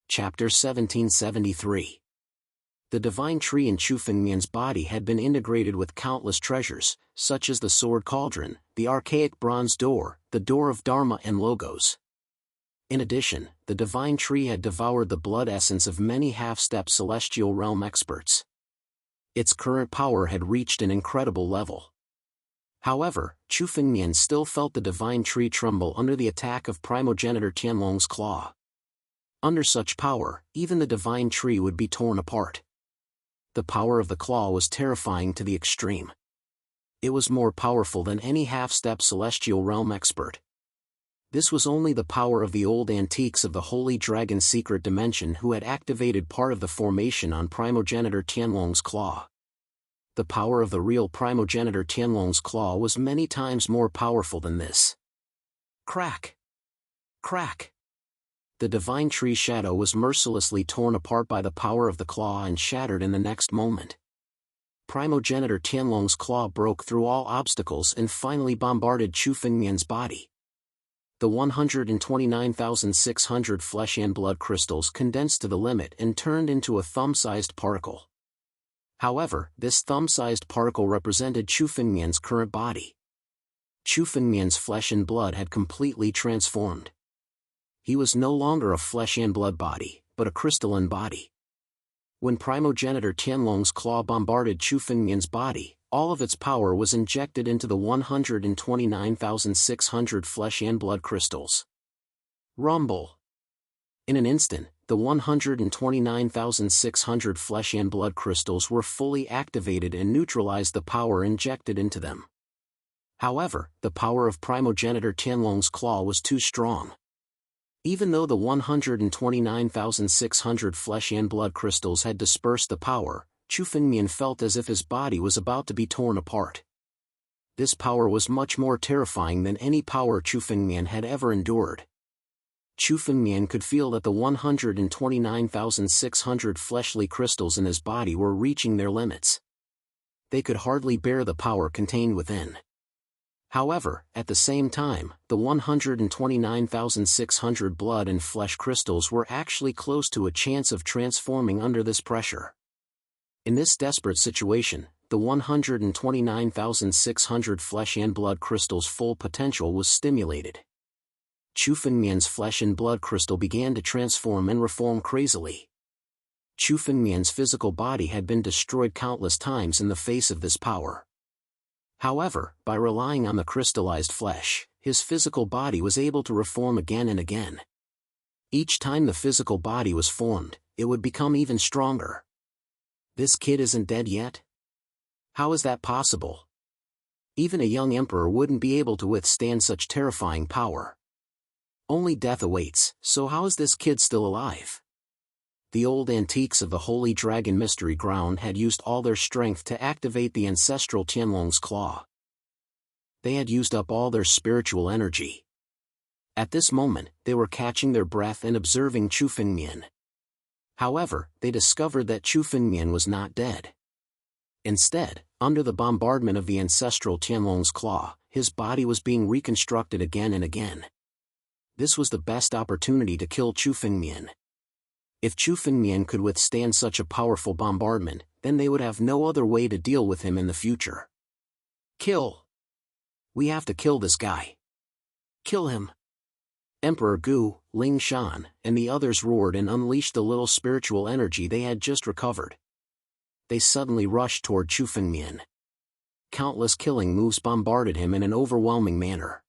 Chapter 1773. The divine tree in Chu Fengmian's body had been integrated with countless treasures, such as the sword cauldron, the archaic bronze door, the door of Dharma and Logos. In addition, the divine tree had devoured the blood essence of many half-step celestial realm experts. Its current power had reached an incredible level. However, Chu Fengmian still felt the divine tree tremble under the attack of primogenitor Jianwang's claw. Under such power, even the divine tree would be torn apart. The power of the claw was terrifying to the extreme. It was more powerful than any half-step celestial realm expert. This was only the power of the old antiques of the Holy Dragon Secret Dimension who had activated part of the formation on primogenitor Tianlong's claw. The power of the real primogenitor Tianlong's claw was many times more powerful than this. Crack! Crack! The divine tree shadow was mercilessly torn apart by the power of the claw and shattered in the next moment. Primogenitor Tianlong's claw broke through all obstacles and finally bombarded Chu Fengmian's body. The 129,600 flesh and blood crystals condensed to the limit and turned into a thumb-sized particle. However, this thumb-sized particle represented Chu Fengmian's current body. Chu Fengmian's flesh and blood had completely transformed. He was no longer a flesh and blood body, but a crystalline body. When primogenitor Tianlong's claw bombarded Chu Fengmian's body, all of its power was injected into the 129,600 flesh and blood crystals. Rumble! In an instant, the 129,600 flesh and blood crystals were fully activated and neutralized the power injected into them. However, the power of primogenitor Tianlong's claw was too strong. Even though the 129,600 flesh and blood crystals had dispersed the power, Chu Fengmian felt as if his body was about to be torn apart. This power was much more terrifying than any power Chu Fengmian had ever endured. Chu Fengmian could feel that the 129,600 fleshly crystals in his body were reaching their limits. They could hardly bear the power contained within. However, at the same time, the 129,600 blood and flesh crystals were actually close to a chance of transforming under this pressure. In this desperate situation, the 129,600 flesh and blood crystals' full potential was stimulated. Chu Fengmian's flesh and blood crystal began to transform and reform crazily. Chu Fengmian's physical body had been destroyed countless times in the face of this power. However, by relying on the crystallized flesh, his physical body was able to reform again and again. Each time the physical body was formed, it would become even stronger. This kid isn't dead yet? How is that possible? Even a young emperor wouldn't be able to withstand such terrifying power. Only death awaits, so how is this kid still alive? The old antiques of the Holy Dragon Mystery Ground had used all their strength to activate the ancestral Tianlong's claw. They had used up all their spiritual energy. At this moment, they were catching their breath and observing Chu Fengmian. However, they discovered that Chu Fengmian was not dead. Instead, under the bombardment of the ancestral Tianlong's claw, his body was being reconstructed again and again. This was the best opportunity to kill Chu Fengmian. If Chu Fengmian could withstand such a powerful bombardment, then they would have no other way to deal with him in the future. Kill! We have to kill this guy. Kill him! Emperor Gu, Ling Shan, and the others roared and unleashed the little spiritual energy they had just recovered. They suddenly rushed toward Chu Fengmian. Countless killing moves bombarded him in an overwhelming manner.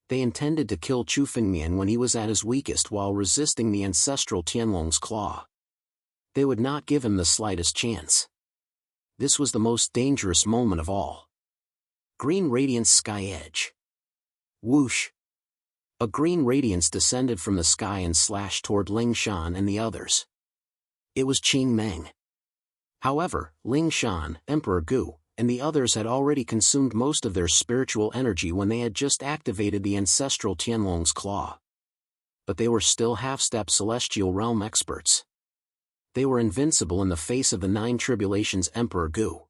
They intended to kill Chu Fengmian when he was at his weakest while resisting the ancestral Tianlong's claw. They would not give him the slightest chance. This was the most dangerous moment of all. Green Radiance Sky Edge. Whoosh! A green radiance descended from the sky and slashed toward Ling Shan and the others. It was Qing Meng. However, Ling Shan, Emperor Gu, and the others had already consumed most of their spiritual energy when they had just activated the ancestral Tianlong's claw. But they were still half-step celestial realm experts. They were invincible in the face of the 9 tribulations Emperor Gu.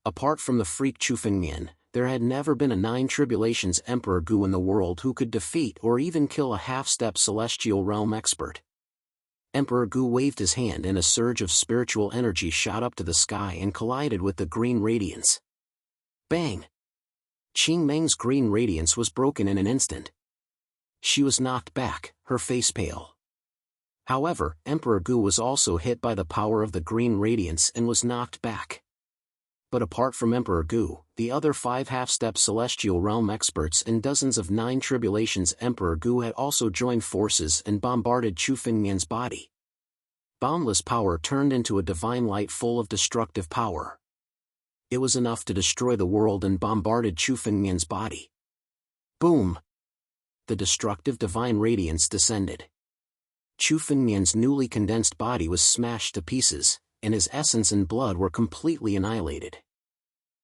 Apart from the freak Chu Fengmian, there had never been a 9 tribulations Emperor Gu in the world who could defeat or even kill a half-step celestial realm expert. Emperor Gu waved his hand and a surge of spiritual energy shot up to the sky and collided with the green radiance. Bang! Qing Meng's green radiance was broken in an instant. She was knocked back, her face pale. However, Emperor Gu was also hit by the power of the green radiance and was knocked back. But apart from Emperor Gu, the other 5 half-step celestial realm experts and dozens of 9 tribulations Emperor Gu had also joined forces and bombarded Chu Fengmian's body. Boundless power turned into a divine light full of destructive power. It was enough to destroy the world and bombarded Chu Fengmian's body. Boom! The destructive divine radiance descended. Chu Fengmian's newly condensed body was smashed to pieces, and his essence and blood were completely annihilated.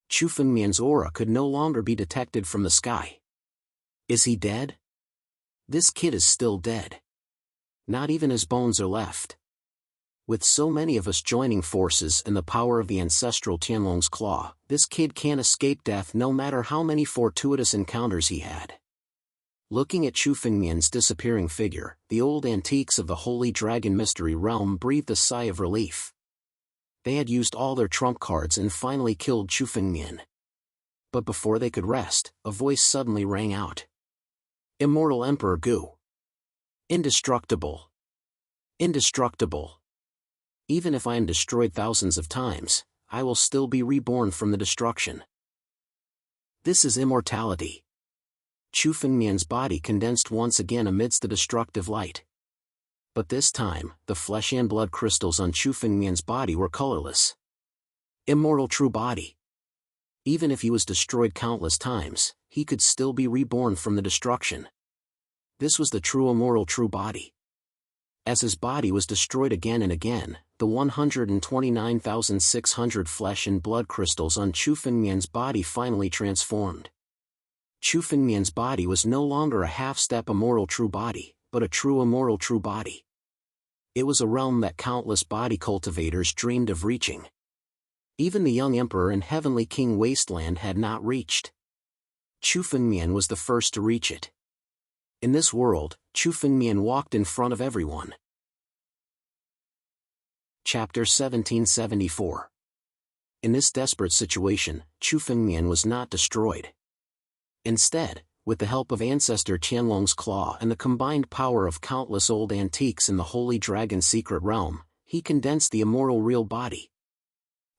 Chu Fengmian's aura could no longer be detected from the sky. Is he dead? This kid is still dead. Not even his bones are left. With so many of us joining forces and the power of the ancestral Jianwang's claw, this kid can't escape death no matter how many fortuitous encounters he had. Looking at Chu Fengmian's disappearing figure, the old antiques of the Holy Dragon Mystery Realm breathed a sigh of relief. They had used all their trump cards and finally killed Chu Fengmian. But before they could rest, a voice suddenly rang out. Immortal Emperor Gu. Indestructible. Indestructible. Even if I am destroyed thousands of times, I will still be reborn from the destruction. This is immortality. Chu Fengmian's body condensed once again amidst the destructive light. But this time, the flesh and blood crystals on Chu Fengmian's body were colorless. Immortal true body. Even if he was destroyed countless times, he could still be reborn from the destruction. This was the true immortal true body. As his body was destroyed again and again, the 129,600 flesh and blood crystals on Chu Fengmian's body finally transformed. Chu Fengmian's body was no longer a half-step immortal true body, but a true immortal true body. It was a realm that countless body cultivators dreamed of reaching. Even the young emperor and heavenly king Wasteland had not reached. Chu Fengmian was the first to reach it. In this world, Chu Fengmian walked in front of everyone. Chapter 1774. In this desperate situation, Chu Fengmian was not destroyed. Instead, with the help of Ancestor Tianlong's claw and the combined power of countless old antiques in the Holy Dragon's secret realm, he condensed the immortal real body.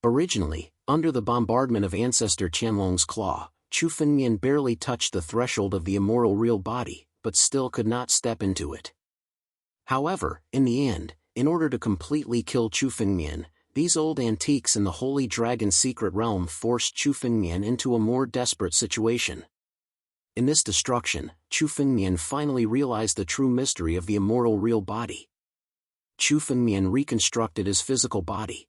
Originally, under the bombardment of Ancestor Tianlong's claw, Chu Fengmian barely touched the threshold of the immortal real body, but still could not step into it. However, in the end, in order to completely kill Chu Fengmian, these old antiques in the Holy Dragon's secret realm forced Chu Fengmian into a more desperate situation. In this destruction, Chu Fengmian finally realized the true mystery of the immortal real body. Chu Fengmian reconstructed his physical body.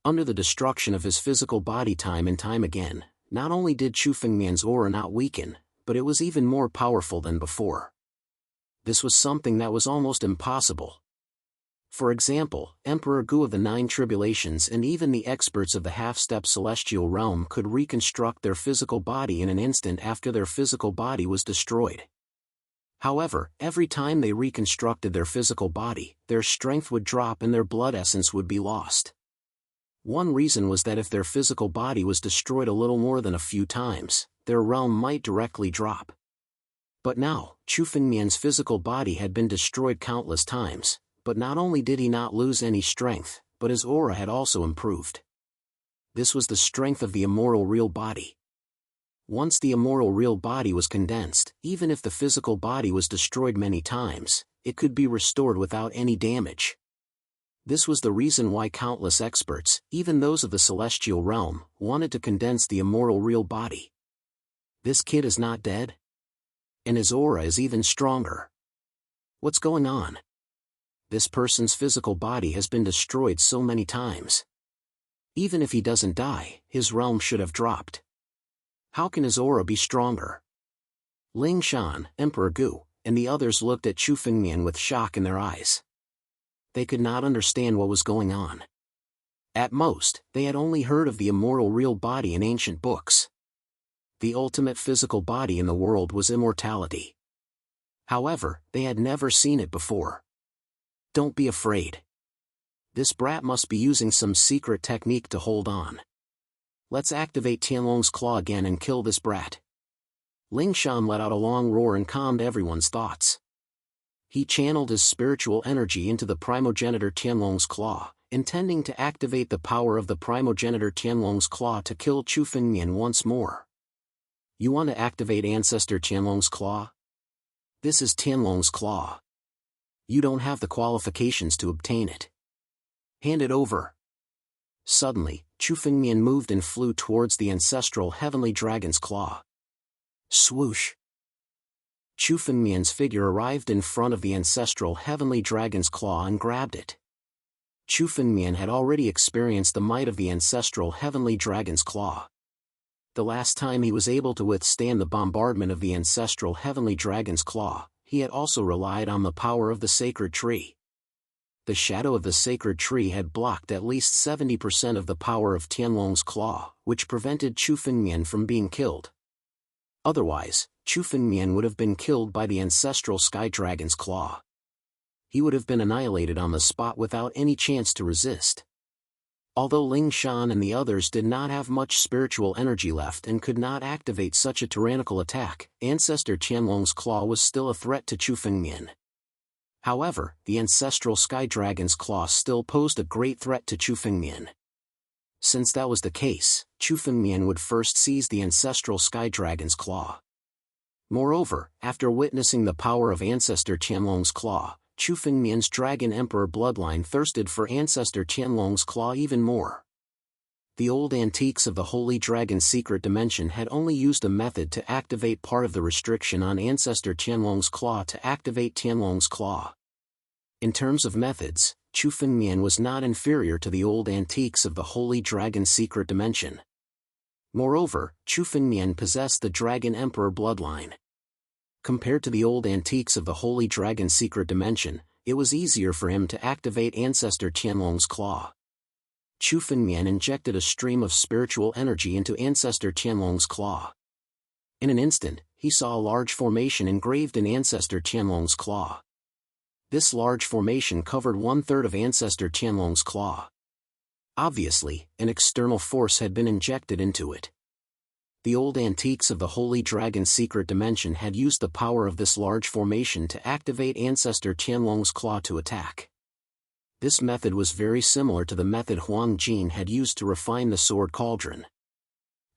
Under the destruction of his physical body time and time again, not only did Chu Fengmian's aura not weaken, but it was even more powerful than before. This was something that was almost impossible. For example, Emperor Gu of the 9 Tribulations and even the experts of the half-step celestial realm could reconstruct their physical body in an instant after their physical body was destroyed. However, every time they reconstructed their physical body, their strength would drop and their blood essence would be lost. One reason was that if their physical body was destroyed a little more than a few times, their realm might directly drop. But now, Chu Fengmian's physical body had been destroyed countless times. But not only did he not lose any strength, but his aura had also improved. This was the strength of the immortal real body. Once the immortal real body was condensed, even if the physical body was destroyed many times, it could be restored without any damage. This was the reason why countless experts, even those of the celestial realm, wanted to condense the immortal real body. This kid is not dead? And his aura is even stronger. What's going on? This person's physical body has been destroyed so many times. Even if he doesn't die, his realm should have dropped. How can his aura be stronger? Ling Shan, Emperor Gu, and the others looked at Chu Fengmian with shock in their eyes. They could not understand what was going on. At most, they had only heard of the immortal real body in ancient books. The ultimate physical body in the world was immortality. However, they had never seen it before. Don't be afraid. This brat must be using some secret technique to hold on. Let's activate Tianlong's claw again and kill this brat. Ling Shan let out a long roar and calmed everyone's thoughts. He channeled his spiritual energy into the primogenitor Tianlong's claw, intending to activate the power of the primogenitor Tianlong's claw to kill Chu Fengmian once more. You want to activate Ancestor Tianlong's claw? This is Tianlong's claw. You don't have the qualifications to obtain it. Hand it over. Suddenly, Chu Fengmian moved and flew towards the ancestral heavenly dragon's claw. Swoosh! Chu Fengmian's figure arrived in front of the ancestral heavenly dragon's claw and grabbed it. Chu Fengmian had already experienced the might of the ancestral heavenly dragon's claw. The last time he was able to withstand the bombardment of the ancestral heavenly dragon's claw, he had also relied on the power of the sacred tree. The shadow of the sacred tree had blocked at least 70% of the power of Tianlong's claw, which prevented Chu Fengmian from being killed. Otherwise, Chu Fengmian would have been killed by the ancestral sky dragon's claw. He would have been annihilated on the spot without any chance to resist. Although Ling Shan and the others did not have much spiritual energy left and could not activate such a tyrannical attack, Ancestor Tianlong's claw was still a threat to Chu Fengmian. However, the ancestral sky dragon's claw still posed a great threat to Chu Fengmian. Since that was the case, Chu Fengmian would first seize the ancestral sky dragon's claw. Moreover, after witnessing the power of Ancestor Tianlong's claw, Chu Fengmian's Dragon Emperor bloodline thirsted for Ancestor Tianlong's claw even more. The old antiques of the Holy Dragon Secret Dimension had only used a method to activate part of the restriction on Ancestor Tianlong's claw to activate Tianlong's claw. In terms of methods, Chu Fengmian was not inferior to the old antiques of the Holy Dragon Secret Dimension. Moreover, Chu Fengmian possessed the Dragon Emperor bloodline. Compared to the old antiques of the Holy Dragon Secret Dimension, it was easier for him to activate Ancestor Tianlong's claw. Chu Fengmian injected a stream of spiritual energy into Ancestor Tianlong's claw. In an instant, he saw a large formation engraved in Ancestor Tianlong's claw. This large formation covered 1/3 of Ancestor Tianlong's claw. Obviously, an external force had been injected into it. The old antiques of the Holy Dragon Secret Dimension had used the power of this large formation to activate Ancestor Tianlong's claw to attack. This method was very similar to the method Huang Jin had used to refine the sword cauldron.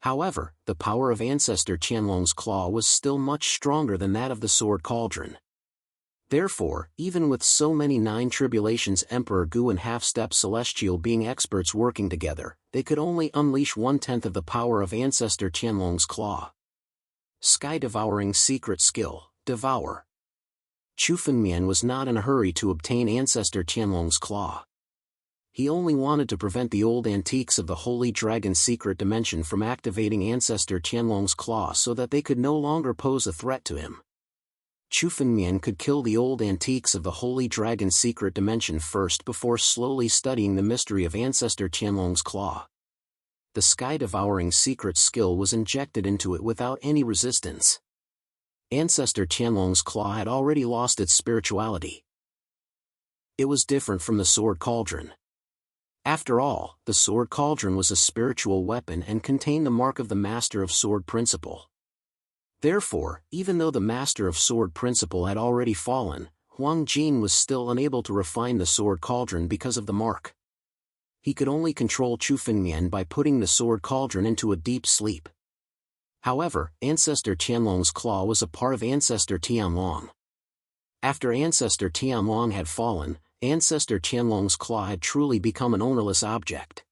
However, the power of Ancestor Tianlong's claw was still much stronger than that of the sword cauldron. Therefore, even with so many 9 tribulations Emperor Gu and half-step celestial being experts working together, they could only unleash 1/10 of the power of Ancestor Tianlong's claw. Sky-devouring secret skill, devour. Chu Fengmian was not in a hurry to obtain Ancestor Tianlong's claw. He only wanted to prevent the old antiques of the Holy Dragon Secret Dimension from activating Ancestor Tianlong's claw so that they could no longer pose a threat to him. Chu Fengmian could kill the old antiques of the Holy Dragon Secret Dimension first before slowly studying the mystery of Ancestor Tianlong's claw. The sky-devouring secret skill was injected into it without any resistance. Ancestor Tianlong's claw had already lost its spirituality. It was different from the sword cauldron. After all, the sword cauldron was a spiritual weapon and contained the mark of the Master of Sword Principle. Therefore, even though the Master of Sword Principle had already fallen, Huang Jin was still unable to refine the sword cauldron because of the mark. He could only control Chu Fengmian by putting the sword cauldron into a deep sleep. However, Ancestor Tianlong's claw was a part of Ancestor Tianlong. After Ancestor Tianlong had fallen, Ancestor Tianlong's claw had truly become an ownerless object.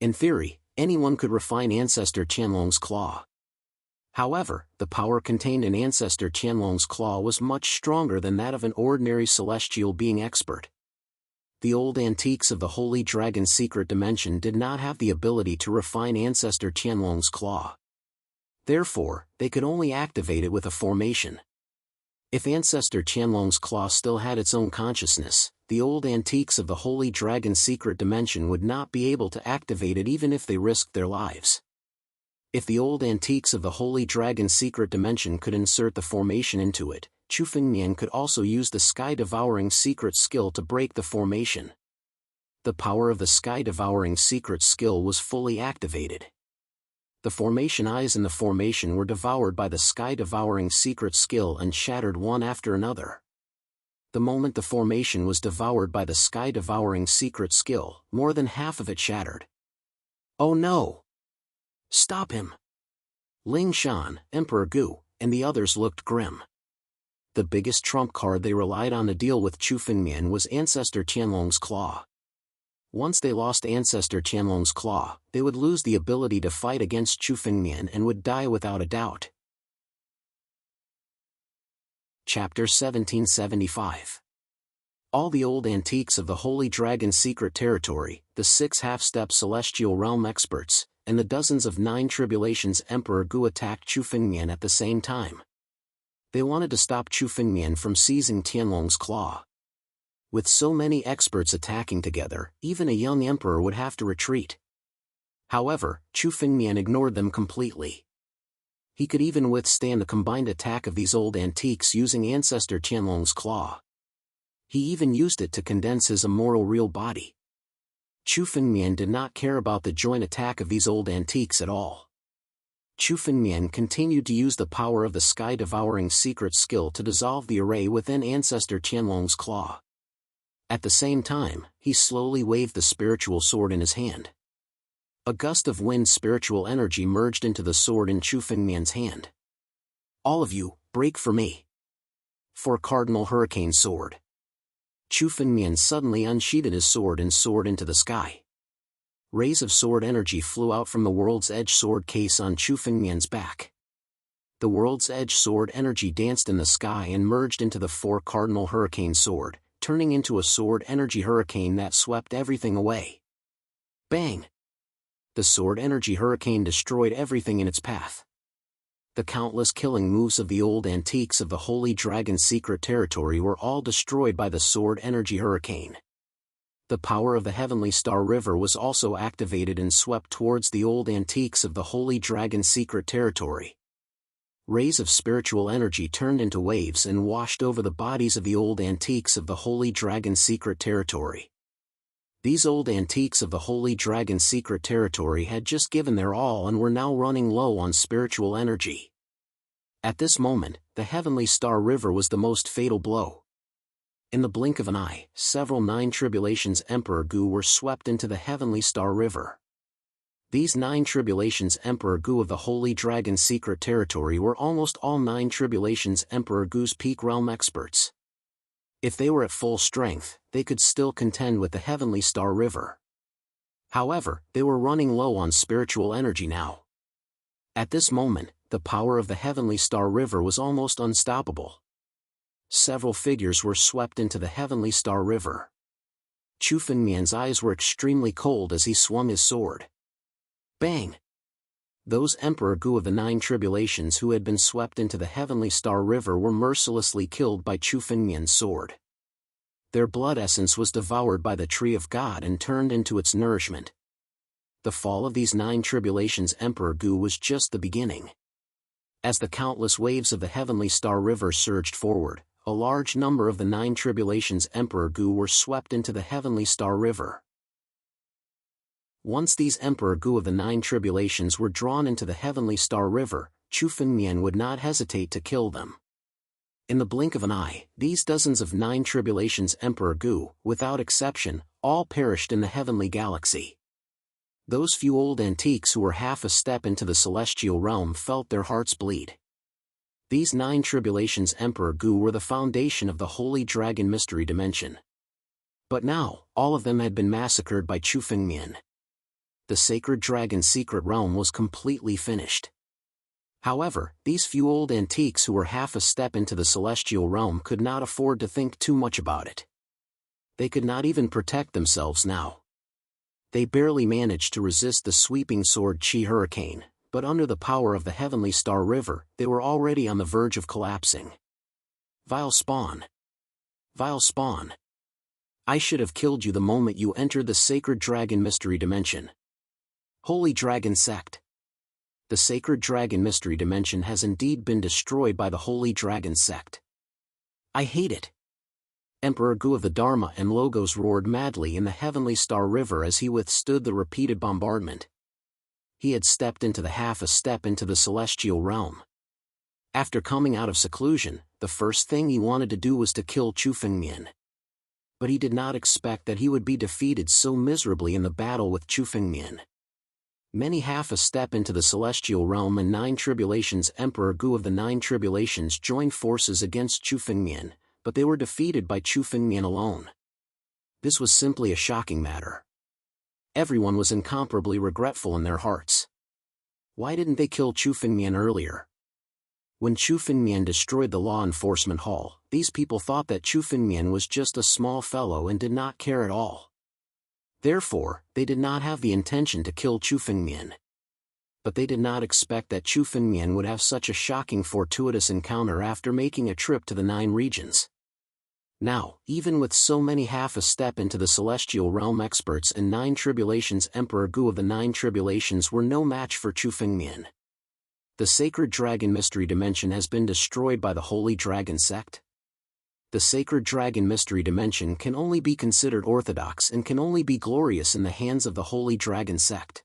In theory, anyone could refine Ancestor Tianlong's claw. However, the power contained in Ancestor Tianlong's claw was much stronger than that of an ordinary celestial being expert. The old antiques of the Holy Dragon Secret Dimension did not have the ability to refine Ancestor Tianlong's claw. Therefore, they could only activate it with a formation. If Ancestor Tianlong's claw still had its own consciousness, the old antiques of the Holy Dragon Secret Dimension would not be able to activate it even if they risked their lives. If the old antiques of the Holy Dragon Secret Dimension could insert the formation into it, Chu Fengmian could also use the sky-devouring secret skill to break the formation. The power of the sky-devouring secret skill was fully activated. The formation eyes in the formation were devoured by the sky-devouring secret skill and shattered one after another. The moment the formation was devoured by the sky-devouring secret skill, more than half of it shattered. Oh no! Stop him! Ling Shan, Emperor Gu, and the others looked grim. The biggest trump card they relied on to deal with Chu Fengmian was Ancestor Tianlong's Claw. Once they lost Ancestor Tianlong's Claw, they would lose the ability to fight against Chu Fengmian and would die without a doubt. Chapter 1775. All the old antiques of the Holy Dragon Secret Territory, the 6 half-step Celestial Realm experts, and the dozens of 9 Tribulations Emperor Gu attacked Chu Fengmian at the same time. They wanted to stop Chu Fengmian from seizing Tianlong's Claw. With so many experts attacking together, even a young emperor would have to retreat. However, Chu Fengmian ignored them completely. He could even withstand the combined attack of these old antiques using Ancestor Tianlong's Claw. He even used it to condense his immortal real body. Chu Fengmian did not care about the joint attack of these old antiques at all. Chu Fengmian continued to use the power of the sky-devouring secret skill to dissolve the array within Ancestor Tianlong's Claw. At the same time, he slowly waved the spiritual sword in his hand. A gust of wind spiritual energy merged into the sword in Chu Fengmian's hand. All of you, break for me. For Cardinal Hurricane Sword. Chu Fengmian suddenly unsheathed his sword and soared into the sky. Rays of sword energy flew out from the World's Edge sword case on Chu Fengmian's back. The World's Edge sword energy danced in the sky and merged into the 4 Cardinal Hurricane Sword, turning into a sword energy hurricane that swept everything away. Bang! The sword energy hurricane destroyed everything in its path. The countless killing moves of the old antiques of the Holy Dragon Secret Territory were all destroyed by the sword energy hurricane. The power of the Heavenly Star River was also activated and swept towards the old antiques of the Holy Dragon Secret Territory. Rays of spiritual energy turned into waves and washed over the bodies of the old antiques of the Holy Dragon Secret Territory. These old antiques of the Holy Dragon Secret Territory had just given their all and were now running low on spiritual energy. At this moment, the Heavenly Star River was the most fatal blow. In the blink of an eye, several 9 Tribulations Emperor Gu were swept into the Heavenly Star River. These 9 Tribulations Emperor Gu of the Holy Dragon Secret Territory were almost all 9 Tribulations Emperor Gu's peak realm experts. If they were at full strength, they could still contend with the Heavenly Star River. However, they were running low on spiritual energy now. At this moment, the power of the Heavenly Star River was almost unstoppable. Several figures were swept into the Heavenly Star River. Chu Fengmian's eyes were extremely cold as he swung his sword. Bang! Those Emperor Gu of the 9 Tribulations who had been swept into the Heavenly Star River were mercilessly killed by Chu Fengmian's sword. Their blood essence was devoured by the Tree of God and turned into its nourishment. The fall of these 9 Tribulations Emperor Gu was just the beginning. As the countless waves of the Heavenly Star River surged forward, a large number of the 9 Tribulations Emperor Gu were swept into the Heavenly Star River. Once these Emperor Gu of the 9 Tribulations were drawn into the Heavenly Star River, Chu Fengmian would not hesitate to kill them. In the blink of an eye, these dozens of 9 Tribulations Emperor Gu, without exception, all perished in the heavenly galaxy. Those few old antiques who were half a step into the celestial realm felt their hearts bleed. These 9 Tribulations Emperor Gu were the foundation of the Holy Dragon Mystery Dimension. But now, all of them had been massacred by Chu Fengmian. The Sacred Dragon Secret Realm was completely finished. However, these few old antiques who were half a step into the celestial realm could not afford to think too much about it. They could not even protect themselves now. They barely managed to resist the sweeping sword Chi Hurricane, but under the power of the Heavenly Star River, they were already on the verge of collapsing. Vile spawn! Vile spawn! I should have killed you the moment you entered the Sacred Dragon Mystery Dimension. Holy Dragon Sect. The Sacred Dragon Mystery Dimension has indeed been destroyed by the Holy Dragon Sect. I hate it. Emperor Gu of the Dharma and Logos roared madly in the heavenly star river as he withstood the repeated bombardment. He had stepped into the half a step into the celestial realm. After coming out of seclusion, the first thing he wanted to do was to kill Chu Fengmian. But he did not expect that he would be defeated so miserably in the battle with Chu Fengmian. Many half a step into the celestial realm and 9 tribulations. Emperor Gu of the 9 tribulations joined forces against Chu Fengmian, but they were defeated by Chu Fengmian alone. This was simply a shocking matter. Everyone was incomparably regretful in their hearts. Why didn't they kill Chu Fengmian earlier? When Chu Fengmian destroyed the law enforcement hall, these people thought that Chu Fengmian was just a small fellow and did not care at all. Therefore, they did not have the intention to kill Chu Fengmian. But they did not expect that Chu Fengmian would have such a shocking fortuitous encounter after making a trip to the 9 regions. Now, even with so many half a step into the celestial realm experts and 9 tribulations, Emperor Gu of the 9 tribulations were no match for Chu Fengmian. The sacred dragon mystery dimension has been destroyed by the holy dragon sect. The sacred dragon mystery dimension can only be considered orthodox and can only be glorious in the hands of the holy dragon sect.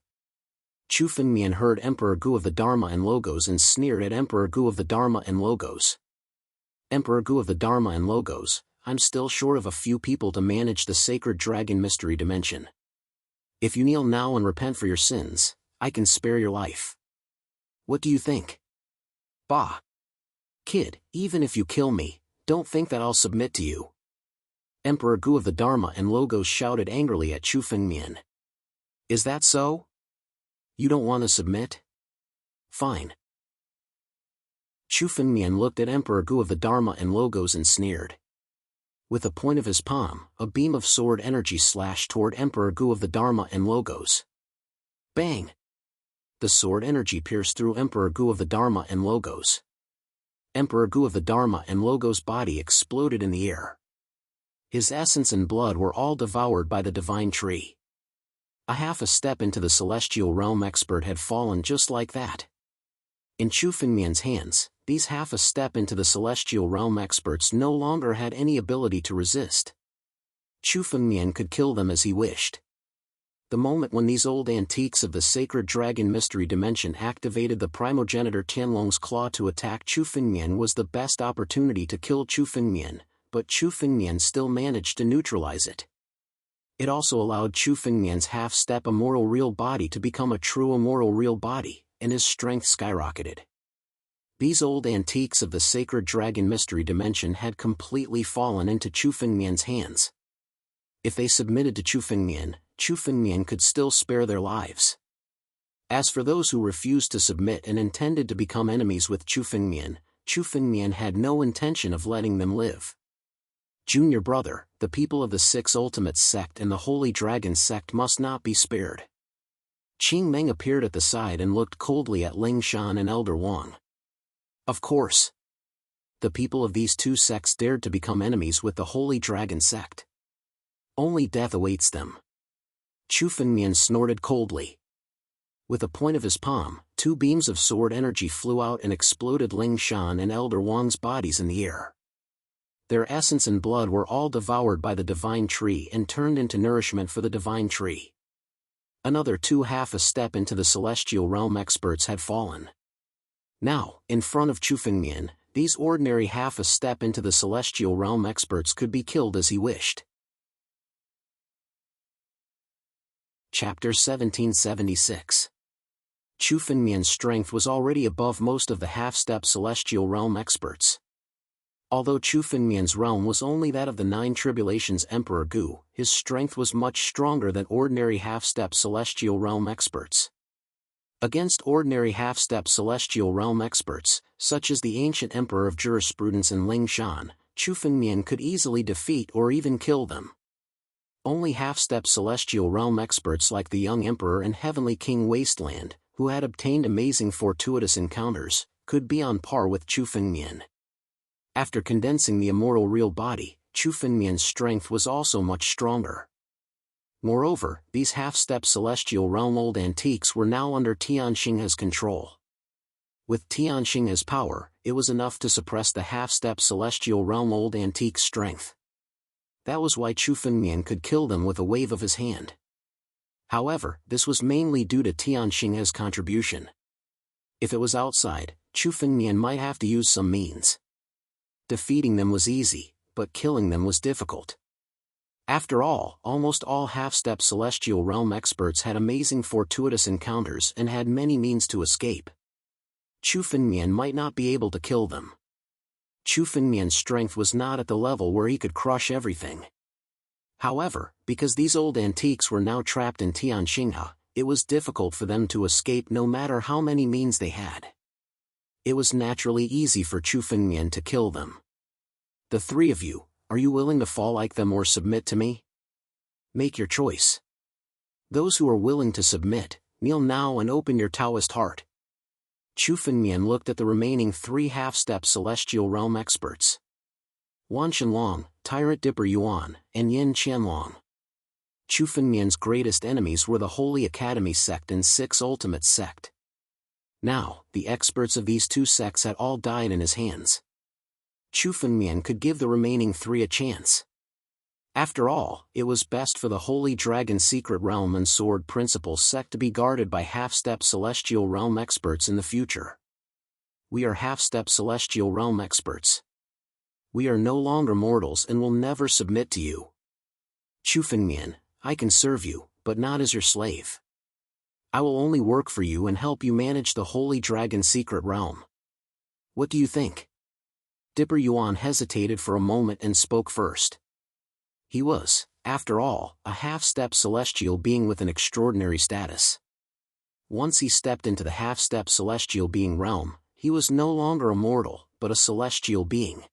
Chu Fengmian heard Emperor Gu of the Dharma and Logos and sneered at Emperor Gu of the Dharma and Logos. Emperor Gu of the Dharma and Logos, I'm still short of a few people to manage the sacred dragon mystery dimension. If you kneel now and repent for your sins, I can spare your life. What do you think? Bah! Kid, even if you kill me, don't think that I'll submit to you. Emperor Gu of the Dharma and Logos shouted angrily at Chu Fengmian. Is that so? You don't want to submit? Fine. Chu Fengmian looked at Emperor Gu of the Dharma and Logos and sneered. With the point of his palm, a beam of sword energy slashed toward Emperor Gu of the Dharma and Logos. Bang! The sword energy pierced through Emperor Gu of the Dharma and Logos. Emperor Gu of the Dharma and Logos' body exploded in the air. His essence and blood were all devoured by the divine tree. A half a step into the celestial realm expert had fallen just like that. In Chu Fengmian's hands, these half a step into the celestial realm experts no longer had any ability to resist. Chu Fengmian could kill them as he wished. The moment when these old antiques of the sacred dragon mystery dimension activated the primogenitor Tianlong's claw to attack Chu Fengmian was the best opportunity to kill Chu Fengmian, but Chu Fengmian still managed to neutralize it. It also allowed Chu Fengmian's half-step immortal real body to become a true immortal real body, and his strength skyrocketed. These old antiques of the sacred dragon mystery dimension had completely fallen into Chu Fengmian's hands. If they submitted to Chu Fengmian could still spare their lives. As for those who refused to submit and intended to become enemies with Chu Fengmian had no intention of letting them live. Junior brother, the people of the 6 Ultimates sect and the Holy Dragon sect must not be spared. Qing Meng appeared at the side and looked coldly at Ling Shan and Elder Wang. Of course. The people of these 2 sects dared to become enemies with the Holy Dragon sect. Only death awaits them. Chu Fengmian snorted coldly. With a point of his palm, 2 beams of sword energy flew out and exploded Ling Shan and Elder Wang's bodies in the air. Their essence and blood were all devoured by the divine tree and turned into nourishment for the divine tree. Another 2 half a step into the celestial realm experts had fallen. Now, in front of Chu Fengmian, these ordinary half a step into the celestial realm experts could be killed as he wished. Chapter 1776. Chu Fengmian's strength was already above most of the half-step celestial realm experts. Although Chu Fengmian's realm was only that of the 9 tribulations Emperor Gu, his strength was much stronger than ordinary half-step celestial realm experts. Against ordinary half-step celestial realm experts, such as the ancient Emperor of Jurisprudence and Ling Shan, Chu Fengmian could easily defeat or even kill them. Only half-step celestial realm experts like the young Emperor and Heavenly King Wasteland, who had obtained amazing fortuitous encounters, could be on par with Chu Fengmian. After condensing the immortal real body, Chu Fengmian's strength was also much stronger. Moreover, these half-step celestial realm old antiques were now under Tianxinghe's control. With Tianxing as power, it was enough to suppress the half-step celestial realm old antique's strength. That was why Chu Fengmian could kill them with a wave of his hand. However, this was mainly due to Tianxing's contribution. If it was outside, Chu Fengmian might have to use some means. Defeating them was easy, but killing them was difficult. After all, almost all half-step celestial realm experts had amazing fortuitous encounters and had many means to escape. Chu Fengmian might not be able to kill them. Chu Fengmian's strength was not at the level where he could crush everything. However, because these old antiques were now trapped in Tianxinghe, it was difficult for them to escape no matter how many means they had. It was naturally easy for Chu Fengmian to kill them. The three of you, are you willing to fall like them or submit to me? Make your choice. Those who are willing to submit, kneel now and open your Taoist heart. Chu Fengmian looked at the remaining three half-step celestial realm experts. Wan Shenlong, Tyrant Dipper Yuan, and Yin Jianwang. Chu Fengmian's greatest enemies were the Holy Academy sect and Six Ultimate sect. Now, the experts of these two sects had all died in his hands. Chu Fengmian could give the remaining three a chance. After all, it was best for the Holy Dragon Secret Realm and Sword Principle sect to be guarded by half-step celestial realm experts in the future. We are half-step celestial realm experts. We are no longer mortals and will never submit to you. Chu Fengmian, I can serve you, but not as your slave. I will only work for you and help you manage the Holy Dragon Secret Realm. What do you think? Dipper Yuan hesitated for a moment and spoke first. He was, after all, a half-step celestial being with an extraordinary status. Once he stepped into the half-step celestial being realm, he was no longer a mortal, but a celestial being.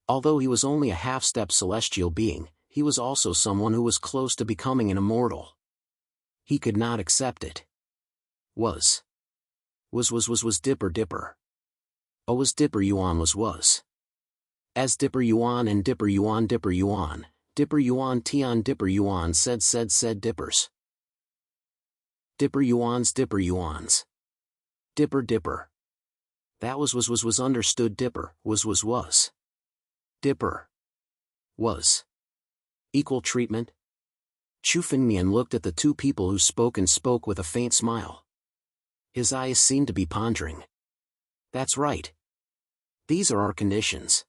Although he was only a half-step celestial being, he was also someone who was close to becoming an immortal. He could not accept it. Was Dipper. Oh, was Dipper Yuan was. As Dipper Yuan and Dipper Yuan Tian Dipper Yuan said Dippers. Dipper Yuans. Dipper. That was understood. Dipper was. Dipper was. Equal treatment? Chu Fengmian looked at the two people who spoke with a faint smile. His eyes seemed to be pondering. That's right. These are our conditions.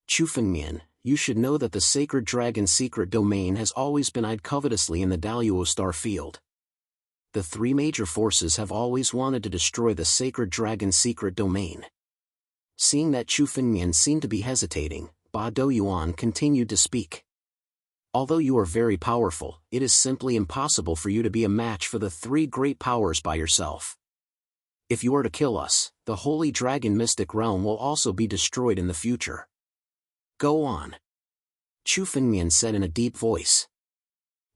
Chu Fengmian, you should know that the Sacred Dragon secret domain has always been eyed covetously in the Daluo star field. The three major forces have always wanted to destroy the Sacred Dragon secret domain. Seeing that Chu Fengmian seemed to be hesitating, Ba Doyuan continued to speak. Although you are very powerful, it is simply impossible for you to be a match for the three great powers by yourself. If you are to kill us, the Holy Dragon Mystic Realm will also be destroyed in the future. Go on. Chu Fengmian said in a deep voice.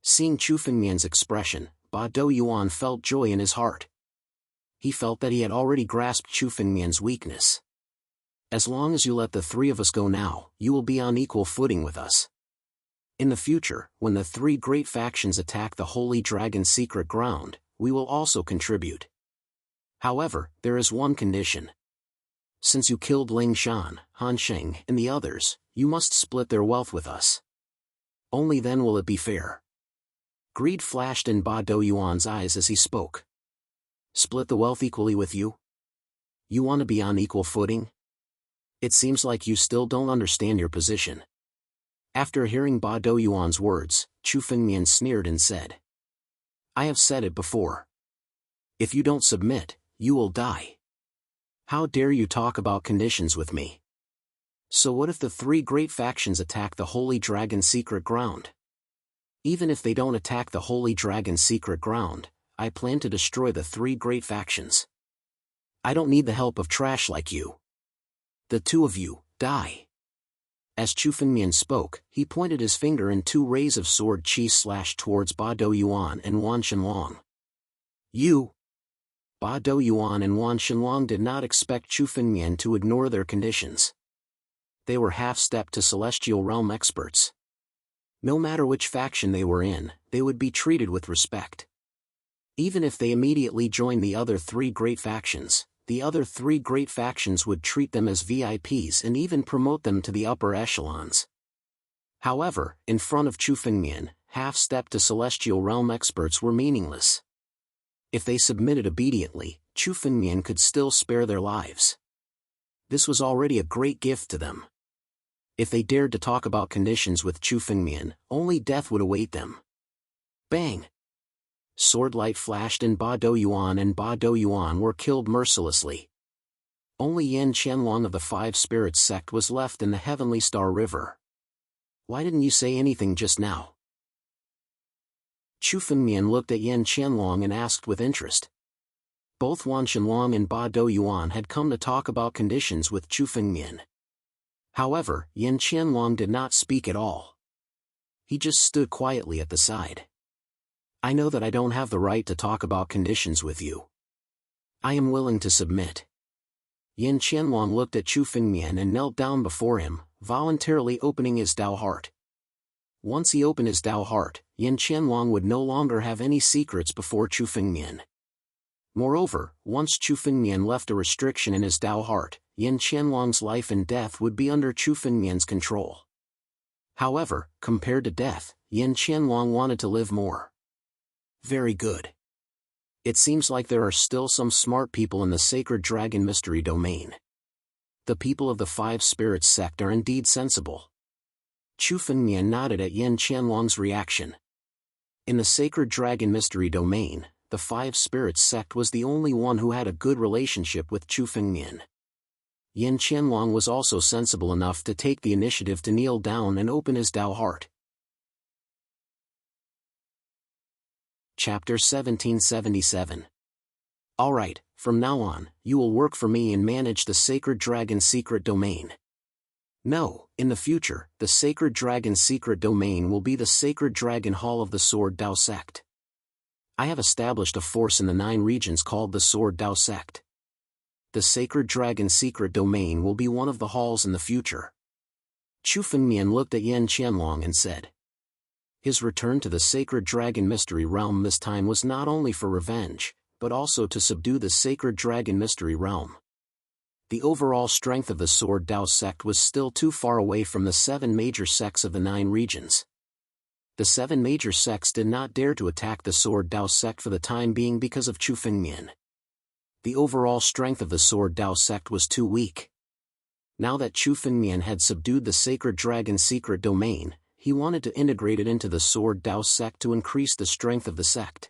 Seeing Chu Fengmian's expression, Ba Doyuan felt joy in his heart. He felt that he had already grasped Chu Fengmian's weakness. As long as you let the three of us go now, you will be on equal footing with us. In the future, when the three great factions attack the Holy Dragon secret ground, we will also contribute. However, there is one condition. Since you killed Ling Shan, Han Sheng, and the others, you must split their wealth with us. Only then will it be fair. Greed flashed in Ba Doyuan's eyes as he spoke. Split the wealth equally with you? You want to be on equal footing? It seems like you still don't understand your position. After hearing Ba Doyuan's words, Chu Fengmian sneered and said. I have said it before. If you don't submit, you will die. How dare you talk about conditions with me? So what if the three great factions attack the Holy Dragon secret ground? Even if they don't attack the Holy Dragon secret ground, I plan to destroy the three great factions. I don't need the help of trash like you. The two of you, die. As Chu Fengmian spoke, he pointed his finger and two rays of sword chi slashed towards Ba Doyuan and Wan Shenlong. You! Ba Doyuan and Wan Shenlong did not expect Chu Fengmian to ignore their conditions. They were half-step to celestial realm experts. No matter which faction they were in, they would be treated with respect. Even if they immediately joined the other three great factions, the other three great factions would treat them as VIPs and even promote them to the upper echelons. However, in front of Chu Fengmian, half-step to celestial realm experts were meaningless. If they submitted obediently, Chu Fengmian could still spare their lives. This was already a great gift to them. If they dared to talk about conditions with Chu Fengmian, only death would await them. Bang! Sword light flashed and Ba Douyuan and Ba Douyuan were killed mercilessly. Only Yan Qianlong of the Five Spirits sect was left in the Heavenly Star River. Why didn't you say anything just now? Chu Fengmian looked at Yan Qianlong and asked with interest. Both Wan Qianlong and Ba Douyuan had come to talk about conditions with Chu Fengmian. However, Yan Qianlong did not speak at all. He just stood quietly at the side. I know that I don't have the right to talk about conditions with you. I am willing to submit. Yan Qianlong looked at Chu Fengmian and knelt down before him, voluntarily opening his Dao heart. Once he opened his Dao heart, Yan Qianlong would no longer have any secrets before Chu Fengmian. Moreover, once Chu Fengmian left a restriction in his Dao heart, Yan Qianlong's life and death would be under Chu Fengmian's control. However, compared to death, Yan Qianlong wanted to live more. Very good. It seems like there are still some smart people in the Sacred Dragon Mystery Domain. The people of the Five Spirits sect are indeed sensible. Chu Fengmian nodded at Yan Qianlong's reaction. In the Sacred Dragon Mystery Domain, the Five Spirits sect was the only one who had a good relationship with Chu Fengmian. Yan Qianlong was also sensible enough to take the initiative to kneel down and open his Dao heart. Chapter 1777. Alright, from now on, you will work for me and manage the Sacred Dragon Secret Domain. No, in the future, the Sacred Dragon Secret Domain will be the Sacred Dragon Hall of the Sword Dao Sect. I have established a force in the 9 regions called the Sword Dao Sect. The Sacred Dragon Secret Domain will be one of the halls in the future. Chu Fengmian looked at Yan Qianlong and said. His return to the Sacred Dragon Mystery Realm this time was not only for revenge, but also to subdue the Sacred Dragon Mystery Realm. The overall strength of the Sword Dao sect was still too far away from the 7 major sects of the 9 regions. The 7 major sects did not dare to attack the Sword Dao sect for the time being because of Chu Fengmian. The overall strength of the Sword Dao sect was too weak. Now that Chu Fengmian had subdued the Sacred Dragon Secret Domain, he wanted to integrate it into the Sword Dao sect to increase the strength of the sect.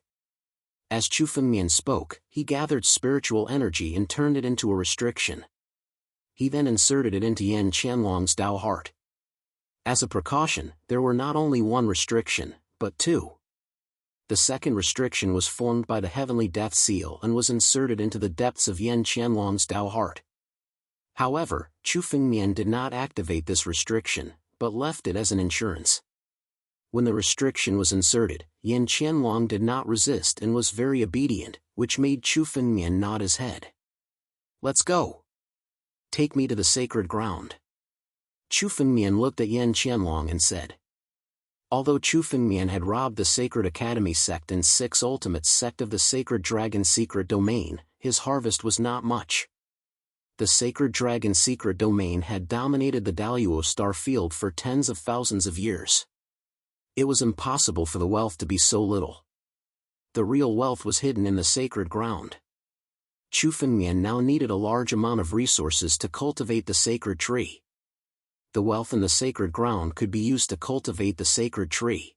As Chu Fengmian spoke, he gathered spiritual energy and turned it into a restriction. He then inserted it into Yan Qianlong's Dao heart. As a precaution, there were not only 1 restriction, but 2. The second restriction was formed by the Heavenly Death Seal and was inserted into the depths of Yan Qianlong's Dao heart. However, Chu Fengmian did not activate this restriction, but left it as an insurance. When the restriction was inserted, Yan Qianlong did not resist and was very obedient, which made Chu Fengmian nod his head. Let's go. Take me to the sacred ground. Chu Fengmian looked at Yan Qianlong and said. Although Chu Fengmian had robbed the Sacred Academy sect and 6 Ultimates sect of the Sacred Dragon Secret Domain, his harvest was not much. The Sacred Dragon Secret Domain had dominated the Daluo star field for tens of thousands of years. It was impossible for the wealth to be so little. The real wealth was hidden in the sacred ground. Chu Fengmian now needed a large amount of resources to cultivate the sacred tree. The wealth in the sacred ground could be used to cultivate the sacred tree.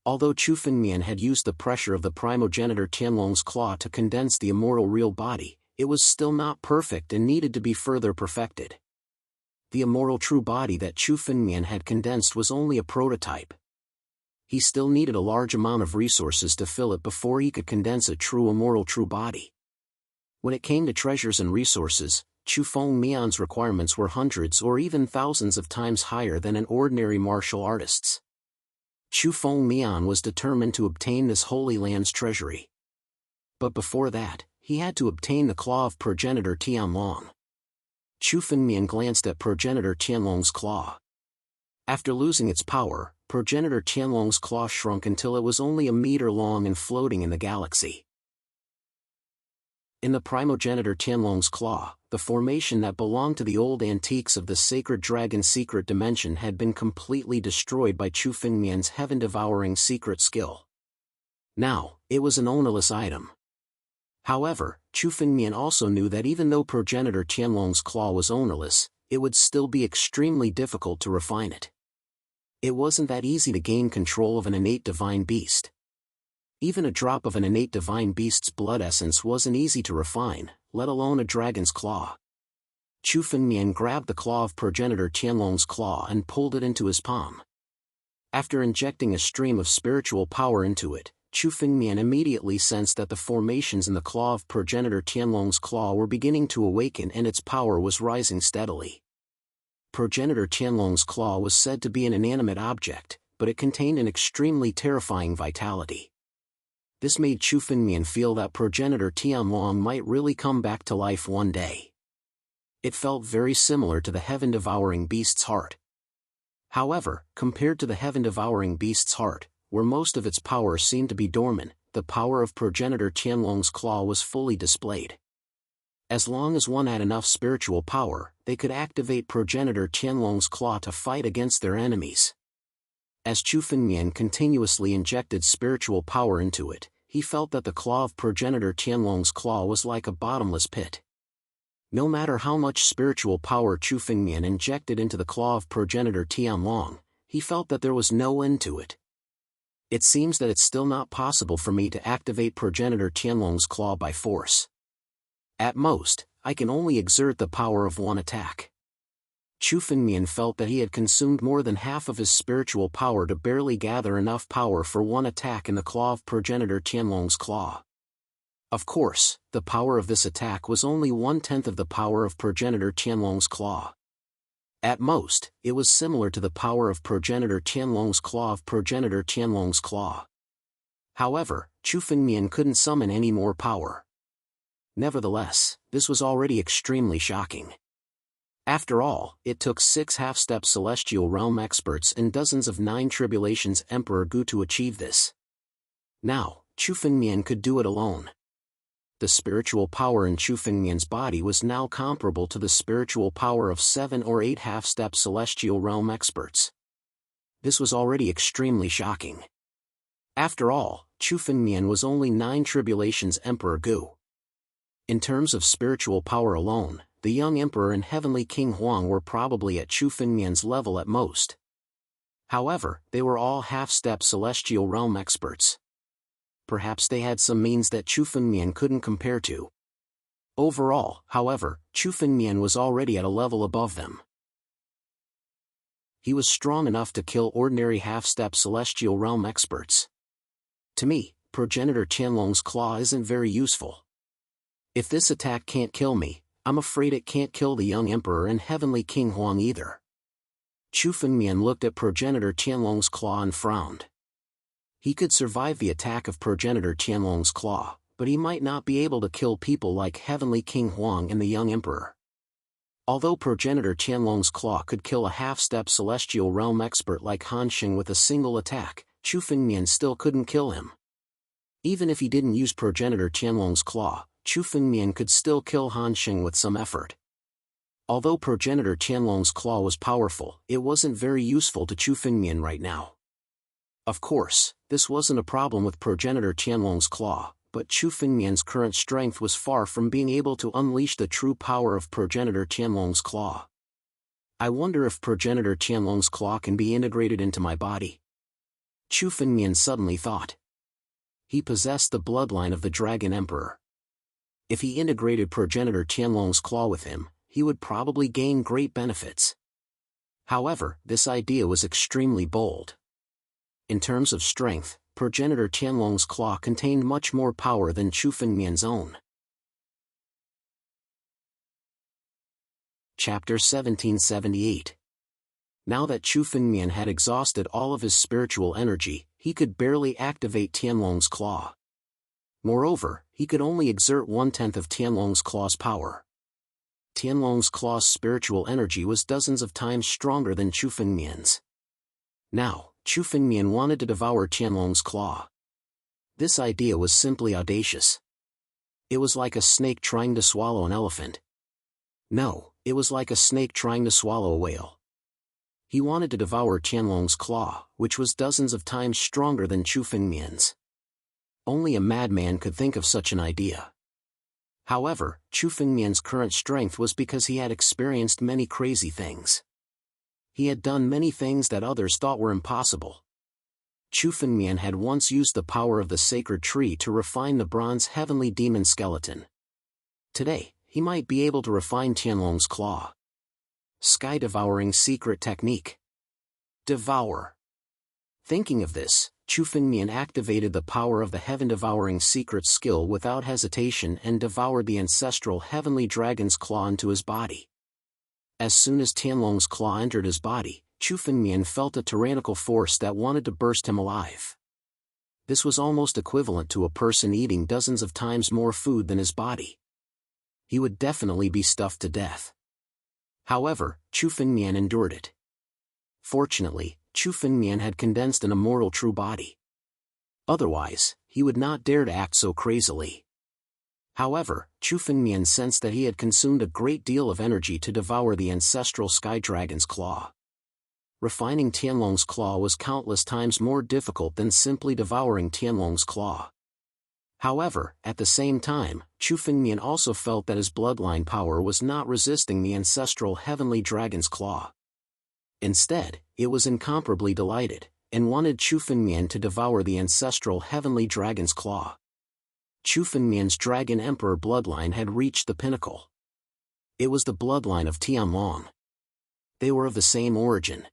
Although Chu Fengmian had used the pressure of the primogenitor Tianlong's claw to condense the immortal real body, it was still not perfect and needed to be further perfected. The immortal true body that Chu Fengmian had condensed was only a prototype. He still needed a large amount of resources to fill it before he could condense a true immortal true body. When it came to treasures and resources, Chu Fengmian's requirements were hundreds or even thousands of times higher than an ordinary martial artist's. Chu Fengmian was determined to obtain this Holy Land's treasury. But before that, he had to obtain the claw of progenitor Tianlong. Chu Fengmian glanced at progenitor Tianlong's claw. After losing its power, progenitor Tianlong's claw shrunk until it was only a meter long and floating in the galaxy. In the primogenitor Tianlong's claw, the formation that belonged to the old antiques of the sacred dragon secret dimension had been completely destroyed by Chu Fengmian's heaven-devouring secret skill. Now, it was an ownerless item. However, Chu Fengmian also knew that even though progenitor Tianlong's claw was ownerless, it would still be extremely difficult to refine it. It wasn't that easy to gain control of an innate divine beast. Even a drop of an innate divine beast's blood essence wasn't easy to refine, let alone a dragon's claw. Chu Fengmian grabbed the claw of progenitor Tianlong's claw and pulled it into his palm. After injecting a stream of spiritual power into it, Chu Fengmian immediately sensed that the formations in the claw of progenitor Tianlong's claw were beginning to awaken and its power was rising steadily. Progenitor Tianlong's claw was said to be an inanimate object, but it contained an extremely terrifying vitality. This made Chu Fengmian feel that progenitor Tianlong might really come back to life one day. It felt very similar to the heaven-devouring beast's heart. However, compared to the heaven-devouring beast's heart, where most of its power seemed to be dormant, the power of progenitor Tianlong's claw was fully displayed. As long as one had enough spiritual power, they could activate progenitor Tianlong's claw to fight against their enemies. As Chu Fengmian continuously injected spiritual power into it, he felt that the claw of progenitor Tianlong's claw was like a bottomless pit. No matter how much spiritual power Chu Fengmian injected into the claw of progenitor Tianlong, he felt that there was no end to it. It seems that it's still not possible for me to activate progenitor Tianlong's claw by force. At most, I can only exert the power of one attack. Chu Fengmian felt that he had consumed more than half of his spiritual power to barely gather enough power for one attack in the claw of progenitor Tianlong's claw. Of course, the power of this attack was only 1/10 of the power of progenitor Tianlong's claw. At most, it was similar to the power of progenitor Tianlong's claw of progenitor Tianlong's claw. However, Chu Fengmian couldn't summon any more power. Nevertheless, this was already extremely shocking. After all, it took 6 half-step celestial realm experts and dozens of 9 tribulations Emperor Gu to achieve this. Now, Chu Fengmian could do it alone. The spiritual power in Chu Fengmian's body was now comparable to the spiritual power of 7 or 8 half-step celestial realm experts. This was already extremely shocking. After all, Chu Fengmian was only 9 tribulations Emperor Gu. In terms of spiritual power alone, the young emperor and heavenly king Huang were probably at Chu Fengmian's level at most. However, they were all half-step celestial realm experts. Perhaps they had some means that Chu Fengmian couldn't compare to. Overall, however, Chu Fengmian was already at a level above them. He was strong enough to kill ordinary half-step celestial realm experts. To me, progenitor Tianlong's claw isn't very useful. If this attack can't kill me, I'm afraid it can't kill the young emperor and heavenly king Huang either. Chu Fengmian looked at progenitor Tianlong's claw and frowned. He could survive the attack of progenitor Tianlong's claw, but he might not be able to kill people like heavenly king Huang and the young emperor. Although progenitor Tianlong's claw could kill a half-step celestial realm expert like Han Xing with a single attack, Chu Fengmian still couldn't kill him. Even if he didn't use progenitor Tianlong's claw, Chu Fengmian could still kill Han Xing with some effort. Although progenitor Tianlong's claw was powerful, it wasn't very useful to Chu Fengmian right now. Of course, this wasn't a problem with progenitor Tianlong's claw, but Chu Fengmian's current strength was far from being able to unleash the true power of progenitor Tianlong's claw. I wonder if progenitor Tianlong's claw can be integrated into my body. Chu Fengmian suddenly thought. He possessed the bloodline of the Dragon Emperor. If he integrated progenitor Tianlong's claw with him, he would probably gain great benefits. However, this idea was extremely bold. In terms of strength, progenitor Tianlong's claw contained much more power than Chu Fengmian's own. Chapter 1778. Now that Chu Fengmian had exhausted all of his spiritual energy, he could barely activate Tianlong's claw. Moreover, he could only exert 1/10 of Tianlong's claw's power. Tianlong's claw's spiritual energy was dozens of times stronger than Chu Fengmian's. Now, Chu Fengmian wanted to devour Tianlong's claw. This idea was simply audacious. It was like a snake trying to swallow an elephant. No, it was like a snake trying to swallow a whale. He wanted to devour Tianlong's claw, which was dozens of times stronger than Chu Fengmian's. Only a madman could think of such an idea. However, Chu Fengmian's current strength was because he had experienced many crazy things. He had done many things that others thought were impossible. Chu Fengmian had once used the power of the sacred tree to refine the bronze heavenly demon skeleton. Today, he might be able to refine Tianlong's claw. Sky devouring secret technique. Devour. Thinking of this, Chu Fengmian activated the power of the heaven-devouring secret skill without hesitation and devoured the ancestral heavenly dragon's claw into his body. As soon as Tianlong's claw entered his body, Chu Fengmian felt a tyrannical force that wanted to burst him alive. This was almost equivalent to a person eating dozens of times more food than his body. He would definitely be stuffed to death. However, Chu Fengmian endured it. Fortunately, Chu Fengmian had condensed an immortal true body. Otherwise, he would not dare to act so crazily. However, Chu Fengmian sensed that he had consumed a great deal of energy to devour the ancestral sky dragon's claw. Refining Tianlong's claw was countless times more difficult than simply devouring Tianlong's claw. However, at the same time, Chu Fengmian also felt that his bloodline power was not resisting the ancestral heavenly dragon's claw. Instead, it was incomparably delighted, and wanted Chu Fengmian to devour the ancestral heavenly dragon's claw. Chu Fengmian's Dragon Emperor bloodline had reached the pinnacle. It was the bloodline of Jianwang. They were of the same origin.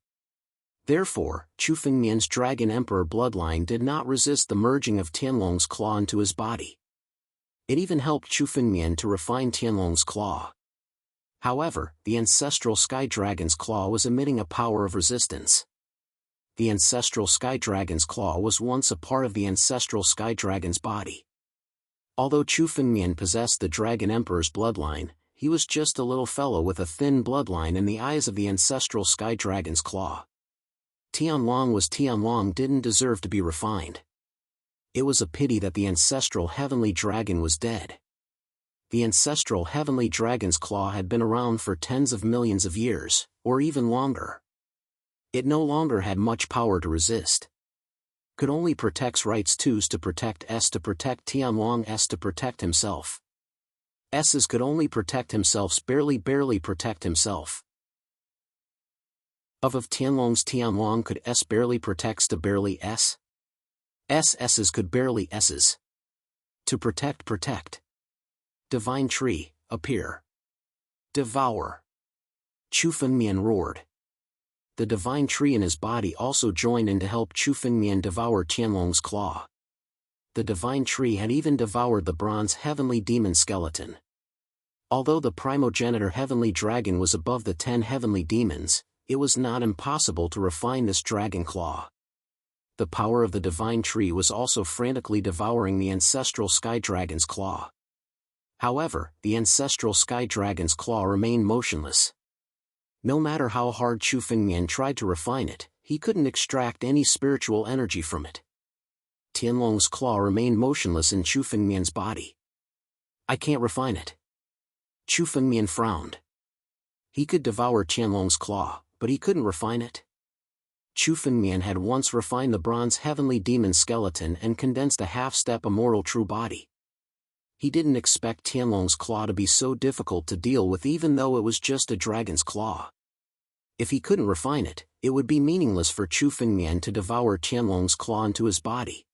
Therefore, Chu Fengmian's Dragon Emperor bloodline did not resist the merging of Tianlong's claw into his body. It even helped Chu Fengmian to refine Tianlong's claw. However, the ancestral Sky Dragon's claw was emitting a power of resistance. The ancestral Sky Dragon's claw was once a part of the ancestral Sky Dragon's body. Although Chu Fengmian possessed the Dragon Emperor's bloodline, he was just a little fellow with a thin bloodline in the eyes of the ancestral Sky Dragon's claw. Tianwang didn't deserve to be refined. It was a pity that the ancestral heavenly dragon was dead. The ancestral heavenly dragon's claw had been around for tens of millions of years, or even longer. It no longer had much power to resist. Could only protect rights twos to protect S to protect Tianwang S to protect himself. S's could only protect himself's barely protect himself. Of Tianlong's Tianwang could S barely protects to barely S. S's could barely S's. To protect. Divine tree, appear. Devour. Chu Fengmian roared. The divine tree in his body also joined in to help Chu Fengmian devour Tianlong's claw. The divine tree had even devoured the bronze heavenly demon skeleton. Although the primogenitor heavenly dragon was above the 10 heavenly demons, it was not impossible to refine this dragon claw. The power of the divine tree was also frantically devouring the ancestral sky dragon's claw. However, the ancestral sky dragon's claw remained motionless. No matter how hard Chu Fengmian tried to refine it, he couldn't extract any spiritual energy from it. Tianlong's claw remained motionless in Chu Fengmian's body. I can't refine it. Chu Fengmian frowned. He could devour Tianlong's claw, but he couldn't refine it. Chu Fengmian had once refined the bronze heavenly demon skeleton and condensed a half-step immortal true body. He didn't expect Tianlong's claw to be so difficult to deal with even though it was just a dragon's claw. If he couldn't refine it, it would be meaningless for Chu Fengmian to devour Tianlong's claw into his body.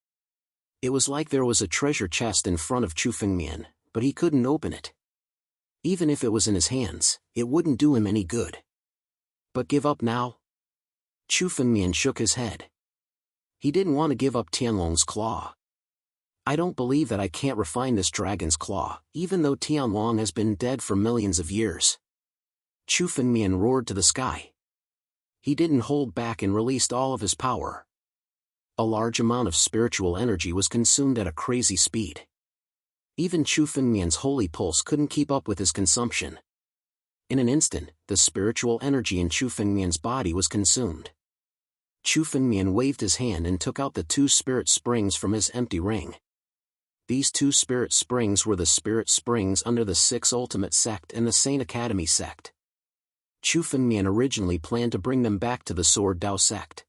It was like there was a treasure chest in front of Chu Fengmian, but he couldn't open it. Even if it was in his hands, it wouldn't do him any good. But give up now? Chu Fengmian shook his head. He didn't want to give up Tianlong's claw. I don't believe that I can't refine this dragon's claw, even though Tianwang has been dead for millions of years. Chu Fengmian roared to the sky. He didn't hold back and released all of his power. A large amount of spiritual energy was consumed at a crazy speed. Even Chu Fengmian's holy pulse couldn't keep up with his consumption. In an instant, the spiritual energy in Chu Fengmian's body was consumed. Chu Fengmian waved his hand and took out the 2 spirit springs from his empty ring. These two spirit springs were the spirit springs under the Six Ultimate Sect and the Saint Academy Sect. Chu Fengmian originally planned to bring them back to the Sword Dao Sect.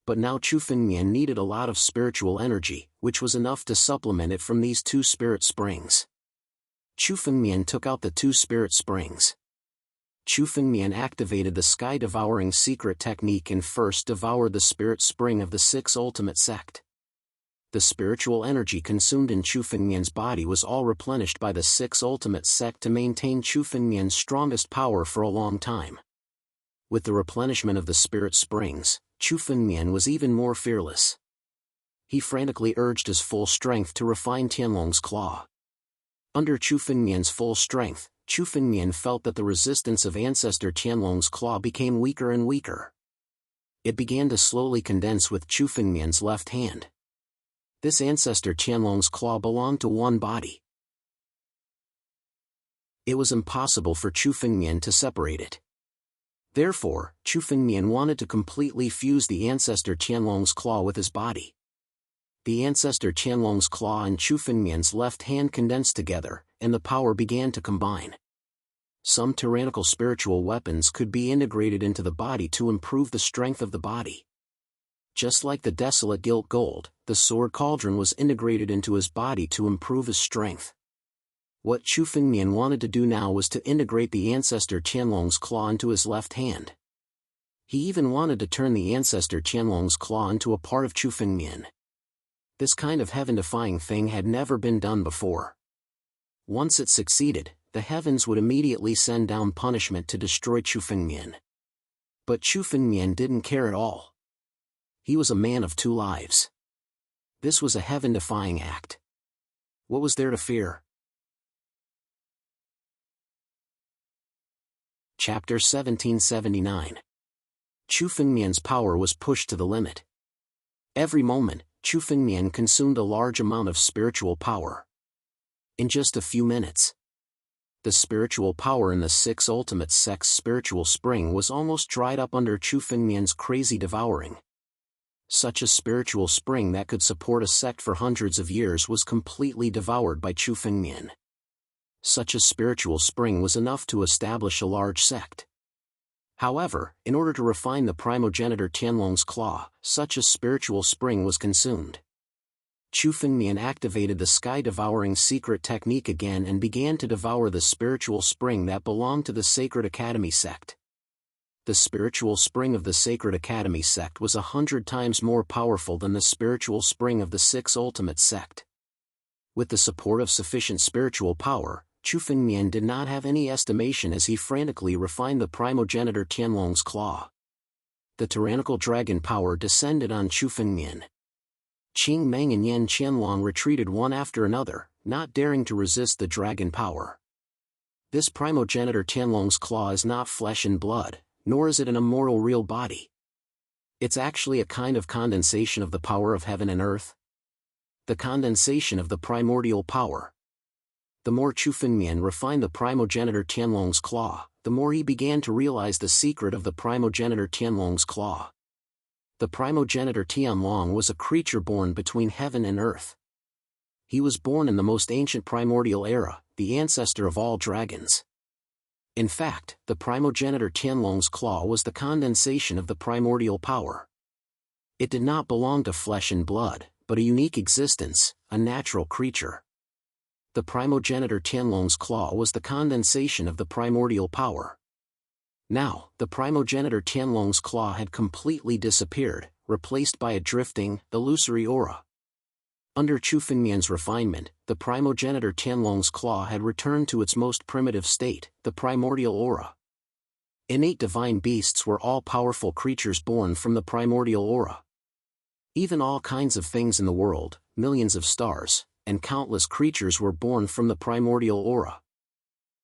But now Chu Fengmian needed a lot of spiritual energy, which was enough to supplement it from these two spirit springs. Chu Fengmian took out the two spirit springs. Chu Fengmian activated the sky-devouring secret technique and first devoured the spirit spring of the Six Ultimate Sect. The spiritual energy consumed in Chu Fengmian's body was all replenished by the Six Ultimate Sect to maintain Chu Fengmian's strongest power for a long time. With the replenishment of the spirit springs, Chu Fengmian was even more fearless. He frantically urged his full strength to refine Tianlong's claw. Under Chu Fengmian's full strength, Chu Fengmian felt that the resistance of Ancestor Tianlong's claw became weaker and weaker. It began to slowly condense with Chu Fengmian's left hand. This Ancestor Tianlong's claw belonged to one body. It was impossible for Chu Fengmian to separate it. Therefore, Chu Fengmian wanted to completely fuse the Ancestor Tianlong's claw with his body. The Ancestor Tianlong's claw and Chu Fengmian's left hand condensed together, and the power began to combine. Some tyrannical spiritual weapons could be integrated into the body to improve the strength of the body. Just like the desolate gilt gold, the sword cauldron was integrated into his body to improve his strength. What Chu Fengmian wanted to do now was to integrate the Ancestor Tianlong's claw into his left hand. He even wanted to turn the Ancestor Tianlong's claw into a part of Chu Fengmian. This kind of heaven-defying thing had never been done before. Once it succeeded, the heavens would immediately send down punishment to destroy Chu Fengmian. But Chu Fengmian didn't care at all. He was a man of two lives. This was a heaven-defying act. What was there to fear? Chapter 1779. Chu Fengmian's power was pushed to the limit. Every moment, Chu Fengmian consumed a large amount of spiritual power. In just a few minutes, the spiritual power in the Six Ultimate Sect's spiritual spring was almost dried up under Chu Fengmian's crazy devouring. Such a spiritual spring that could support a sect for hundreds of years was completely devoured by Chu Fengmian. Such a spiritual spring was enough to establish a large sect. However, in order to refine the primogenitor Tianlong's claw, such a spiritual spring was consumed. Chu Fengmian activated the sky-devouring secret technique again and began to devour the spiritual spring that belonged to the Sacred Academy sect. The spiritual spring of the Sacred Academy sect was 100 times more powerful than the spiritual spring of the Six Ultimate Sect. With the support of sufficient spiritual power, Chu Fengmian did not have any estimation as he frantically refined the primogenitor Tianlong's claw. The tyrannical dragon power descended on Chu Fengmian. Qing Meng and Yan Qianlong retreated one after another, not daring to resist the dragon power. This primogenitor Tianlong's claw is not flesh and blood, nor is it an immortal real body. It's actually a kind of condensation of the power of heaven and earth. The condensation of the primordial power. The more Chu Fengmian refined the primogenitor Tianlong's claw, the more he began to realize the secret of the primogenitor Tianlong's claw. The primogenitor Tianlong was a creature born between heaven and earth. He was born in the most ancient primordial era, the ancestor of all dragons. In fact, the primogenitor Tianlong's claw was the condensation of the primordial power. It did not belong to flesh and blood, but a unique existence, a natural creature. The primogenitor Tianlong's claw was the condensation of the primordial power. Now, the primogenitor Tianlong's claw had completely disappeared, replaced by a drifting, illusory aura. Under Chu Fengmian's refinement, the primogenitor Tianlong's claw had returned to its most primitive state, the primordial aura. Innate divine beasts were all-powerful creatures born from the primordial aura. Even all kinds of things in the world, millions of stars, and countless creatures were born from the primordial aura.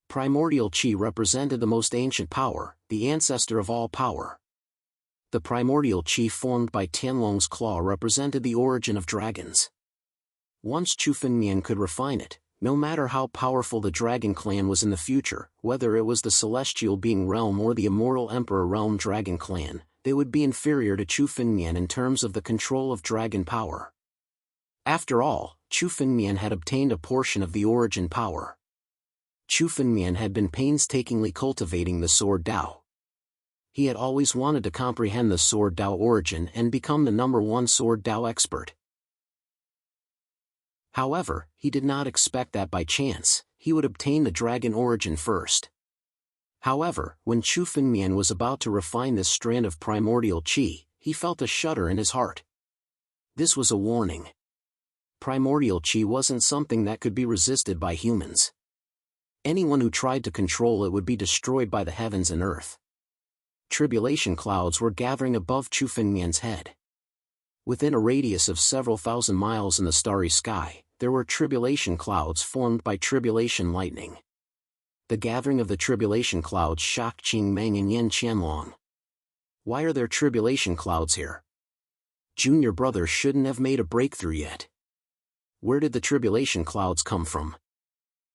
Primordial Qi represented the most ancient power, the ancestor of all power. The primordial Qi formed by Tianlong's claw represented the origin of dragons. Once Chu Fengmian could refine it, no matter how powerful the dragon clan was in the future, whether it was the celestial being realm or the immortal emperor realm dragon clan, they would be inferior to Chu Fengmian in terms of the control of dragon power. After all, Chu Fengmian had obtained a portion of the origin power. Chu Fengmian had been painstakingly cultivating the Sword Dao. He had always wanted to comprehend the Sword Dao origin and become the #1 Sword Dao expert. However, he did not expect that by chance, he would obtain the dragon origin first. However, when Chu Fengmian was about to refine this strand of primordial qi, he felt a shudder in his heart. This was a warning. Primordial qi wasn't something that could be resisted by humans. Anyone who tried to control it would be destroyed by the heavens and earth. Tribulation clouds were gathering above Chu Fengmian's head. Within a radius of several thousand miles in the starry sky, there were tribulation clouds formed by tribulation lightning. The gathering of the tribulation clouds shocked Qing Meng and Yen Jianwang. Why are there tribulation clouds here? Junior brother shouldn't have made a breakthrough yet. Where did the tribulation clouds come from?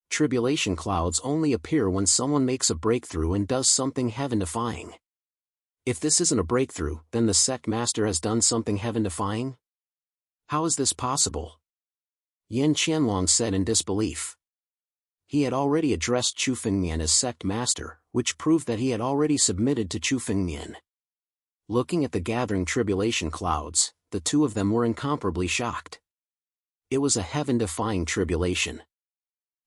Tribulation clouds only appear when someone makes a breakthrough and does something heaven-defying. If this isn't a breakthrough, then the sect master has done something heaven-defying? How is this possible? Yen Jianwang said in disbelief. He had already addressed Chu Fengmian as sect master, which proved that he had already submitted to Chu Fengmian. Looking at the gathering tribulation clouds, the two of them were incomparably shocked. It was a heaven-defying tribulation.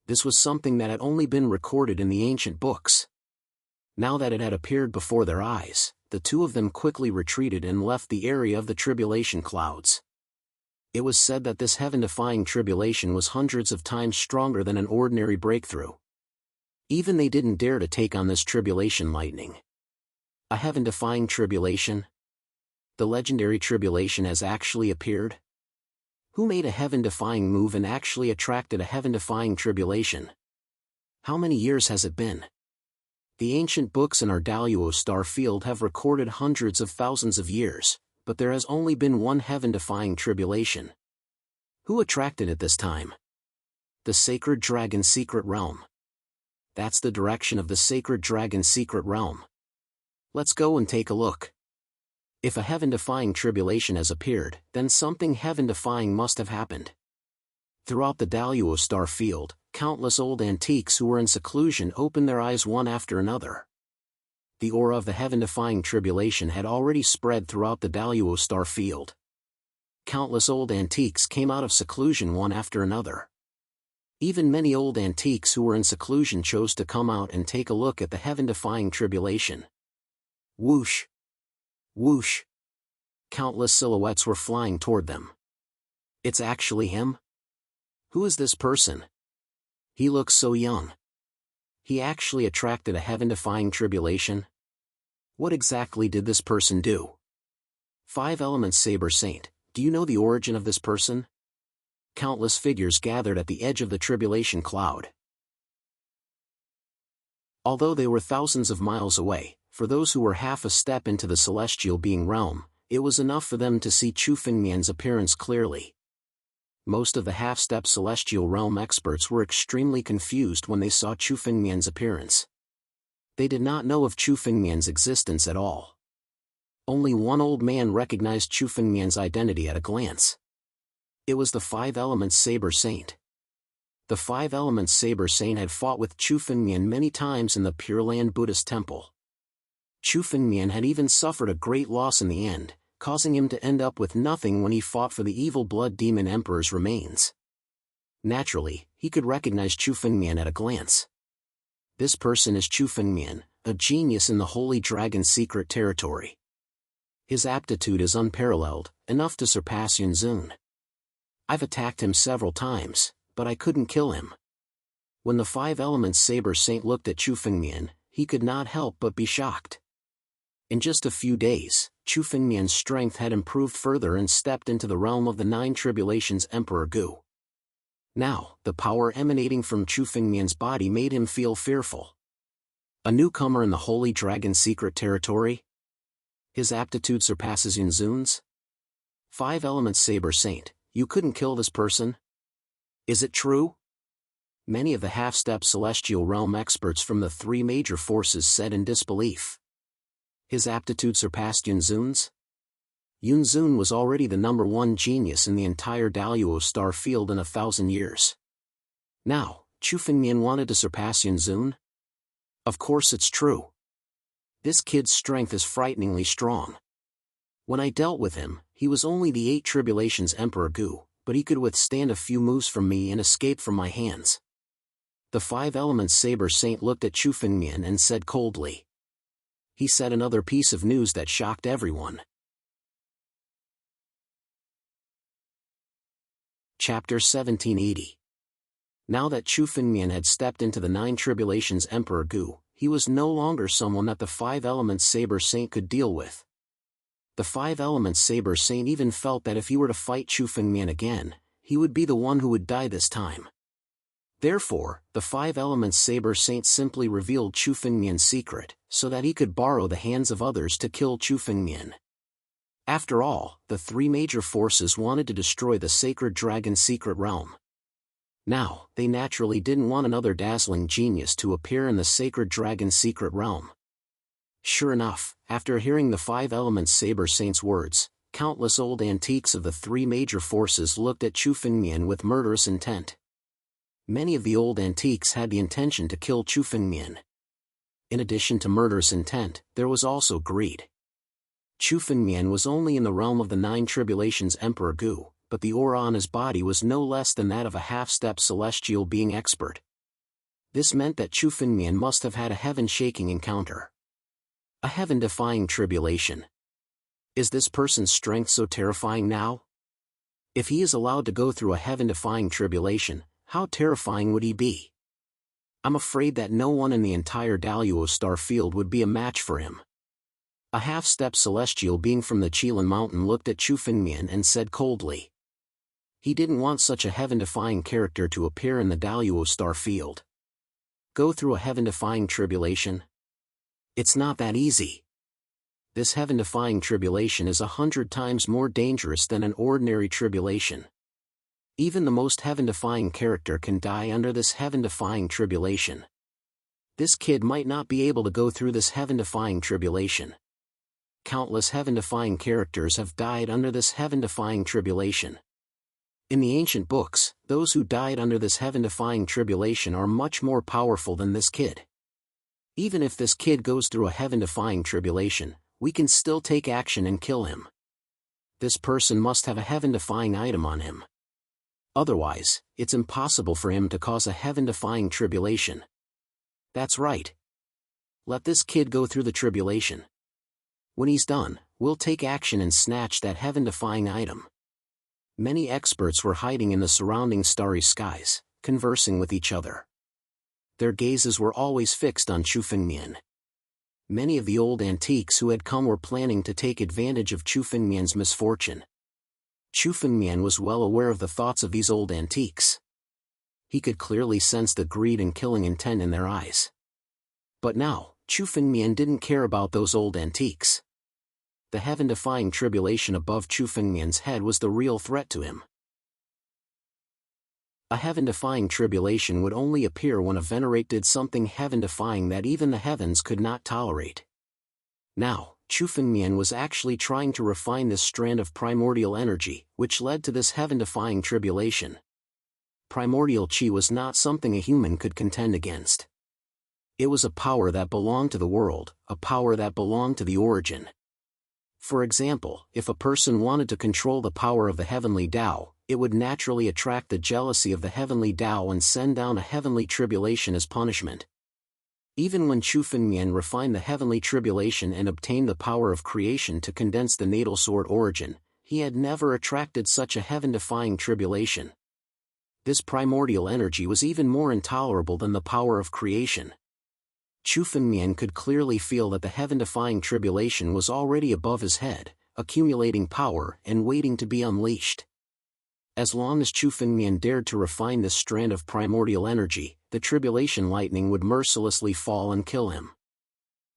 This was something that had only been recorded in the ancient books. Now that it had appeared before their eyes, the two of them quickly retreated and left the area of the tribulation clouds. It was said that this heaven-defying tribulation was hundreds of times stronger than an ordinary breakthrough. Even they didn't dare to take on this tribulation lightning. A heaven-defying tribulation? The legendary tribulation has actually appeared? Who made a heaven-defying move and actually attracted a heaven-defying tribulation? How many years has it been? The ancient books in our Daluo star field have recorded hundreds of thousands of years, but there has only been one heaven-defying tribulation. Who attracted it this time? The Sacred Dragon's Secret Realm. That's the direction of the Sacred Dragon's Secret Realm. Let's go and take a look. If a heaven-defying tribulation has appeared, then something heaven-defying must have happened. Throughout the Daluo star field, countless old antiques who were in seclusion opened their eyes one after another. The aura of the heaven-defying tribulation had already spread throughout the Daluo star field. Countless old antiques came out of seclusion one after another. Even many old antiques who were in seclusion chose to come out and take a look at the heaven-defying tribulation. Whoosh! Whoosh! Countless silhouettes were flying toward them. It's actually him? Who is this person? He looks so young. He actually attracted a heaven-defying tribulation? What exactly did this person do? 5 Elements Saber Saint, do you know the origin of this person? Countless figures gathered at the edge of the tribulation cloud. Although they were thousands of miles away, for those who were half a step into the celestial being realm, it was enough for them to see Chu Fengmian's appearance clearly. Most of the half-step celestial realm experts were extremely confused when they saw Chu Fengmian's appearance. They did not know of Chu Fengmian's existence at all. Only one old man recognized Chu Fengmian's identity at a glance. It was the 5 Elements Saber Saint. The 5 Elements Saber Saint had fought with Chu Fengmian many times in the Pure Land Buddhist temple. Chu Fengmian had even suffered a great loss in the end, causing him to end up with nothing when he fought for the evil blood demon emperor's remains. Naturally, he could recognize Chu Fengmian at a glance. This person is Chu Fengmian, a genius in the Holy Dragon's secret territory. His aptitude is unparalleled, enough to surpass Yunzun. I've attacked him several times, but I couldn't kill him. When the 5 Elements Saber Saint looked at Chu Fengmian, he could not help but be shocked. In just a few days, Chu Fengmian's strength had improved further and stepped into the realm of the 9 Tribulations Emperor Gu. Now, the power emanating from Chu Fengmian's body made him feel fearful. A newcomer in the Holy Dragon's secret territory? His aptitude surpasses Yunzun's? 5 Elements Saber Saint, you couldn't kill this person? Is it true? Many of the half-step celestial realm experts from the 3 major forces said in disbelief. His aptitude surpassed Yunzun's? Yunzun was already the #1 genius in the entire Daluo star field in 1,000 years. Now, Chu Fengmian wanted to surpass Yunzun? Of course it's true. This kid's strength is frighteningly strong. When I dealt with him, he was only the 8 Tribulations Emperor Gu, but he could withstand a few moves from me and escape from my hands. The 5 Elements Saber Saint looked at Chu Fengmian and said coldly. He said another piece of news that shocked everyone. Chapter 1780. Now that Chu Fengmian had stepped into the 9 Tribulations Emperor Gu, he was no longer someone that the 5 Elements Saber Saint could deal with. The 5 Elements Saber Saint even felt that if he were to fight Chu Fengmian again, he would be the one who would die this time. Therefore, the 5 Elements Saber Saint simply revealed Chu Fengmian's secret, so that he could borrow the hands of others to kill Chu Fengmian. After all, the 3 major forces wanted to destroy the Sacred Dragon Secret Realm. Now, they naturally didn't want another dazzling genius to appear in the Sacred Dragon Secret Realm. Sure enough, after hearing the 5 Elements Saber Saint's words, countless old antiques of the 3 major forces looked at Chu Fengmian with murderous intent. Many of the old antiques had the intention to kill Chu Fengmian. In addition to murderous intent, there was also greed. Chu Fengmian was only in the realm of the 9 Tribulations Emperor Gu, but the aura on his body was no less than that of a half-step celestial being expert. This meant that Chu Fengmian must have had a heaven-shaking encounter. A heaven-defying tribulation. Is this person's strength so terrifying now? If he is allowed to go through a heaven-defying tribulation, how terrifying would he be? I'm afraid that no one in the entire Daluo star field would be a match for him. A half-step celestial being from the Qilin Mountain looked at Chu Fengmian and said coldly. He didn't want such a heaven-defying character to appear in the Daluo star field. Go through a heaven-defying tribulation? It's not that easy. This heaven-defying tribulation is 100 times more dangerous than an ordinary tribulation. Even the most heaven-defying character can die under this heaven-defying tribulation. This kid might not be able to go through this heaven-defying tribulation. Countless heaven-defying characters have died under this heaven-defying tribulation. In the ancient books, those who died under this heaven-defying tribulation are much more powerful than this kid. Even if this kid goes through a heaven-defying tribulation, we can still take action and kill him. This person must have a heaven-defying item on him. Otherwise, it's impossible for him to cause a heaven-defying tribulation. That's right. Let this kid go through the tribulation. When he's done, we'll take action and snatch that heaven-defying item. Many experts were hiding in the surrounding starry skies, conversing with each other. Their gazes were always fixed on Chu Fengmian. Many of the old antiques who had come were planning to take advantage of Chu Fengmian's misfortune. Chu Fengmian was well aware of the thoughts of these old antiques. He could clearly sense the greed and killing intent in their eyes. But now, Chu Fengmian didn't care about those old antiques. The heaven-defying tribulation above Chu Fengmian's head was the real threat to him. A heaven-defying tribulation would only appear when a venerate did something heaven-defying that even the heavens could not tolerate. Now, Chu Fengmian was actually trying to refine this strand of primordial energy, which led to this heaven-defying tribulation. Primordial chi was not something a human could contend against. It was a power that belonged to the world, a power that belonged to the origin. For example, if a person wanted to control the power of the heavenly Tao, it would naturally attract the jealousy of the heavenly Tao and send down a heavenly tribulation as punishment. Even when Chu Fengmian refined the heavenly tribulation and obtained the power of creation to condense the natal sword origin, he had never attracted such a heaven-defying tribulation. This primordial energy was even more intolerable than the power of creation. Chu Fengmian could clearly feel that the heaven-defying tribulation was already above his head, accumulating power and waiting to be unleashed. As long as Chu Fengmian dared to refine this strand of primordial energy, the tribulation lightning would mercilessly fall and kill him.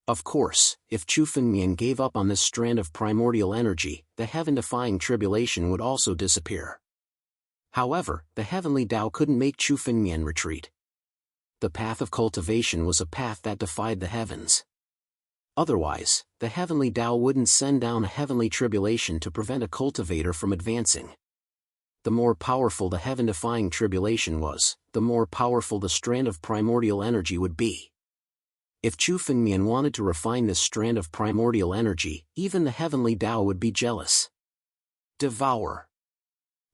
Of course, if Chu Fengmian gave up on this strand of primordial energy, the heaven-defying tribulation would also disappear. However, the heavenly Tao couldn't make Chu Fengmian retreat. The path of cultivation was a path that defied the heavens. Otherwise, the heavenly Tao wouldn't send down a heavenly tribulation to prevent a cultivator from advancing. The more powerful the heaven-defying tribulation was, the more powerful the strand of primordial energy would be. If Chu Fengmian wanted to refine this strand of primordial energy, even the heavenly Tao would be jealous. Devour.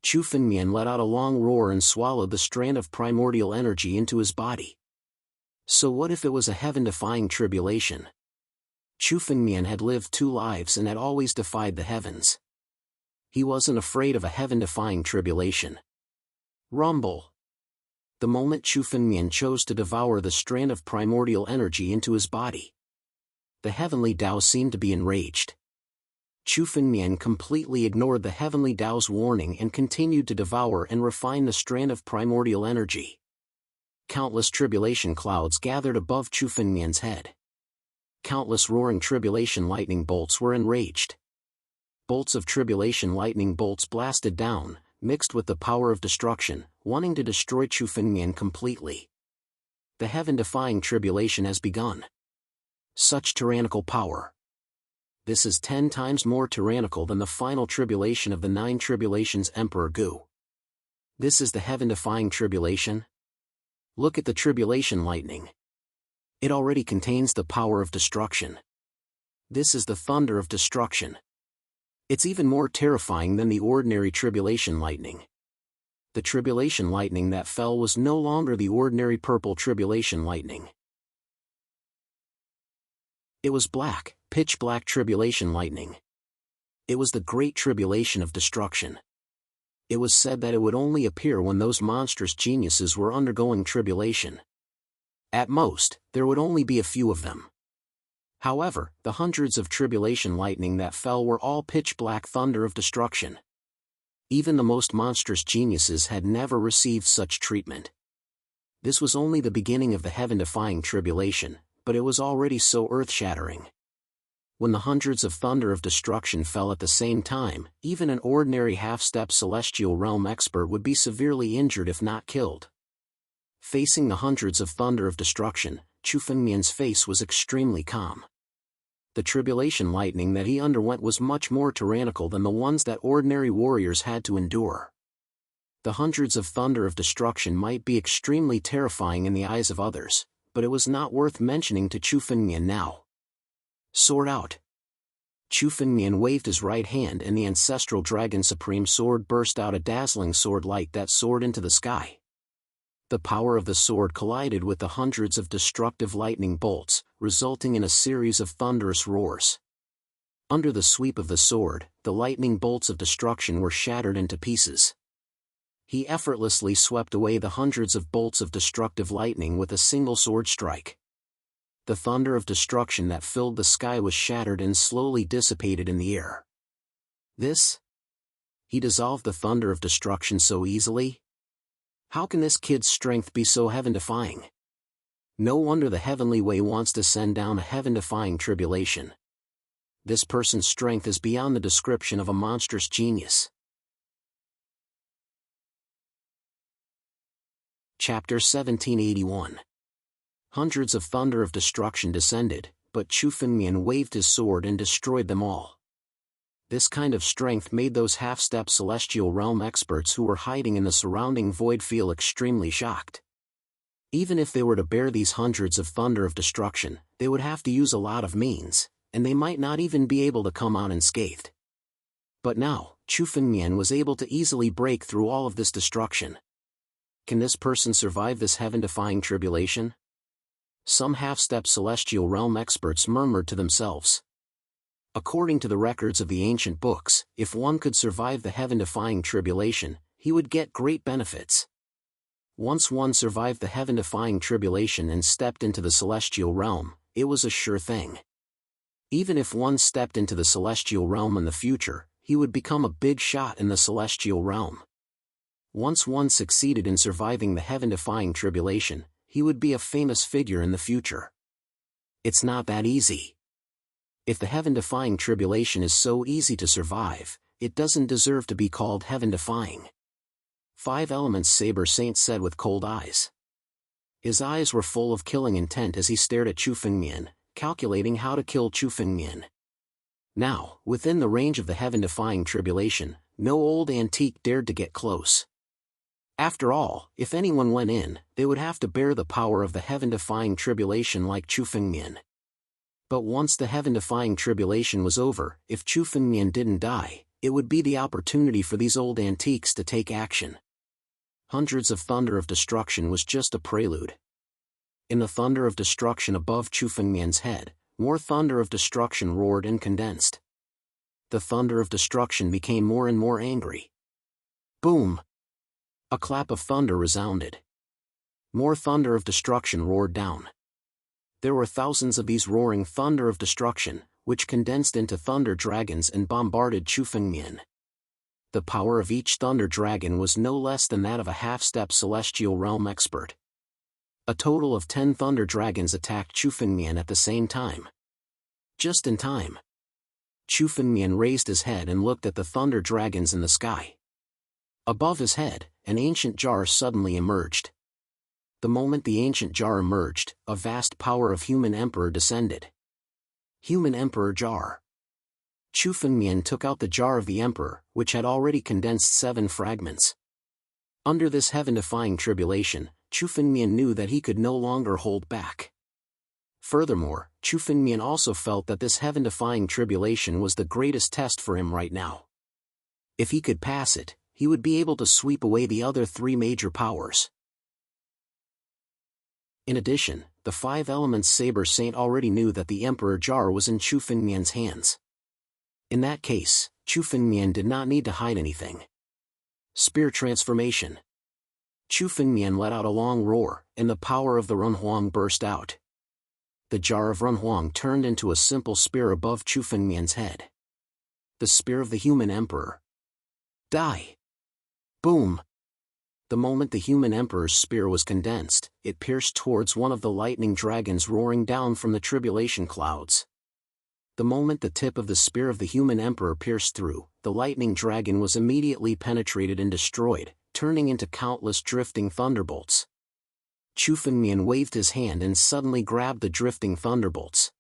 Chu Fengmian let out a long roar and swallowed the strand of primordial energy into his body. So what if it was a heaven-defying tribulation? Chu Fengmian had lived 2 lives and had always defied the heavens. He wasn't afraid of a heaven-defying tribulation. Rumble. The moment Chu Fengmian chose to devour the strand of primordial energy into his body, the heavenly Tao seemed to be enraged. Chu Fengmian completely ignored the heavenly Tao's warning and continued to devour and refine the strand of primordial energy. Countless tribulation clouds gathered above Chu Fengmian's head. Countless roaring tribulation lightning bolts were enraged. Bolts of tribulation lightning bolts blasted down, mixed with the power of destruction, wanting to destroy Chu Fengmian completely. The heaven-defying tribulation has begun. Such tyrannical power. This is 10 times more tyrannical than the final tribulation of the 9 tribulations Emperor Gu. This is the heaven-defying tribulation? Look at the tribulation lightning. It already contains the power of destruction. This is the thunder of destruction. It's even more terrifying than the ordinary tribulation lightning. The tribulation lightning that fell was no longer the ordinary purple tribulation lightning. It was black, pitch-black tribulation lightning. It was the great tribulation of destruction. It was said that it would only appear when those monstrous geniuses were undergoing tribulation. At most, there would only be a few of them. However, the hundreds of tribulation lightning that fell were all pitch-black thunder of destruction. Even the most monstrous geniuses had never received such treatment. This was only the beginning of the heaven-defying tribulation, but it was already so earth-shattering. When the hundreds of thunder of destruction fell at the same time, even an ordinary half-step celestial realm expert would be severely injured if not killed. Facing the hundreds of thunder of destruction, Chu Fengmian's face was extremely calm. The tribulation lightning that he underwent was much more tyrannical than the ones that ordinary warriors had to endure. The hundreds of thunder of destruction might be extremely terrifying in the eyes of others, but it was not worth mentioning to Chu Fengmian now. Sword out. Chu Fengmian waved his right hand and the ancestral dragon supreme sword burst out a dazzling sword light that soared into the sky. The power of the sword collided with the hundreds of destructive lightning bolts, resulting in a series of thunderous roars. Under the sweep of the sword, the lightning bolts of destruction were shattered into pieces. He effortlessly swept away the hundreds of bolts of destructive lightning with a single sword strike. The thunder of destruction that filled the sky was shattered and slowly dissipated in the air. He dissolved the thunder of destruction so easily? How can this kid's strength be so heaven-defying? No wonder the heavenly way wants to send down a heaven-defying tribulation. This person's strength is beyond the description of a monstrous genius. Chapter 1781. Hundreds of thunder of destruction descended, but Chu Fengmian waved his sword and destroyed them all. This kind of strength made those half-step celestial realm experts who were hiding in the surrounding void feel extremely shocked. Even if they were to bear these hundreds of thunder of destruction, they would have to use a lot of means, and they might not even be able to come out unscathed. But now, Chu Fengmian was able to easily break through all of this destruction. Can this person survive this heaven-defying tribulation? Some half-step celestial realm experts murmured to themselves. According to the records of the ancient books, if one could survive the heaven-defying tribulation, he would get great benefits. Once one survived the heaven-defying tribulation and stepped into the celestial realm, it was a sure thing. Even if one stepped into the celestial realm in the future, he would become a big shot in the celestial realm. Once one succeeded in surviving the heaven-defying tribulation, he would be a famous figure in the future. It's not that easy. If the heaven-defying tribulation is so easy to survive, it doesn't deserve to be called heaven-defying. 5 Elements Saber Saint said with cold eyes. His eyes were full of killing intent as he stared at Chu Fengmian, calculating how to kill Chu Fengmian. Now, within the range of the heaven-defying tribulation, no old antique dared to get close. After all, if anyone went in, they would have to bear the power of the heaven-defying tribulation like Chu Fengmian. But once the heaven-defying tribulation was over, if Chu Fengmian didn't die, it would be the opportunity for these old antiques to take action. Hundreds of thunder of destruction was just a prelude. In the thunder of destruction above Chu Fengmian's head, more thunder of destruction roared and condensed. The thunder of destruction became more and more angry. Boom! A clap of thunder resounded. More thunder of destruction roared down. There were thousands of these roaring thunder of destruction, which condensed into thunder dragons and bombarded Chu Fengmian. The power of each thunder dragon was no less than that of a half-step celestial realm expert. A total of 10 thunder dragons attacked Chu Fengmian at the same time. Just in time. Chu Fengmian raised his head and looked at the thunder dragons in the sky. Above his head, an ancient jar suddenly emerged. The moment the ancient jar emerged, a vast power of Human Emperor descended. Human Emperor Jar. Chu Fengmian took out the jar of the Emperor, which had already condensed 7 fragments. Under this heaven-defying tribulation, Chu Fengmian knew that he could no longer hold back. Furthermore, Chu Fengmian also felt that this heaven-defying tribulation was the greatest test for him right now. If he could pass it, he would be able to sweep away the other 3 major powers. In addition, the 5 Elements Saber Saint already knew that the Emperor Jar was in Chu Fengmian's hands. In that case, Chu Fengmian did not need to hide anything. Spear Transformation. Chu Fengmian let out a long roar, and the power of the Runhuang burst out. The jar of Runhuang turned into a simple spear above Chu Fengmian's head. The spear of the Human Emperor. Die! Boom! The moment the Human Emperor's spear was condensed, it pierced towards one of the lightning dragons roaring down from the tribulation clouds. The moment the tip of the spear of the Human Emperor pierced through, the lightning dragon was immediately penetrated and destroyed, turning into countless drifting thunderbolts. Chu Fengmian waved his hand and suddenly grabbed the drifting thunderbolts.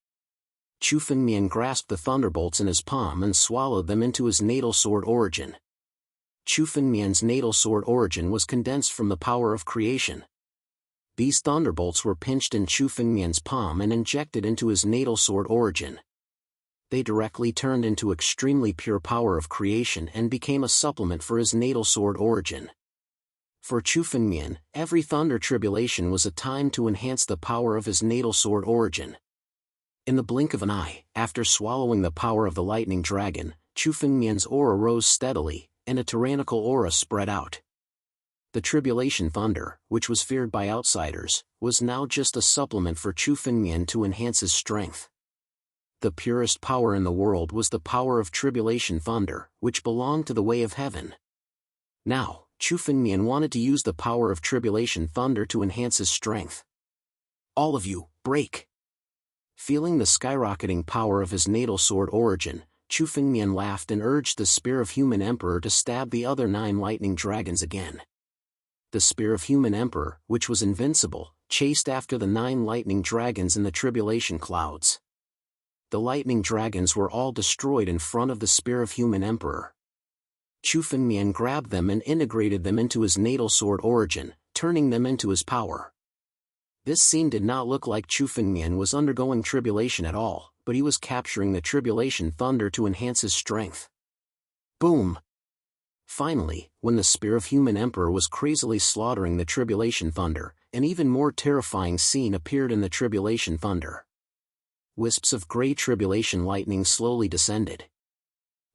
Chu Fengmian grasped the thunderbolts in his palm and swallowed them into his natal sword origin. Chu Fengmian's natal sword origin was condensed from the power of creation. These thunderbolts were pinched in Chu Fengmian's palm and injected into his natal sword origin. They directly turned into extremely pure power of creation and became a supplement for his natal sword origin. For Chu Fengmian, every thunder tribulation was a time to enhance the power of his natal sword origin. In the blink of an eye, after swallowing the power of the lightning dragon, Chu Fengmian's aura rose steadily, and a tyrannical aura spread out. The tribulation thunder, which was feared by outsiders, was now just a supplement for Chu Fengmian to enhance his strength. The purest power in the world was the power of tribulation thunder, which belonged to the way of heaven. Now, Chu Fengmian wanted to use the power of tribulation thunder to enhance his strength. All of you, break! Feeling the skyrocketing power of his natal sword origin, Chu Fengmian laughed and urged the spear of Human Emperor to stab the other 9 lightning dragons again. The spear of Human Emperor, which was invincible, chased after the 9 lightning dragons in the tribulation clouds. The lightning dragons were all destroyed in front of the spear of Human Emperor. Chu Fengmian grabbed them and integrated them into his natal sword origin, turning them into his power. This scene did not look like Chu Fengmian was undergoing tribulation at all, but he was capturing the tribulation thunder to enhance his strength. Boom! Finally, when the spear of Human Emperor was crazily slaughtering the tribulation thunder, an even more terrifying scene appeared in the tribulation thunder. Wisps of gray tribulation lightning slowly descended.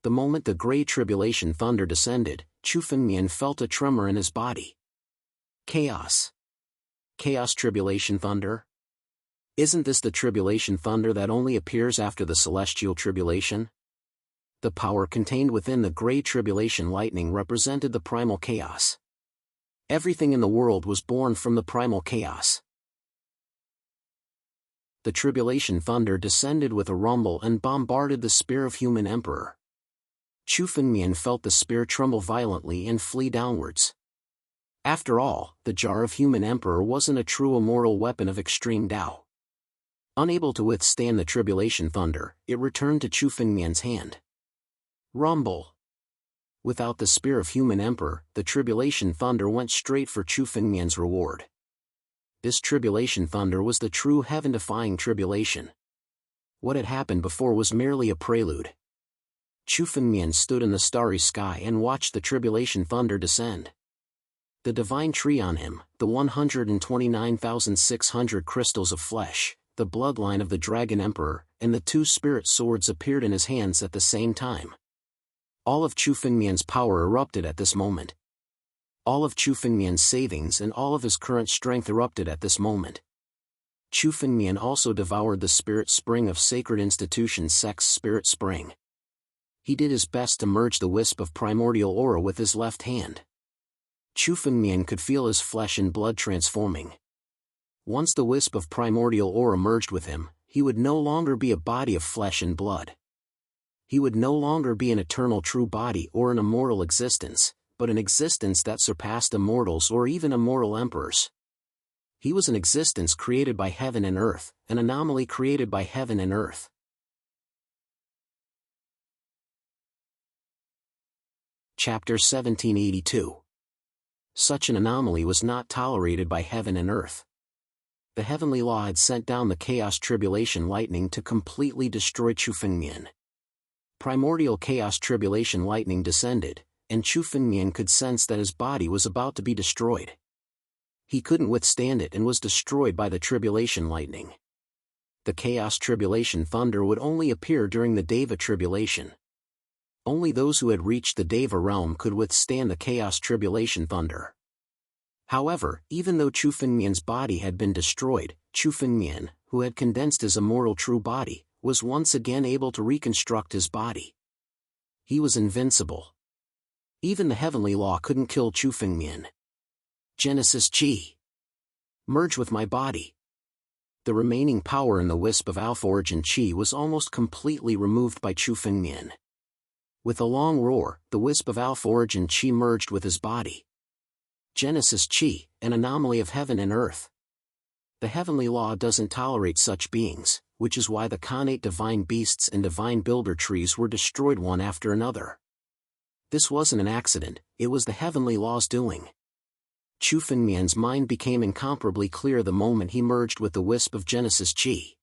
The moment the gray tribulation thunder descended, Chu Fengmian felt a tremor in his body. Chaos. Chaos tribulation thunder? Isn't this the tribulation thunder that only appears after the celestial tribulation? The power contained within the gray tribulation lightning represented the primal chaos. Everything in the world was born from the primal chaos. The tribulation thunder descended with a rumble and bombarded the spear of Human Emperor. Chu Fengmian felt the spear tremble violently and flee downwards. After all, the jar of Human Emperor wasn't a true immortal weapon of extreme Tao. Unable to withstand the tribulation thunder, it returned to Chu Fengmian's hand. Rumble. Without the spear of human emperor, the tribulation thunder went straight for Chu Fengmian's reward. This tribulation thunder was the true heaven-defying tribulation. What had happened before was merely a prelude. Chu Fengmian stood in the starry sky and watched the tribulation thunder descend. The divine tree on him, the 129,600 crystals of flesh, the bloodline of the Dragon Emperor, and the two spirit swords appeared in his hands at the same time. All of Chu Fengmian's power erupted at this moment. All of Chu Fengmian's savings and all of his current strength erupted at this moment. Chu Fengmian also devoured the spirit spring of Sacred Institution Sect's spirit spring. He did his best to merge the wisp of primordial aura with his left hand. Chu Fengmian could feel his flesh and blood transforming. Once the wisp of primordial aura merged with him, he would no longer be a body of flesh and blood. He would no longer be an eternal true body or an immortal existence, but an existence that surpassed immortals or even immortal emperors. He was an existence created by heaven and earth, an anomaly created by heaven and earth. Chapter 1782. Such an anomaly was not tolerated by heaven and earth. The heavenly law had sent down the chaos tribulation lightning to completely destroy Chu Fengmian. Primordial chaos tribulation lightning descended, and Chu Fengmian could sense that his body was about to be destroyed. He couldn't withstand it and was destroyed by the tribulation lightning. The chaos tribulation thunder would only appear during the Deva tribulation. Only those who had reached the Deva realm could withstand the chaos tribulation thunder. However, even though Chu Fengmian's body had been destroyed, Chu Fengmian, who had condensed his immortal true body, was once again able to reconstruct his body. He was invincible. Even the heavenly law couldn't kill Chu Fengmian. Genesis Chi. Merge with my body. The remaining power in the wisp of Alpha Origin Chi was almost completely removed by Chu Fengmian. With a long roar, the wisp of Alpha Origin Chi merged with his body. Genesis Chi, an anomaly of heaven and earth. The heavenly law doesn't tolerate such beings, which is why the Khanate divine beasts and divine builder trees were destroyed one after another. This wasn't an accident, it was the heavenly law's doing. Chu Fengmian's mind became incomparably clear the moment he merged with the wisp of Genesis Chi.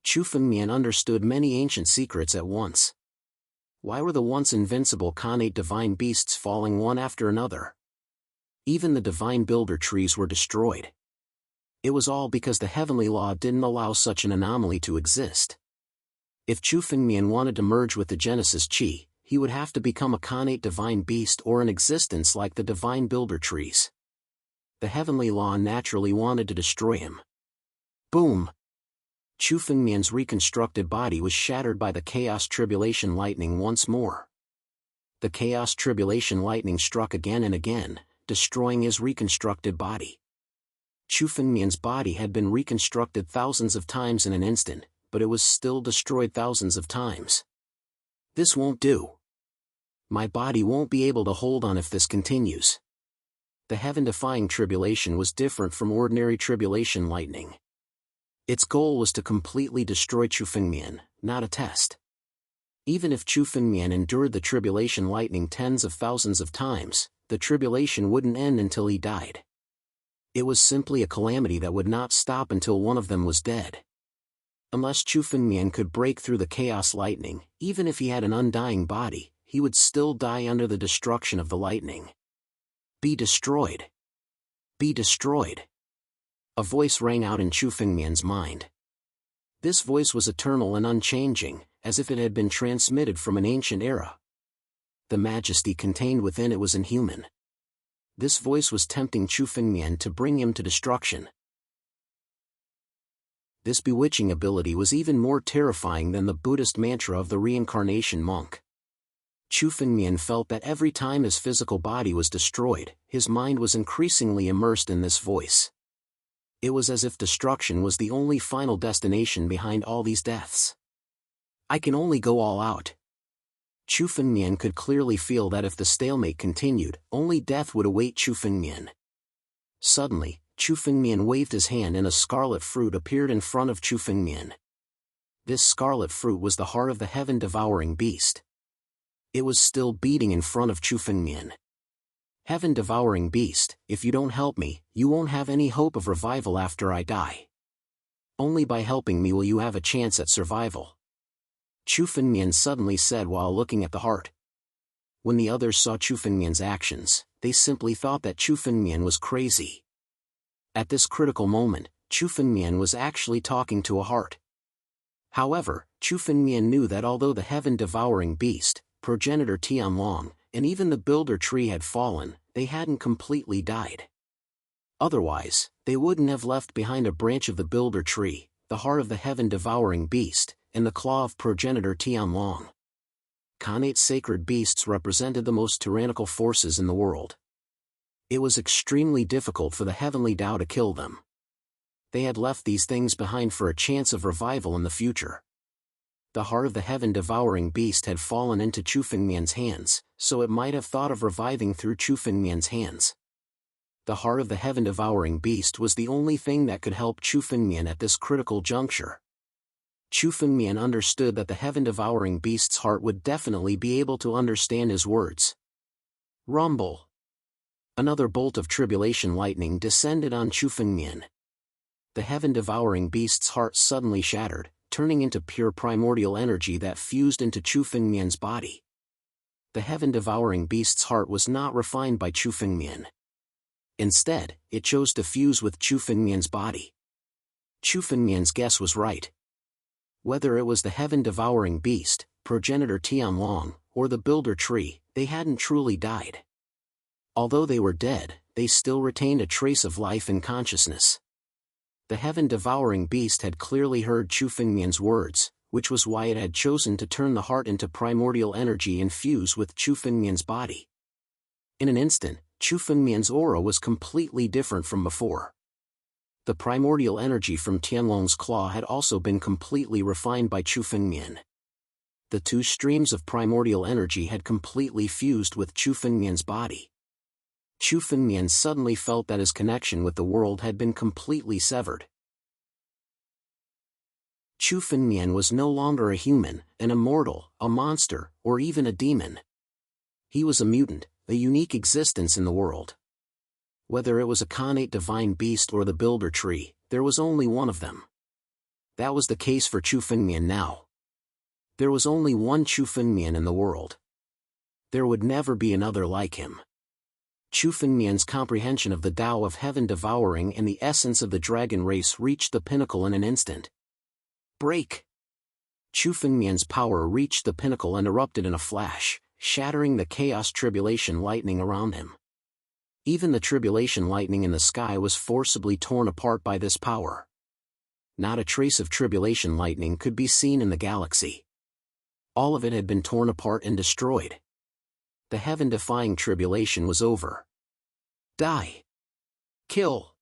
Chu Fengmian understood many ancient secrets at once. Why were the once invincible Khanate divine beasts falling one after another? Even the divine builder trees were destroyed. It was all because the heavenly law didn't allow such an anomaly to exist. If Chu Fengmian wanted to merge with the Genesis Chi, he would have to become a Khanate divine beast or an existence like the divine builder trees. The heavenly law naturally wanted to destroy him. Boom! Chu Fengmian's reconstructed body was shattered by the chaos tribulation lightning once more. The chaos tribulation lightning struck again and again, destroying his reconstructed body. Chu Fengmian's body had been reconstructed thousands of times in an instant, but it was still destroyed thousands of times. This won't do. My body won't be able to hold on if this continues. The heaven-defying tribulation was different from ordinary tribulation lightning. Its goal was to completely destroy Chu Fengmian, not a test. Even if Chu Fengmian endured the tribulation lightning tens of thousands of times, the tribulation wouldn't end until he died. It was simply a calamity that would not stop until one of them was dead. Unless Chu Fengmian could break through the chaos lightning, even if he had an undying body, he would still die under the destruction of the lightning. Be destroyed. Be destroyed. A voice rang out in Chu Fengmian's mind. This voice was eternal and unchanging, as if it had been transmitted from an ancient era. The majesty contained within it was inhuman. This voice was tempting Chu Fengmian to bring him to destruction. This bewitching ability was even more terrifying than the Buddhist mantra of the reincarnation monk. Chu Fengmian felt that every time his physical body was destroyed, his mind was increasingly immersed in this voice. It was as if destruction was the only final destination behind all these deaths. I can only go all out. Chu Fengmian could clearly feel that if the stalemate continued, only death would await Chu Fengmian. Suddenly, Chu Fengmian waved his hand and a scarlet fruit appeared in front of Chu Fengmian. This scarlet fruit was the heart of the heaven-devouring beast. It was still beating in front of Chu Fengmian. Heaven-devouring beast, if you don't help me, you won't have any hope of revival after I die. Only by helping me will you have a chance at survival. Chu Fengmian suddenly said while looking at the heart. When the others saw Chu Fengmian's actions, they simply thought that Chu Fengmian was crazy. At this critical moment, Chu Fengmian was actually talking to a heart. However, Chu Fengmian knew that although the heaven-devouring beast, progenitor Jianwang, and even the builder tree had fallen, they hadn't completely died. Otherwise, they wouldn't have left behind a branch of the builder tree, the heart of the heaven-devouring beast, and the claw of progenitor Jianwang. Khanate sacred beasts represented the most tyrannical forces in the world. It was extremely difficult for the heavenly Tao to kill them. They had left these things behind for a chance of revival in the future. The heart of the heaven-devouring beast had fallen into Chu Fengmian's hands, so it might have thought of reviving through Chu Fengmian's hands. The heart of the heaven-devouring beast was the only thing that could help Chu Fengmian at this critical juncture. Chu Fengmian understood that the heaven-devouring beast's heart would definitely be able to understand his words. Rumble! Another bolt of tribulation lightning descended on Chu Fengmian. The heaven-devouring beast's heart suddenly shattered, turning into pure primordial energy that fused into Chu Fengmian's body. The heaven-devouring beast's heart was not refined by Chu Fengmian. Instead, it chose to fuse with Chu Fengmian's body. Chu Fengmian's guess was right. Whether it was the heaven-devouring beast, progenitor Jianwang, or the builder tree, they hadn't truly died. Although they were dead, they still retained a trace of life and consciousness. The heaven-devouring beast had clearly heard Chu Fengmian's words, which was why it had chosen to turn the heart into primordial energy and fuse with Chu Fengmian's body. In an instant, Chu Fengmian's aura was completely different from before. The primordial energy from Tianlong's claw had also been completely refined by Chu Fengmian. The two streams of primordial energy had completely fused with Chu Fengmian's body. Chu Fengmian suddenly felt that his connection with the world had been completely severed. Chu Fengmian was no longer a human, an immortal, a monster, or even a demon. He was a mutant, a unique existence in the world. Whether it was a Khanate divine beast or the builder tree, there was only one of them. That was the case for Chu Fengmian now. There was only one Chu Fengmian in the world. There would never be another like him. Chu Fengmian's comprehension of the Tao of heaven devouring and the essence of the dragon race reached the pinnacle in an instant. Break! Chu Fengmian's power reached the pinnacle and erupted in a flash, shattering the chaos tribulation lightning around him. Even the tribulation lightning in the sky was forcibly torn apart by this power. Not a trace of tribulation lightning could be seen in the galaxy. All of it had been torn apart and destroyed. The heaven-defying tribulation was over. Die! Kill!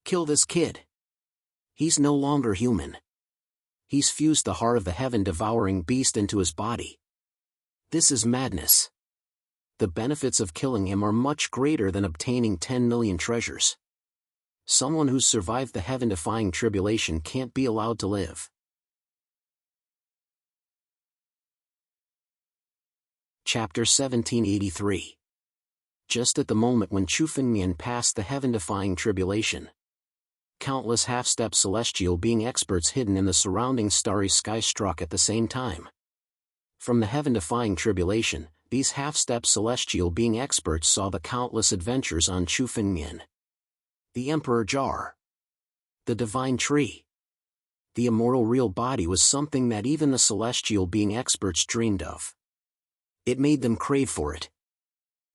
Kill this kid! He's no longer human. He's fused the heart of the heaven-devouring beast into his body. This is madness. The benefits of killing him are much greater than obtaining 10 million treasures. Someone who's survived the heaven-defying tribulation can't be allowed to live. Chapter 1783. Just at the moment when Chu Fengmian passed the heaven-defying tribulation, countless half-step celestial being experts hidden in the surrounding starry sky struck at the same time. From the heaven-defying tribulation, these half-step celestial being experts saw the countless adventures on Chu Fengmian. The Emperor Jar. The Divine Tree. The immortal real body was something that even the celestial being experts dreamed of. It made them crave for it.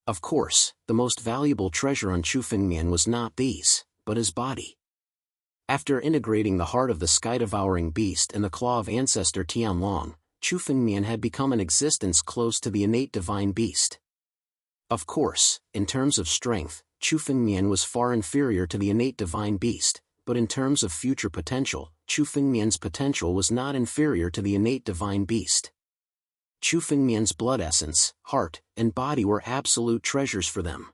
Of course, the most valuable treasure on Chu Fengmian was not these, but his body. After integrating the heart of the sky-devouring beast and the claw of ancestor Tianlong, Chu Fengmian had become an existence close to the innate divine beast. Of course, in terms of strength, Chu Fengmian was far inferior to the innate divine beast, but in terms of future potential, Chu Fengmian's potential was not inferior to the innate divine beast. Chu Fengmian's blood essence, heart, and body were absolute treasures for them.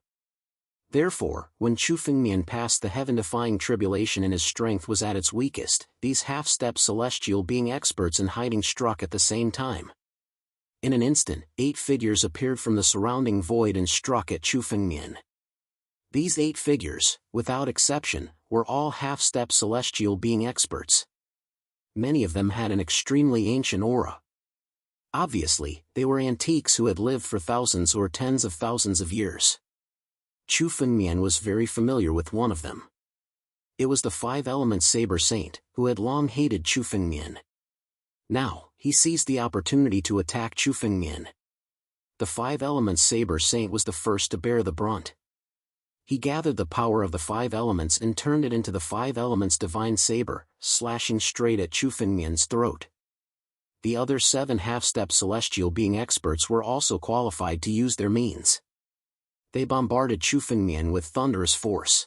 Therefore, when Chu Fengmian passed the heaven-defying tribulation and his strength was at its weakest, these half-step celestial being experts in hiding struck at the same time. In an instant, 8 figures appeared from the surrounding void and struck at Chu Fengmian. These 8 figures, without exception, were all half-step celestial being experts. Many of them had an extremely ancient aura. Obviously, they were antiques who had lived for thousands or tens of thousands of years. Chu Fengmian was very familiar with one of them. It was the 5-element Saber Saint, who had long hated Chu Fengmian. Now, he seized the opportunity to attack Chu Fengmian. The 5-element Saber Saint was the first to bear the brunt. He gathered the power of the 5 elements and turned it into the 5 elements divine saber, slashing straight at Chu Fengmian's throat. The other 7 half-step celestial being experts were also qualified to use their means. They bombarded Chu Fengmian with thunderous force.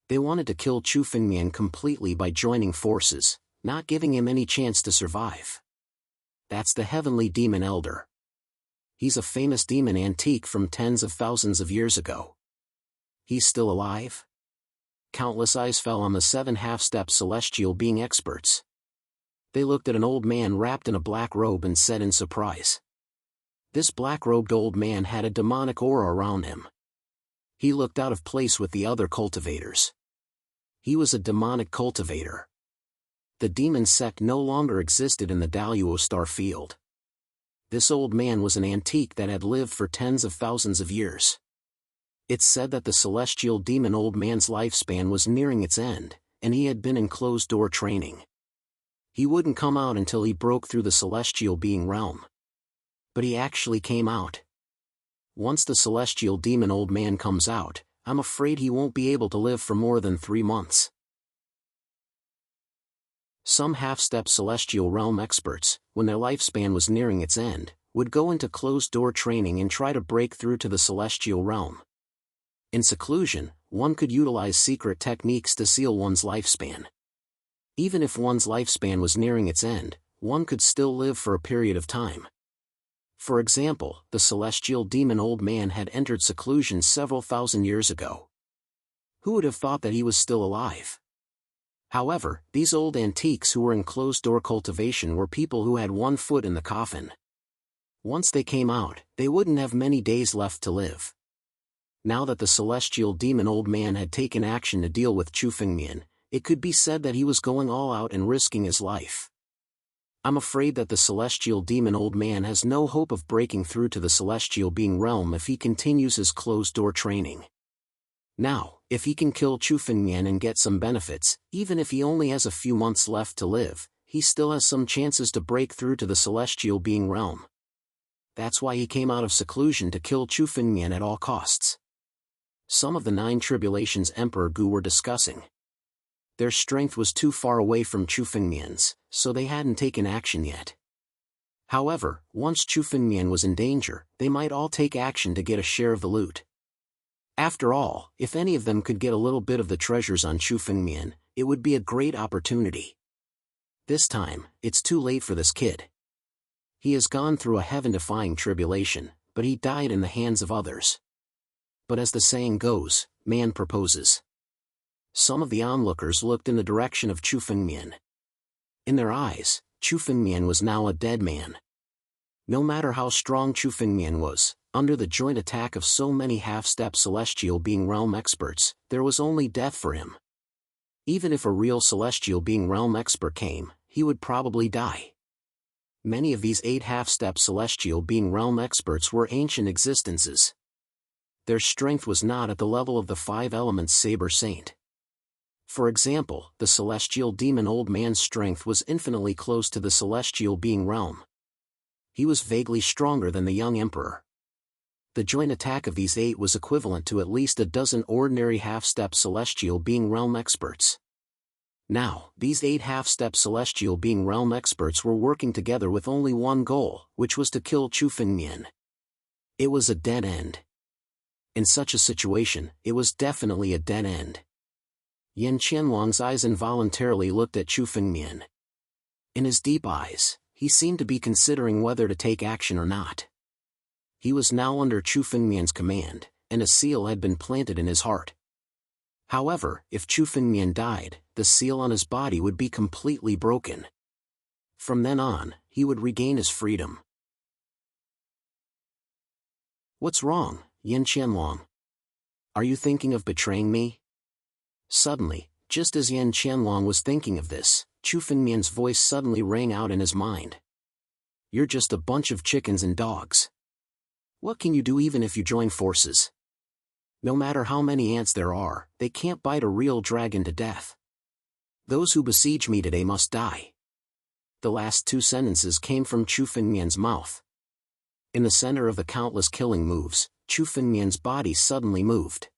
They wanted to kill Chu Fengmian completely by joining forces, not giving him any chance to survive. That's the Heavenly Demon Elder. He's a famous demon antique from tens of thousands of years ago. He's still alive? Countless eyes fell on the 7 half-step celestial being experts. They looked at an old man wrapped in a black robe and said in surprise. This black-robed old man had a demonic aura around him. He looked out of place with the other cultivators. He was a demonic cultivator. The demon sect no longer existed in the Daluo star field. This old man was an antique that had lived for tens of thousands of years. It's said that the celestial demon old man's lifespan was nearing its end, and he had been in closed-door training. He wouldn't come out until he broke through the celestial being realm. But he actually came out. Once the celestial demon old man comes out, I'm afraid he won't be able to live for more than 3 months. Some half-step celestial realm experts, when their lifespan was nearing its end, would go into closed-door training and try to break through to the celestial realm. In seclusion, one could utilize secret techniques to seal one's lifespan. Even if one's lifespan was nearing its end, one could still live for a period of time. For example, the celestial demon old man had entered seclusion several thousand years ago. Who would have thought that he was still alive? However, these old antiques who were in closed-door cultivation were people who had 1 foot in the coffin. Once they came out, they wouldn't have many days left to live. Now that the celestial demon old man had taken action to deal with Chu Fengmian, it could be said that he was going all out and risking his life. I'm afraid that the celestial demon old man has no hope of breaking through to the celestial being realm if he continues his closed-door training. Now, if he can kill Chu Fengmian and get some benefits, even if he only has a few months left to live, he still has some chances to break through to the celestial being realm. That's why he came out of seclusion to kill Chu Fengmian at all costs. Some of the 9 tribulations Emperor Gu were discussing. Their strength was too far away from Chu Fengmian's, so they hadn't taken action yet. However, once Chu Fengmian was in danger, they might all take action to get a share of the loot. After all, if any of them could get a little bit of the treasures on Chu Fengmian, it would be a great opportunity. This time, it's too late for this kid. He has gone through a heaven-defying tribulation, but he died in the hands of others. But as the saying goes, man proposes. Some of the onlookers looked in the direction of Chu Fengmian. In their eyes, Chu Fengmian was now a dead man. No matter how strong Chu Fengmian was, under the joint attack of so many half-step celestial being realm experts, there was only death for him. Even if a real celestial being realm expert came, he would probably die. Many of these 8 half-step celestial being realm experts were ancient existences. Their strength was not at the level of the 5 elements Saber Saint. For example, the celestial demon old man's strength was infinitely close to the celestial being realm. He was vaguely stronger than the young emperor. The joint attack of these 8 was equivalent to at least a dozen ordinary half-step celestial being realm experts. Now, these 8 half-step celestial being realm experts were working together with only one goal, which was to kill Chu Fengmian. It was a dead end. In such a situation, it was definitely a dead end. Jianwang's eyes involuntarily looked at Chu Fengmian. In his deep eyes, he seemed to be considering whether to take action or not. He was now under Chu Fengmian's command, and a seal had been planted in his heart. However, if Chu Fengmian died, the seal on his body would be completely broken. From then on, he would regain his freedom. What's wrong, Jianwang? Are you thinking of betraying me? Suddenly, just as Jianwang was thinking of this, Chu Fengmian's voice suddenly rang out in his mind. You're just a bunch of chickens and dogs. What can you do even if you join forces? No matter how many ants there are, they can't bite a real dragon to death. Those who besiege me today must die. The last two sentences came from Chu Fengmian's mouth. In the center of the countless killing moves, Chu Fengmian's body suddenly moved.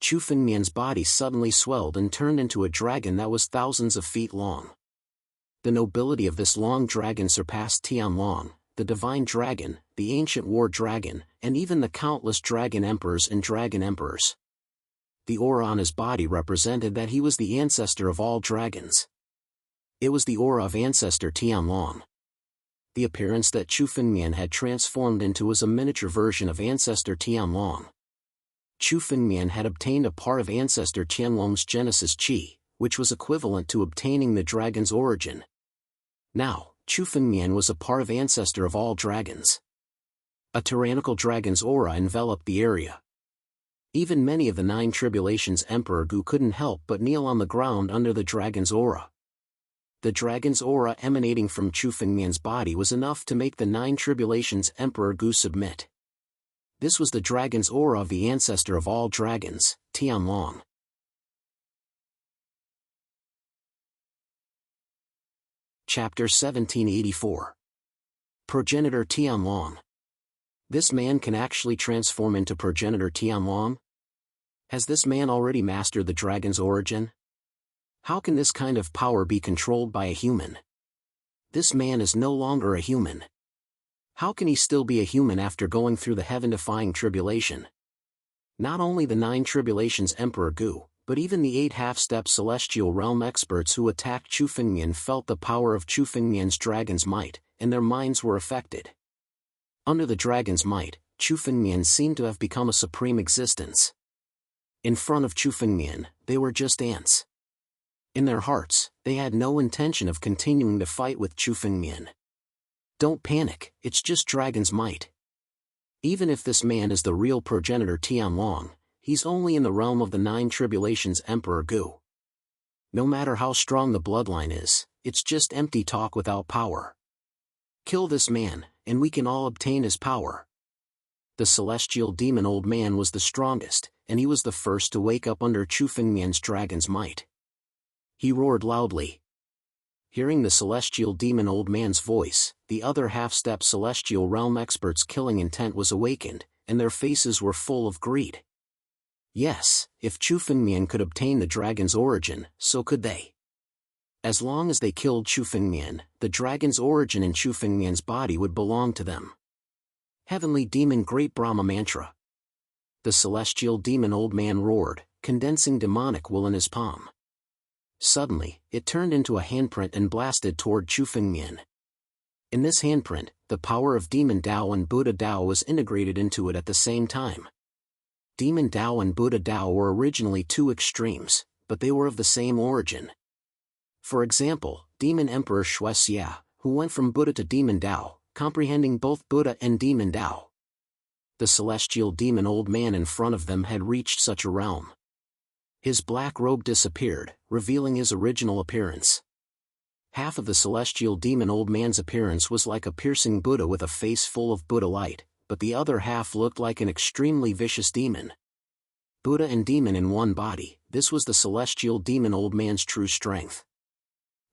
Chu Fengmian's body suddenly swelled and turned into a dragon that was thousands of feet long. The nobility of this long dragon surpassed Tianwang, the divine dragon, the ancient war dragon, and even the countless dragon emperors and dragon emperors. The aura on his body represented that he was the ancestor of all dragons. It was the aura of ancestor Tianwang. The appearance that Chu Fengmian had transformed into was a miniature version of ancestor Tianwang. Chu Fengmian had obtained a part of ancestor Tianwang's Genesis Qi, which was equivalent to obtaining the dragon's origin. Now, Chu Fengmian was a part of ancestor of all dragons. A tyrannical dragon's aura enveloped the area. Even many of the 9 tribulations Emperor Gu couldn't help but kneel on the ground under the dragon's aura. The dragon's aura emanating from Chu Fengmian's body was enough to make the 9 tribulations Emperor Gu submit. This was the dragon's aura of the ancestor of all dragons, Tianwang. Chapter 1784. Progenitor Tianwang. This man can actually transform into progenitor Tianwang? Has this man already mastered the dragon's origin? How can this kind of power be controlled by a human? This man is no longer a human. How can he still be a human after going through the heaven-defying tribulation? Not only the 9 tribulations Emperor Gu, but even the 8 half-step celestial realm experts who attacked Chu Fengmian felt the power of Chu Fengmian's dragon's might, and their minds were affected. Under the dragon's might, Chu Fengmian seemed to have become a supreme existence. In front of Chu Fengmian, they were just ants. In their hearts, they had no intention of continuing to fight with Chu Fengmian. Don't panic, it's just dragon's might. Even if this man is the real progenitor Tianwang, he's only in the realm of the 9 tribulations Emperor Gu. No matter how strong the bloodline is, it's just empty talk without power. Kill this man, and we can all obtain his power. The celestial demon old man was the strongest, and he was the first to wake up under Chu Fengmian's dragon's might. He roared loudly. Hearing the celestial demon old man's voice, the other half-step celestial realm experts' killing intent was awakened, and their faces were full of greed. Yes, if Chu Fengmian could obtain the dragon's origin, so could they. As long as they killed Chu Fengmian, the dragon's origin in Chu Fengmian's body would belong to them. Heavenly Demon Great Brahma Mantra. The celestial demon old man roared, condensing demonic will in his palm. Suddenly, it turned into a handprint and blasted toward Chu Fengmian. In this handprint, the power of Demon Tao and Buddha Tao was integrated into it at the same time. Demon Tao and Buddha Tao were originally 2 extremes, but they were of the same origin. For example, Demon Emperor Shuexia, who went from Buddha to Demon Tao, comprehending both Buddha and Demon Tao. The celestial demon old man in front of them had reached such a realm. His black robe disappeared, revealing his original appearance. Half of the celestial demon old man's appearance was like a piercing Buddha with a face full of Buddha light, but the other half looked like an extremely vicious demon. Buddha and demon in one body, this was the celestial demon old man's true strength.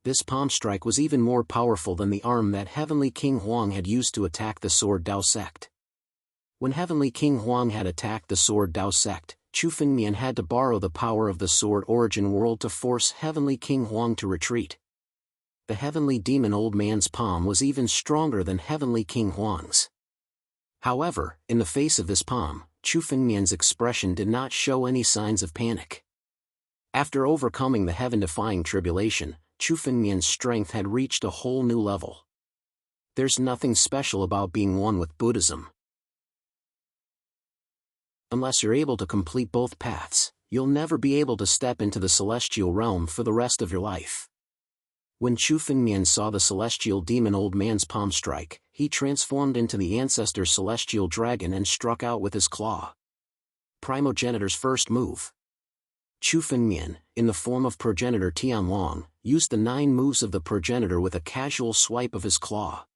This palm strike was even more powerful than the arm that Heavenly King Huang had used to attack the Sword Dao sect. When Heavenly King Huang had attacked the Sword Dao sect, Chu Fengmian had to borrow the power of the Sword Origin World to force Heavenly King Huang to retreat. The Heavenly Demon Old Man's palm was even stronger than Heavenly King Huang's. However, in the face of this palm, Chu Fengmian's expression did not show any signs of panic. After overcoming the heaven-defying tribulation, Chu Fengmian's strength had reached a whole new level. There's nothing special about being one with Buddhism. Unless you're able to complete both paths, you'll never be able to step into the celestial realm for the rest of your life. When Chu Fengmian saw the celestial demon old man's palm strike, he transformed into the ancestor celestial dragon and struck out with his claw. Primogenitor's first move. Chu Fengmian, in the form of progenitor Jianwang, used the 9 moves of the progenitor with a casual swipe of his claw.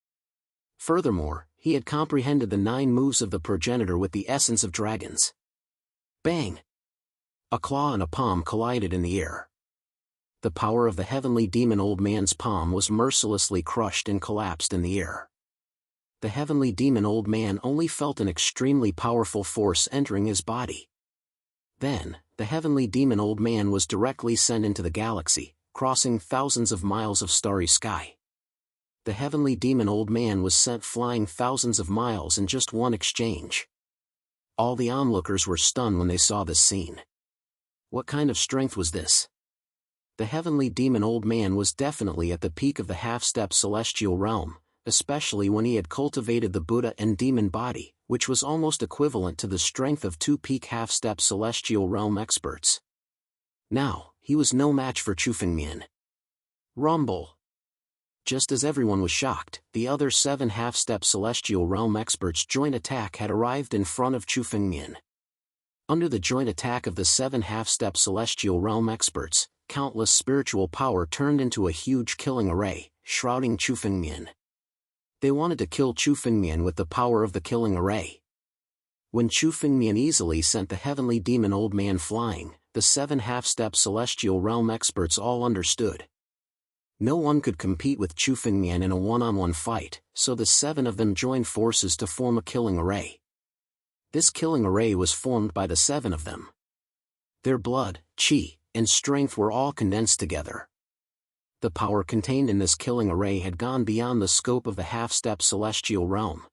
Furthermore, he had comprehended the 9 moves of the progenitor with the essence of dragons. Bang! A claw and a palm collided in the air. The power of the heavenly demon old man's palm was mercilessly crushed and collapsed in the air. The heavenly demon old man only felt an extremely powerful force entering his body. Then, the heavenly demon old man was directly sent into the galaxy, crossing thousands of miles of starry sky. The heavenly demon old man was sent flying thousands of miles in just one exchange. All the onlookers were stunned when they saw this scene. What kind of strength was this? The heavenly demon old man was definitely at the peak of the half-step celestial realm, especially when he had cultivated the Buddha and demon body, which was almost equivalent to the strength of 2 peak half-step celestial realm experts. Now, he was no match for Chu Fengmian. Rumble! Just as everyone was shocked, the other 7 half-step celestial realm experts' joint attack had arrived in front of Chu Fengmian. Under the joint attack of the 7 half-step celestial realm experts, countless spiritual power turned into a huge killing array, shrouding Chu Fengmian. They wanted to kill Chu Fengmian with the power of the killing array. When Chu Fengmian easily sent the heavenly demon old man flying, the 7 half-step celestial realm experts all understood. No one could compete with Chu Fengmian in a one-on-one fight, so the 7 of them joined forces to form a killing array. This killing array was formed by the 7 of them. Their blood, qi, and strength were all condensed together. The power contained in this killing array had gone beyond the scope of the half-step celestial realm.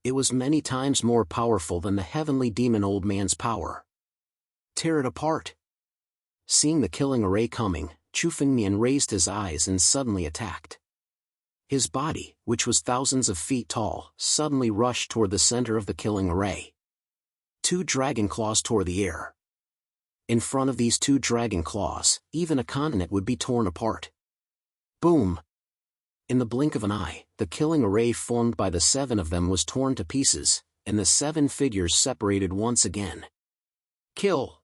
It was many times more powerful than the heavenly demon old man's power. Tear it apart! Seeing the killing array coming, Chu Fengmian raised his eyes and suddenly attacked. His body, which was thousands of feet tall, suddenly rushed toward the center of the killing array. 2 dragon claws tore the air. In front of these 2 dragon claws, even a continent would be torn apart. Boom! In the blink of an eye, the killing array formed by the 7 of them was torn to pieces, and the 7 figures separated once again. Kill!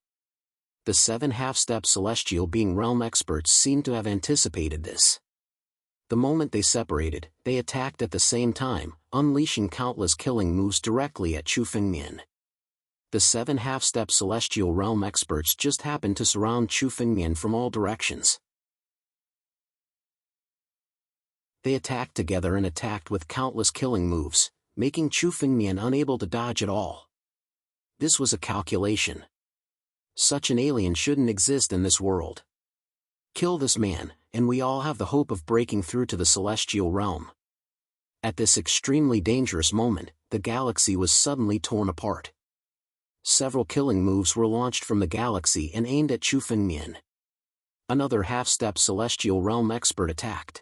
The 7 half-step celestial being realm experts seemed to have anticipated this. The moment they separated, they attacked at the same time, unleashing countless killing moves directly at Chu Fengmian. The 7 half-step celestial realm experts just happened to surround Chu Fengmian from all directions. They attacked together and attacked with countless killing moves, making Chu Fengmian unable to dodge at all. This was a calculation. Such an alien shouldn't exist in this world. Kill this man, and we all have the hope of breaking through to the celestial realm. At this extremely dangerous moment, the galaxy was suddenly torn apart. Several killing moves were launched from the galaxy and aimed at Chu Fengmian. Another half-step celestial realm expert attacked.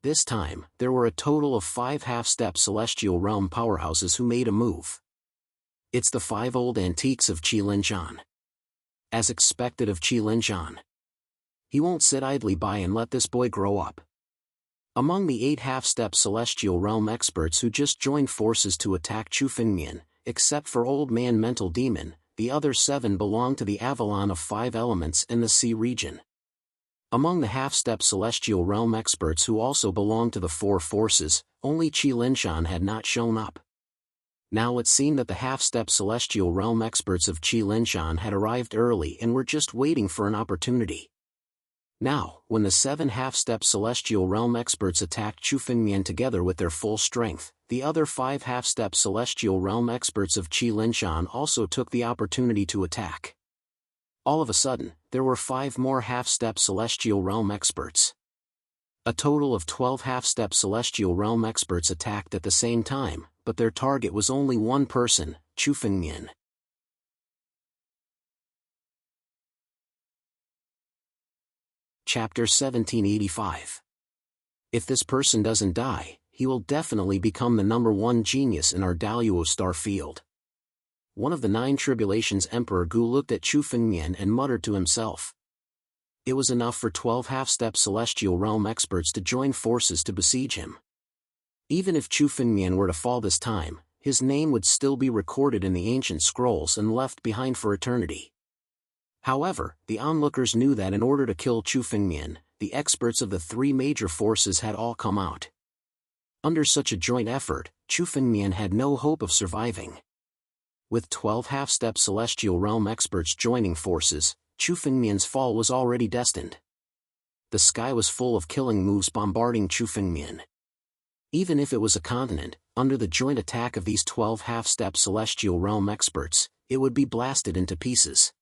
This time, there were a total of 5 half-step celestial realm powerhouses who made a move. It's the 5 old antiques of Qi Linshan. As expected of Qi Linshan. He won't sit idly by and let this boy grow up. Among the 8 half-step celestial realm experts who just joined forces to attack Chu Fengmian, except for Old Man Mental Demon, the other 7 belonged to the Avalon of 5 elements in the sea region. Among the half-step celestial realm experts who also belonged to the 4 forces, only Qi Linshan had not shown up. Now it seemed that the half-step celestial realm experts of Qi Linshan had arrived early and were just waiting for an opportunity. Now, when the 7 half-step celestial realm experts attacked Chu Fengmian together with their full strength, the other 5 half-step celestial realm experts of Qi Linshan also took the opportunity to attack. All of a sudden, there were 5 more half-step celestial realm experts. A total of 12 half-step celestial realm experts attacked at the same time, but their target was only one person, Chu Fengmian. Chapter 1785. If this person doesn't die, he will definitely become the #1 genius in our Daluo star field. One of the 9 tribulations Emperor Gu looked at Chu Fengmian and muttered to himself. It was enough for 12 half-step celestial realm experts to join forces to besiege him. Even if Chu Fengmian were to fall this time, his name would still be recorded in the ancient scrolls and left behind for eternity. However, the onlookers knew that in order to kill Chu Fengmian, the experts of the 3 major forces had all come out. Under such a joint effort, Chu Fengmian had no hope of surviving. With 12 half-step celestial realm experts joining forces, Chu Fengmian's fall was already destined. The sky was full of killing moves bombarding Chu Fengmian. Even if it was a continent, under the joint attack of these 12 half-step celestial realm experts, it would be blasted into pieces.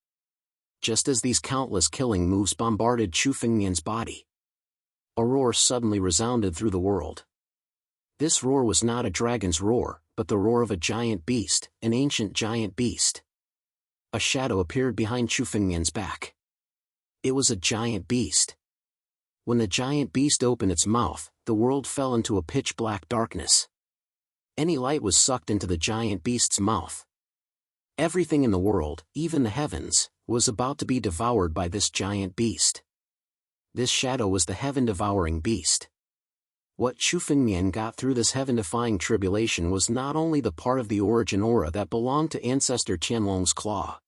Just as these countless killing moves bombarded Chu Fengmian's body, a roar suddenly resounded through the world. This roar was not a dragon's roar, but the roar of a giant beast, an ancient giant beast. A shadow appeared behind Chu Fengmian's back. It was a giant beast. When the giant beast opened its mouth, the world fell into a pitch-black darkness. Any light was sucked into the giant beast's mouth. Everything in the world, even the heavens, was about to be devoured by this giant beast. This shadow was the heaven-devouring beast. What Chu Fengmian got through this heaven-defying tribulation was not only the part of the origin aura that belonged to ancestor Jianwang's claw.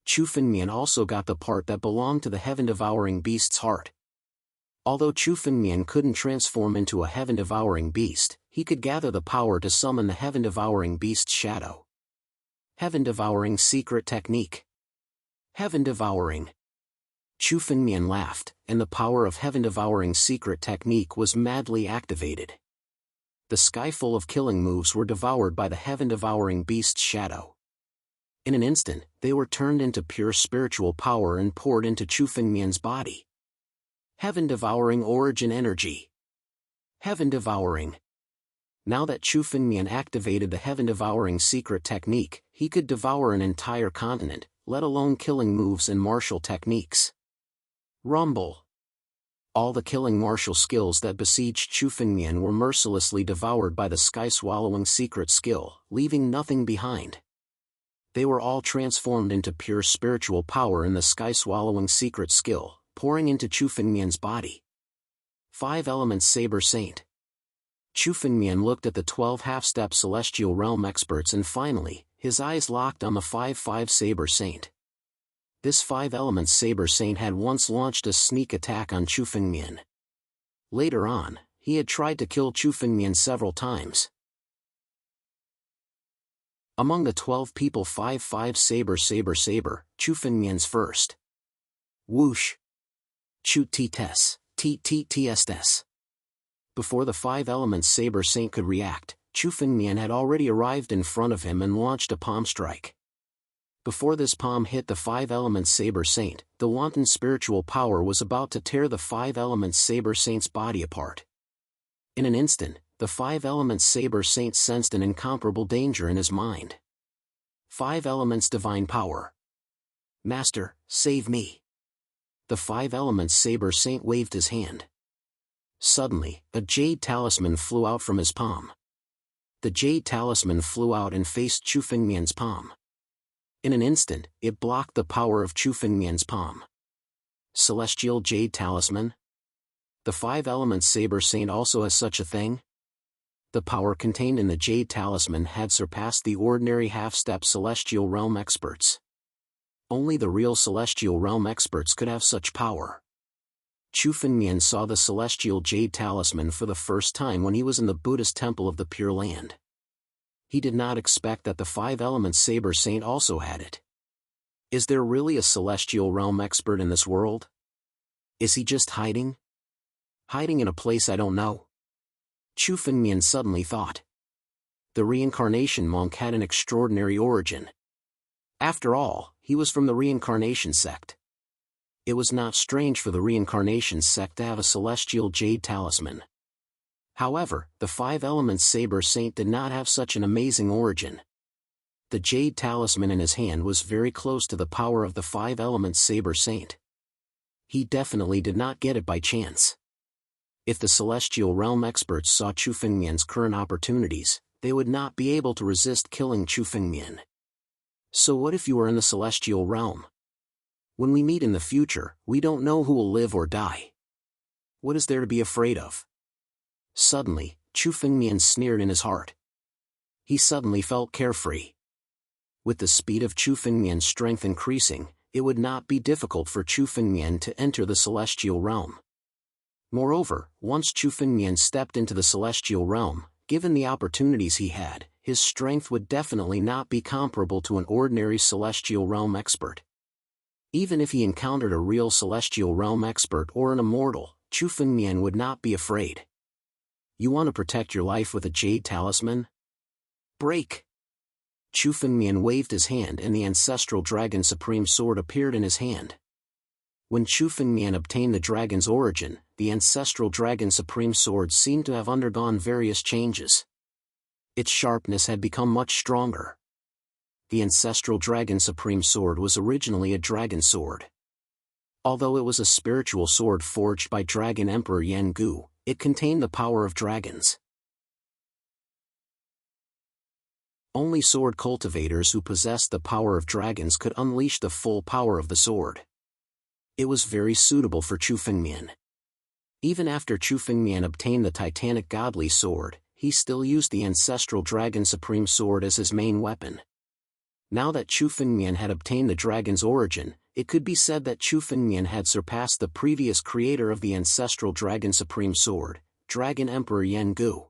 Chu Fengmian also got the part that belonged to the heaven-devouring beast's heart. Although Chu Fengmian couldn't transform into a heaven-devouring beast, he could gather the power to summon the heaven-devouring beast's shadow. Heaven-devouring secret technique. Heaven-devouring. Chu Fengmian laughed, and the power of heaven-devouring secret technique was madly activated. The sky full of killing moves were devoured by the heaven-devouring beast's shadow. In an instant, they were turned into pure spiritual power and poured into Chu Fengmian's body. Heaven-devouring origin energy. Heaven-devouring. Now that Chu Fengmian activated the heaven-devouring secret technique, he could devour an entire continent, let alone killing moves and martial techniques. Rumble. All the killing martial skills that besieged Chu Fengmian were mercilessly devoured by the sky-swallowing secret skill, leaving nothing behind. They were all transformed into pure spiritual power in the sky-swallowing secret skill, pouring into Chu Fengmian's body. 5 Elements Saber Saint. Chu Fengmian looked at the 12 half-step celestial realm experts and finally, his eyes locked on the 5-5 Saber Saint. This 5 Elements Saber Saint had once launched a sneak attack on Chu Fengmian. Later on, he had tried to kill Chu Fengmian several times. Among the 12 people 5-5 Saber, Chu Fengmian's first. Whoosh. Chu T-Tes, T-T-T-S-Tes. Before the 5 Elements Saber Saint could react, Chu Fengmian had already arrived in front of him and launched a palm strike. Before this palm hit the 5 Elements Saber Saint, the wanton spiritual power was about to tear the 5 Elements Saber Saint's body apart. In an instant, the 5 Elements Saber Saint sensed an incomparable danger in his mind. 5 Elements Divine Power. Master, save me. The 5 Elements Saber Saint waved his hand. Suddenly, a jade talisman flew out from his palm. The jade talisman flew out and faced Chu Fengmian's palm. In an instant, it blocked the power of Chu Fengmian's palm. Celestial Jade Talisman? The 5 Elements Saber Saint also has such a thing? The power contained in the Jade Talisman had surpassed the ordinary half-step Celestial Realm experts. Only the real Celestial Realm experts could have such power. Chu Fengmian saw the Celestial Jade Talisman for the first time when he was in the Buddhist Temple of the Pure Land. He did not expect that the 5 Elements Saber Saint also had it. Is there really a Celestial Realm expert in this world? Is he just hiding? Hiding in a place I don't know? Chu Fengmian suddenly thought. The reincarnation monk had an extraordinary origin. After all, he was from the reincarnation sect. It was not strange for the reincarnation sect to have a Celestial Jade Talisman. However, the 5 Elements Saber Saint did not have such an amazing origin. The Jade Talisman in his hand was very close to the power of the 5 Elements Saber Saint. He definitely did not get it by chance. If the Celestial Realm experts saw Chu Fengmian's current opportunities, they would not be able to resist killing Chu Fengmian. So what if you are in the celestial realm? When we meet in the future, we don't know who will live or die. What is there to be afraid of? Suddenly, Chu Fengmian sneered in his heart. He suddenly felt carefree. With the speed of Chu Fengmian's strength increasing, it would not be difficult for Chu Fengmian to enter the celestial realm. Moreover, once Chu Fengmian stepped into the celestial realm, given the opportunities he had, his strength would definitely not be comparable to an ordinary celestial realm expert. Even if he encountered a real celestial realm expert or an immortal, Chu Fengmian would not be afraid. You want to protect your life with a jade talisman? Break! Chu Fengmian waved his hand and the ancestral dragon supreme sword appeared in his hand. When Chu Fengmian obtained the dragon's origin, the ancestral dragon supreme sword seemed to have undergone various changes. Its sharpness had become much stronger. The ancestral dragon supreme sword was originally a dragon sword. Although it was a spiritual sword forged by Dragon Emperor Yan Gu, it contained the power of dragons. Only sword cultivators who possessed the power of dragons could unleash the full power of the sword. It was very suitable for Chu Fengmian. Even after Chu Fengmian obtained the titanic godly sword, he still used the ancestral dragon supreme sword as his main weapon. Now that Chu Fengmian had obtained the dragon's origin, it could be said that Chu Fengmian had surpassed the previous creator of the ancestral dragon supreme sword, Dragon Emperor Yan Gu.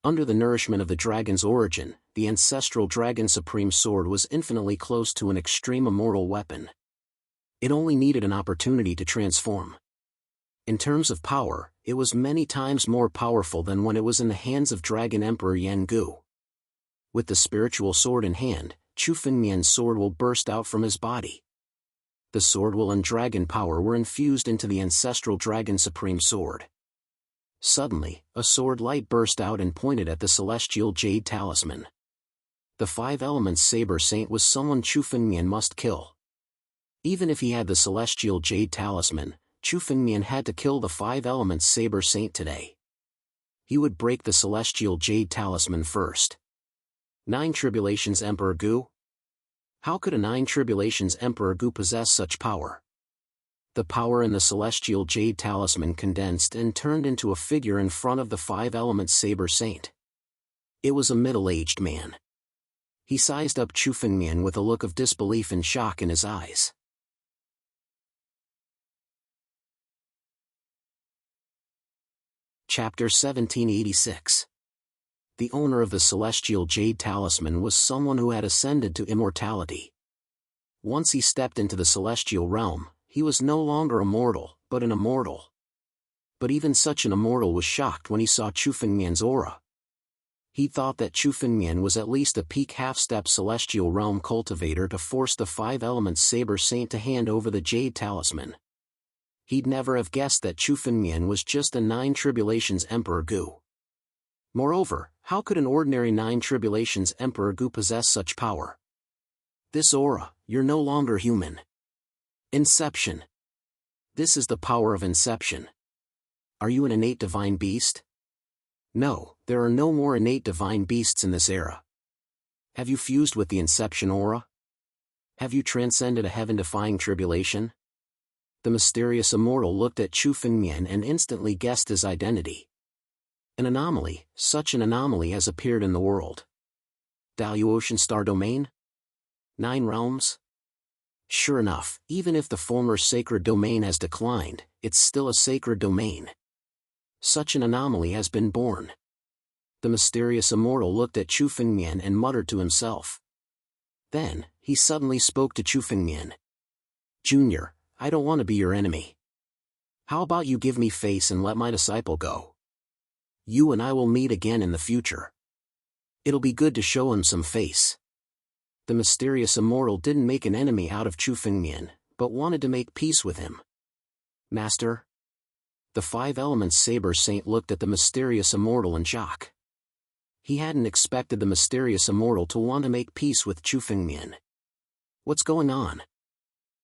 Under the nourishment of the dragon's origin, the ancestral dragon supreme sword was infinitely close to an extreme immortal weapon. It only needed an opportunity to transform. In terms of power, it was many times more powerful than when it was in the hands of Dragon Emperor Yan Gu. With the spiritual sword in hand, Chu Fengmian's sword will burst out from his body. The sword will and dragon power were infused into the ancestral dragon supreme sword. Suddenly, a sword light burst out and pointed at the celestial jade talisman. The five elements saber saint was someone Chu Fengmian must kill. Even if he had the celestial jade talisman, Chu Fengmian had to kill the five elements saber saint today. He would break the celestial jade talisman first. 9 Tribulations Emperor Gu? How could a 9 Tribulations Emperor Gu possess such power? The power in the celestial jade talisman condensed and turned into a figure in front of the five elements saber saint. It was a middle-aged man. He sized up Chu Fengmian with a look of disbelief and shock in his eyes. Chapter 1786. The owner of the celestial jade talisman was someone who had ascended to immortality. Once he stepped into the celestial realm, he was no longer immortal, but an immortal. But even such an immortal was shocked when he saw Chu Fengmian's aura. He thought that Chu Fengmian was at least a peak half-step celestial realm cultivator to force the five elements saber saint to hand over the jade talisman. He'd never have guessed that Chu Fengmian was just a 9 Tribulations Emperor Gu. Moreover, how could an ordinary 9 Tribulations Emperor Gu possess such power? This aura, you're no longer human. Inception. This is the power of inception. Are you an innate divine beast? No, there are no more innate divine beasts in this era. Have you fused with the inception aura? Have you transcended a heaven-defying tribulation? The mysterious immortal looked at Chu Fengmian and instantly guessed his identity. An anomaly, such an anomaly has appeared in the world. Daluotian Star Domain? 9 realms? Sure enough, even if the former sacred domain has declined, it's still a sacred domain. Such an anomaly has been born. The mysterious immortal looked at Chu Fengmian and muttered to himself. Then, he suddenly spoke to Chu Fengmian. Junior, I don't want to be your enemy. How about you give me face and let my disciple go? You and I will meet again in the future. It'll be good to show him some face. The mysterious immortal didn't make an enemy out of Chu Fengmian, but wanted to make peace with him. Master? The five elements saber saint looked at the mysterious immortal in shock. He hadn't expected the mysterious immortal to want to make peace with Chu Fengmian. What's going on?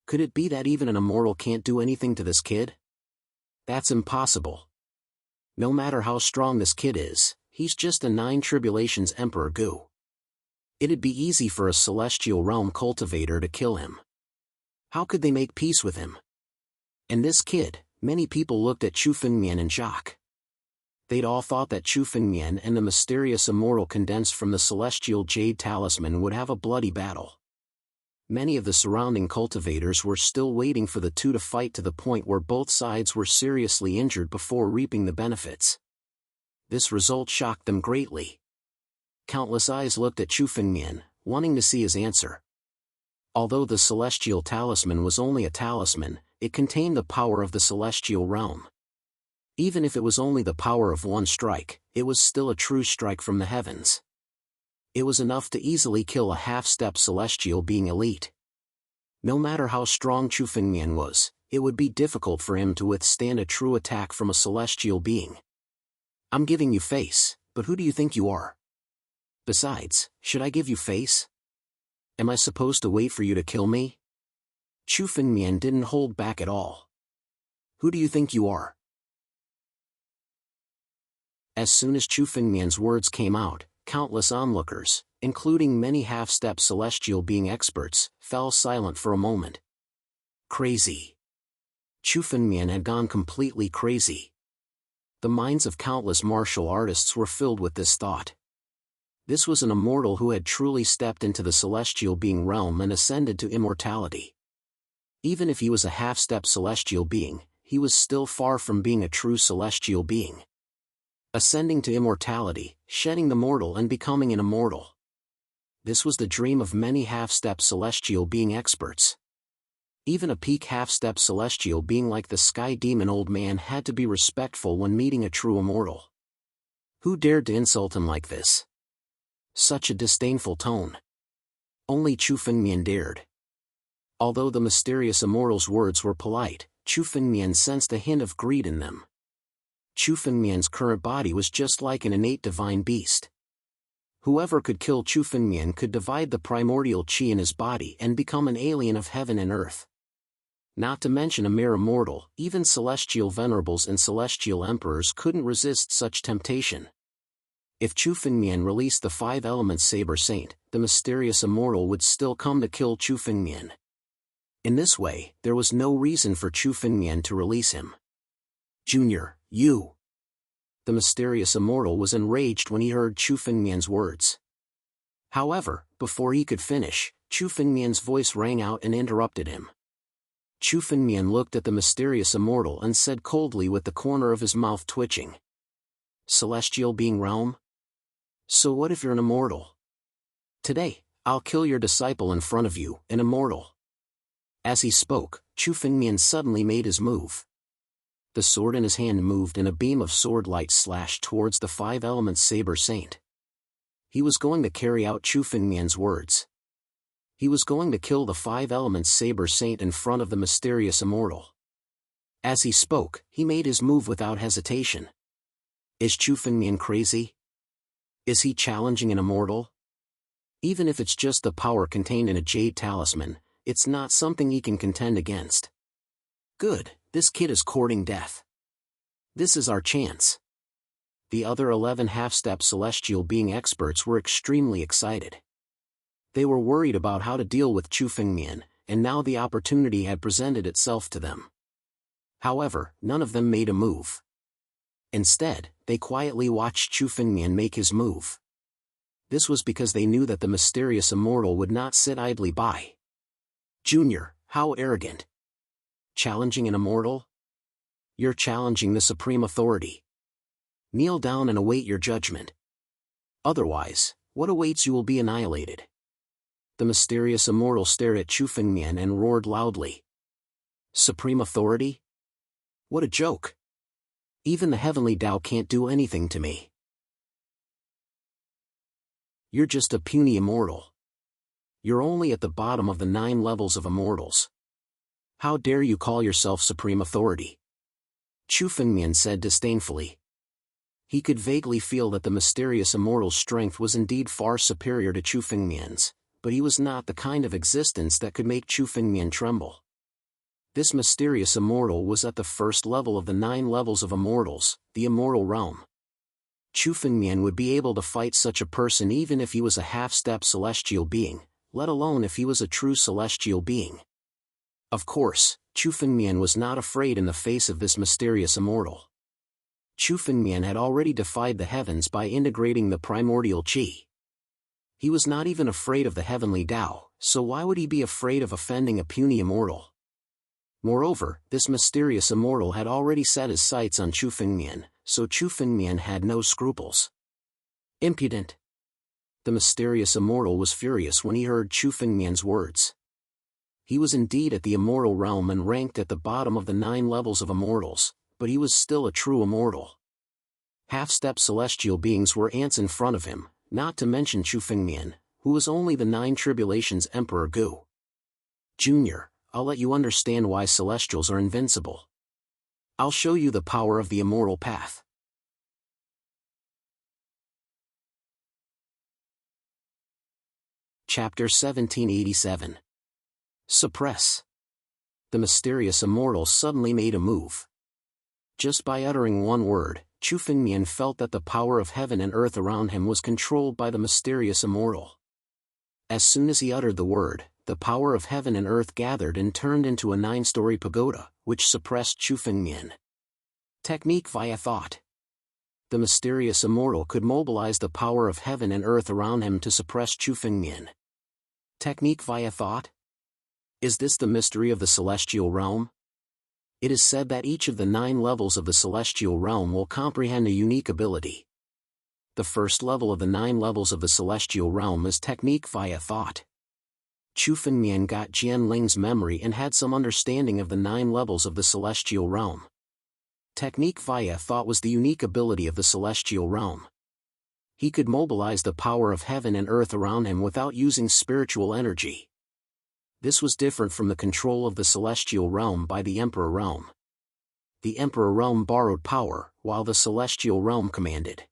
Could it be that even an immortal can't do anything to this kid? That's impossible. No matter how strong this kid is, he's just a 9 Tribulations Emperor Gu. It'd be easy for a celestial realm cultivator to kill him. How could they make peace with him? And this kid, many people looked at Chu Fengmian in shock. They'd all thought that Chu Fengmian and the mysterious immortal condensed from the celestial jade talisman would have a bloody battle. Many of the surrounding cultivators were still waiting for the two to fight to the point where both sides were seriously injured before reaping the benefits. This result shocked them greatly. Countless eyes looked at Chu Fengmian, wanting to see his answer. Although the celestial talisman was only a talisman, it contained the power of the celestial realm. Even if it was only the power of one strike, it was still a true strike from the heavens. It was enough to easily kill a half-step celestial being elite. No matter how strong Chu Fengmian was, it would be difficult for him to withstand a true attack from a celestial being. I'm giving you face, but who do you think you are? Besides, should I give you face? Am I supposed to wait for you to kill me? Chu Fengmian didn't hold back at all. Who do you think you are? As soon as Chu Fengmian's words came out, countless onlookers, including many half-step celestial being experts, fell silent for a moment. Crazy. Chu Fengmian had gone completely crazy. The minds of countless martial artists were filled with this thought. This was an immortal who had truly stepped into the celestial being realm and ascended to immortality. Even if he was a half-step celestial being, he was still far from being a true celestial being. Ascending to immortality, shedding the mortal and becoming an immortal. This was the dream of many half-step celestial being experts. Even a peak half-step celestial being like the Sky Demon Old Man had to be respectful when meeting a true immortal. Who dared to insult him like this? Such a disdainful tone. Only Chu Fengmian dared. Although the mysterious immortal's words were polite, Chu Fengmian sensed a hint of greed in them. Chu Fengmian's current body was just like an innate divine beast. Whoever could kill Chu Fengmian could divide the primordial qi in his body and become an alien of heaven and earth. Not to mention a mere immortal, even celestial venerables and celestial emperors couldn't resist such temptation. If Chu Fengmian released the five elements Saber Saint, the mysterious immortal would still come to kill Chu Fengmian. In this way, there was no reason for Chu Fengmian to release him. Junior, you! The mysterious immortal was enraged when he heard Chu Fengmian's words. However, before he could finish, Chu Fengmian's voice rang out and interrupted him. Chu Fengmian looked at the mysterious immortal and said coldly with the corner of his mouth twitching. Celestial being realm? So what if you're an immortal? Today, I'll kill your disciple in front of you, an immortal. As he spoke, Chu Fengmian suddenly made his move. The sword in his hand moved and a beam of sword light slashed towards the five elements Saber Saint. He was going to carry out Chu Fengmian's words. He was going to kill the five elements Saber Saint in front of the mysterious immortal. As he spoke, he made his move without hesitation. Is Chu Fengmian crazy? Is he challenging an immortal? Even if it's just the power contained in a jade talisman, it's not something he can contend against. Good, this kid is courting death. This is our chance. The other 11 half-step celestial being experts were extremely excited. They were worried about how to deal with Chu Fengmian, and now the opportunity had presented itself to them. However, none of them made a move. Instead, they quietly watched Chu Fengmian make his move. This was because they knew that the mysterious immortal would not sit idly by. Junior, how arrogant. Challenging an immortal? You're challenging the supreme authority. Kneel down and await your judgment. Otherwise, what awaits you will be annihilated. The mysterious immortal stared at Chu Fengmian and roared loudly. Supreme authority? What a joke. Even the heavenly Tao can't do anything to me. You're just a puny immortal. You're only at the bottom of the 9 levels of immortals. How dare you call yourself supreme authority? Chu Fengmian said disdainfully. He could vaguely feel that the mysterious immortal's strength was indeed far superior to Chu Fengmian's, but he was not the kind of existence that could make Chu Fengmian tremble. This mysterious immortal was at the first level of the 9 levels of immortals, the immortal realm. Chu Fengmian would be able to fight such a person even if he was a half-step celestial being, let alone if he was a true celestial being. Of course, Chu Fengmian was not afraid in the face of this mysterious immortal. Chu Fengmian had already defied the heavens by integrating the primordial qi. He was not even afraid of the heavenly Tao, so why would he be afraid of offending a puny immortal? Moreover, this mysterious immortal had already set his sights on Chu Fengmian, so Chu Fengmian had no scruples. Impudent! The mysterious immortal was furious when he heard Chu Fengmian's words. He was indeed at the immortal realm and ranked at the bottom of the 9 levels of immortals, but he was still a true immortal. Half-step celestial beings were ants in front of him, not to mention Chu Fengmian, who was only the 9 tribulations Emperor Gu. Junior, I'll let you understand why celestials are invincible. I'll show you the power of the immortal path. Chapter 1787. Suppress. The mysterious immortal suddenly made a move. Just by uttering one word, Chu Fengmian felt that the power of heaven and earth around him was controlled by the mysterious immortal. As soon as he uttered the word, the power of heaven and earth gathered and turned into a 9-story pagoda, which suppressed Chu Fengmian. Technique via thought. The mysterious immortal could mobilize the power of heaven and earth around him to suppress Chu Fengmian. Technique via thought? Is this the mystery of the celestial realm? It is said that each of the 9 levels of the celestial realm will comprehend a unique ability. The first level of the 9 levels of the celestial realm is technique via thought. Chu Fengmian got Jianling's memory and had some understanding of the 9 levels of the celestial realm. Technique via thought was the unique ability of the celestial realm. He could mobilize the power of heaven and earth around him without using spiritual energy. This was different from the control of the celestial realm by the Emperor realm. The Emperor realm borrowed power, while the celestial realm commanded.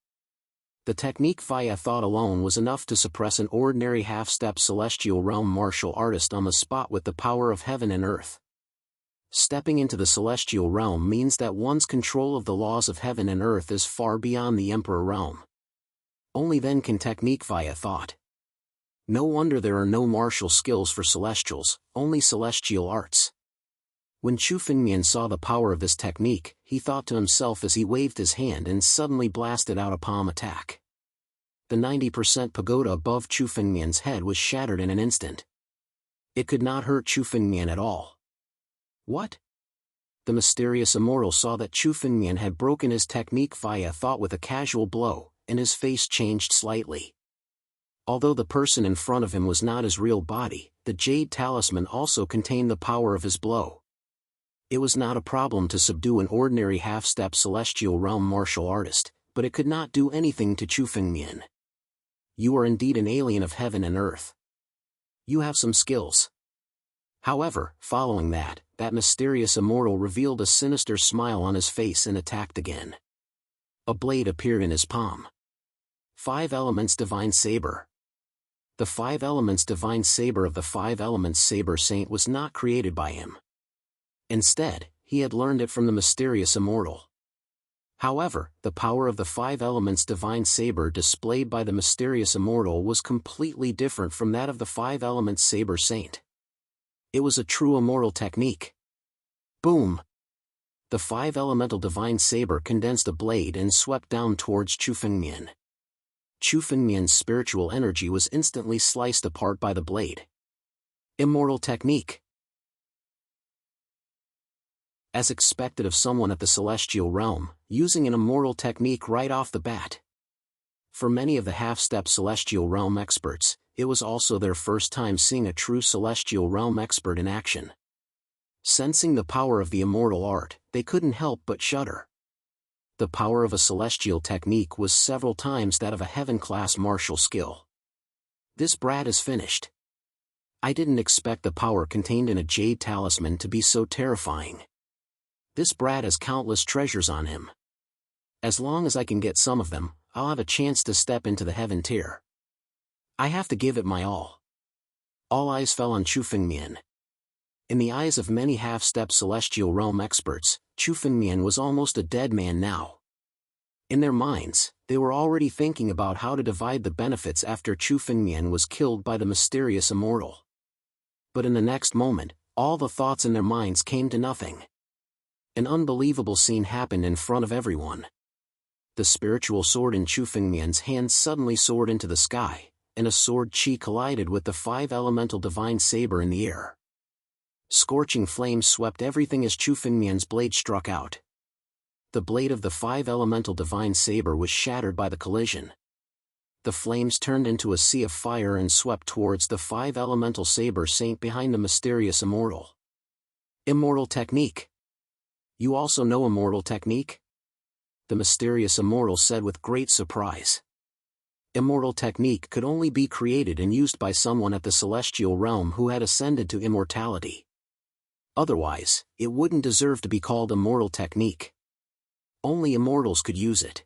The technique via thought alone was enough to suppress an ordinary half-step celestial realm martial artist on the spot with the power of heaven and earth. Stepping into the celestial realm means that one's control of the laws of heaven and earth is far beyond the Emperor realm. Only then can technique via thought. No wonder there are no martial skills for celestials, only celestial arts. When Chu Fengmian saw the power of this technique, he thought to himself as he waved his hand and suddenly blasted out a palm attack. The 90% pagoda above Chu Fengmian's head was shattered in an instant. It could not hurt Chu Fengmian at all. What? The mysterious immortal saw that Chu Fengmian had broken his technique via thought with a casual blow, and his face changed slightly. Although the person in front of him was not his real body, the jade talisman also contained the power of his blow. It was not a problem to subdue an ordinary half-step celestial realm martial artist, but it could not do anything to Chu Fengmian. You are indeed an alien of heaven and earth. You have some skills. However, following that mysterious immortal revealed a sinister smile on his face and attacked again. A blade appeared in his palm. 5 Elements Divine Saber. The 5 Elements Divine Saber of the 5 Elements Saber Saint was not created by him. Instead, he had learned it from the mysterious immortal. However, the power of the 5 Elements Divine Saber displayed by the mysterious immortal was completely different from that of the 5 Elements Saber Saint. It was a true immortal technique. Boom! The 5 Elemental Divine Saber condensed a blade and swept down towards Chu Fengmian. Chu Fengmian's spiritual energy was instantly sliced apart by the blade. Immortal technique. As expected of someone at the celestial realm, using an immortal technique right off the bat. For many of the half-step celestial realm experts, it was also their first time seeing a true celestial realm expert in action. Sensing the power of the immortal art, they couldn't help but shudder. The power of a celestial technique was several times that of a heaven-class martial skill. This brat is finished. I didn't expect the power contained in a jade talisman to be so terrifying. This brat has countless treasures on him. As long as I can get some of them, I'll have a chance to step into the heaven tier. I have to give it my all. All eyes fell on Chu Fengmian. In the eyes of many half-step celestial realm experts, Chu Fengmian was almost a dead man now. In their minds, they were already thinking about how to divide the benefits after Chu Fengmian was killed by the mysterious immortal. But in the next moment, all the thoughts in their minds came to nothing. An unbelievable scene happened in front of everyone. The spiritual sword in Chu Fengmian's hand suddenly soared into the sky, and a sword chi collided with the five-elemental divine saber in the air. Scorching flames swept everything as Chu Fengmian's blade struck out. The blade of the five-elemental divine saber was shattered by the collision. The flames turned into a sea of fire and swept towards the five-elemental saber saint behind the mysterious immortal. Immortal technique. You also know immortal technique? The mysterious immortal said with great surprise. Immortal technique could only be created and used by someone at the celestial realm who had ascended to immortality. Otherwise, it wouldn't deserve to be called immortal technique. Only immortals could use it.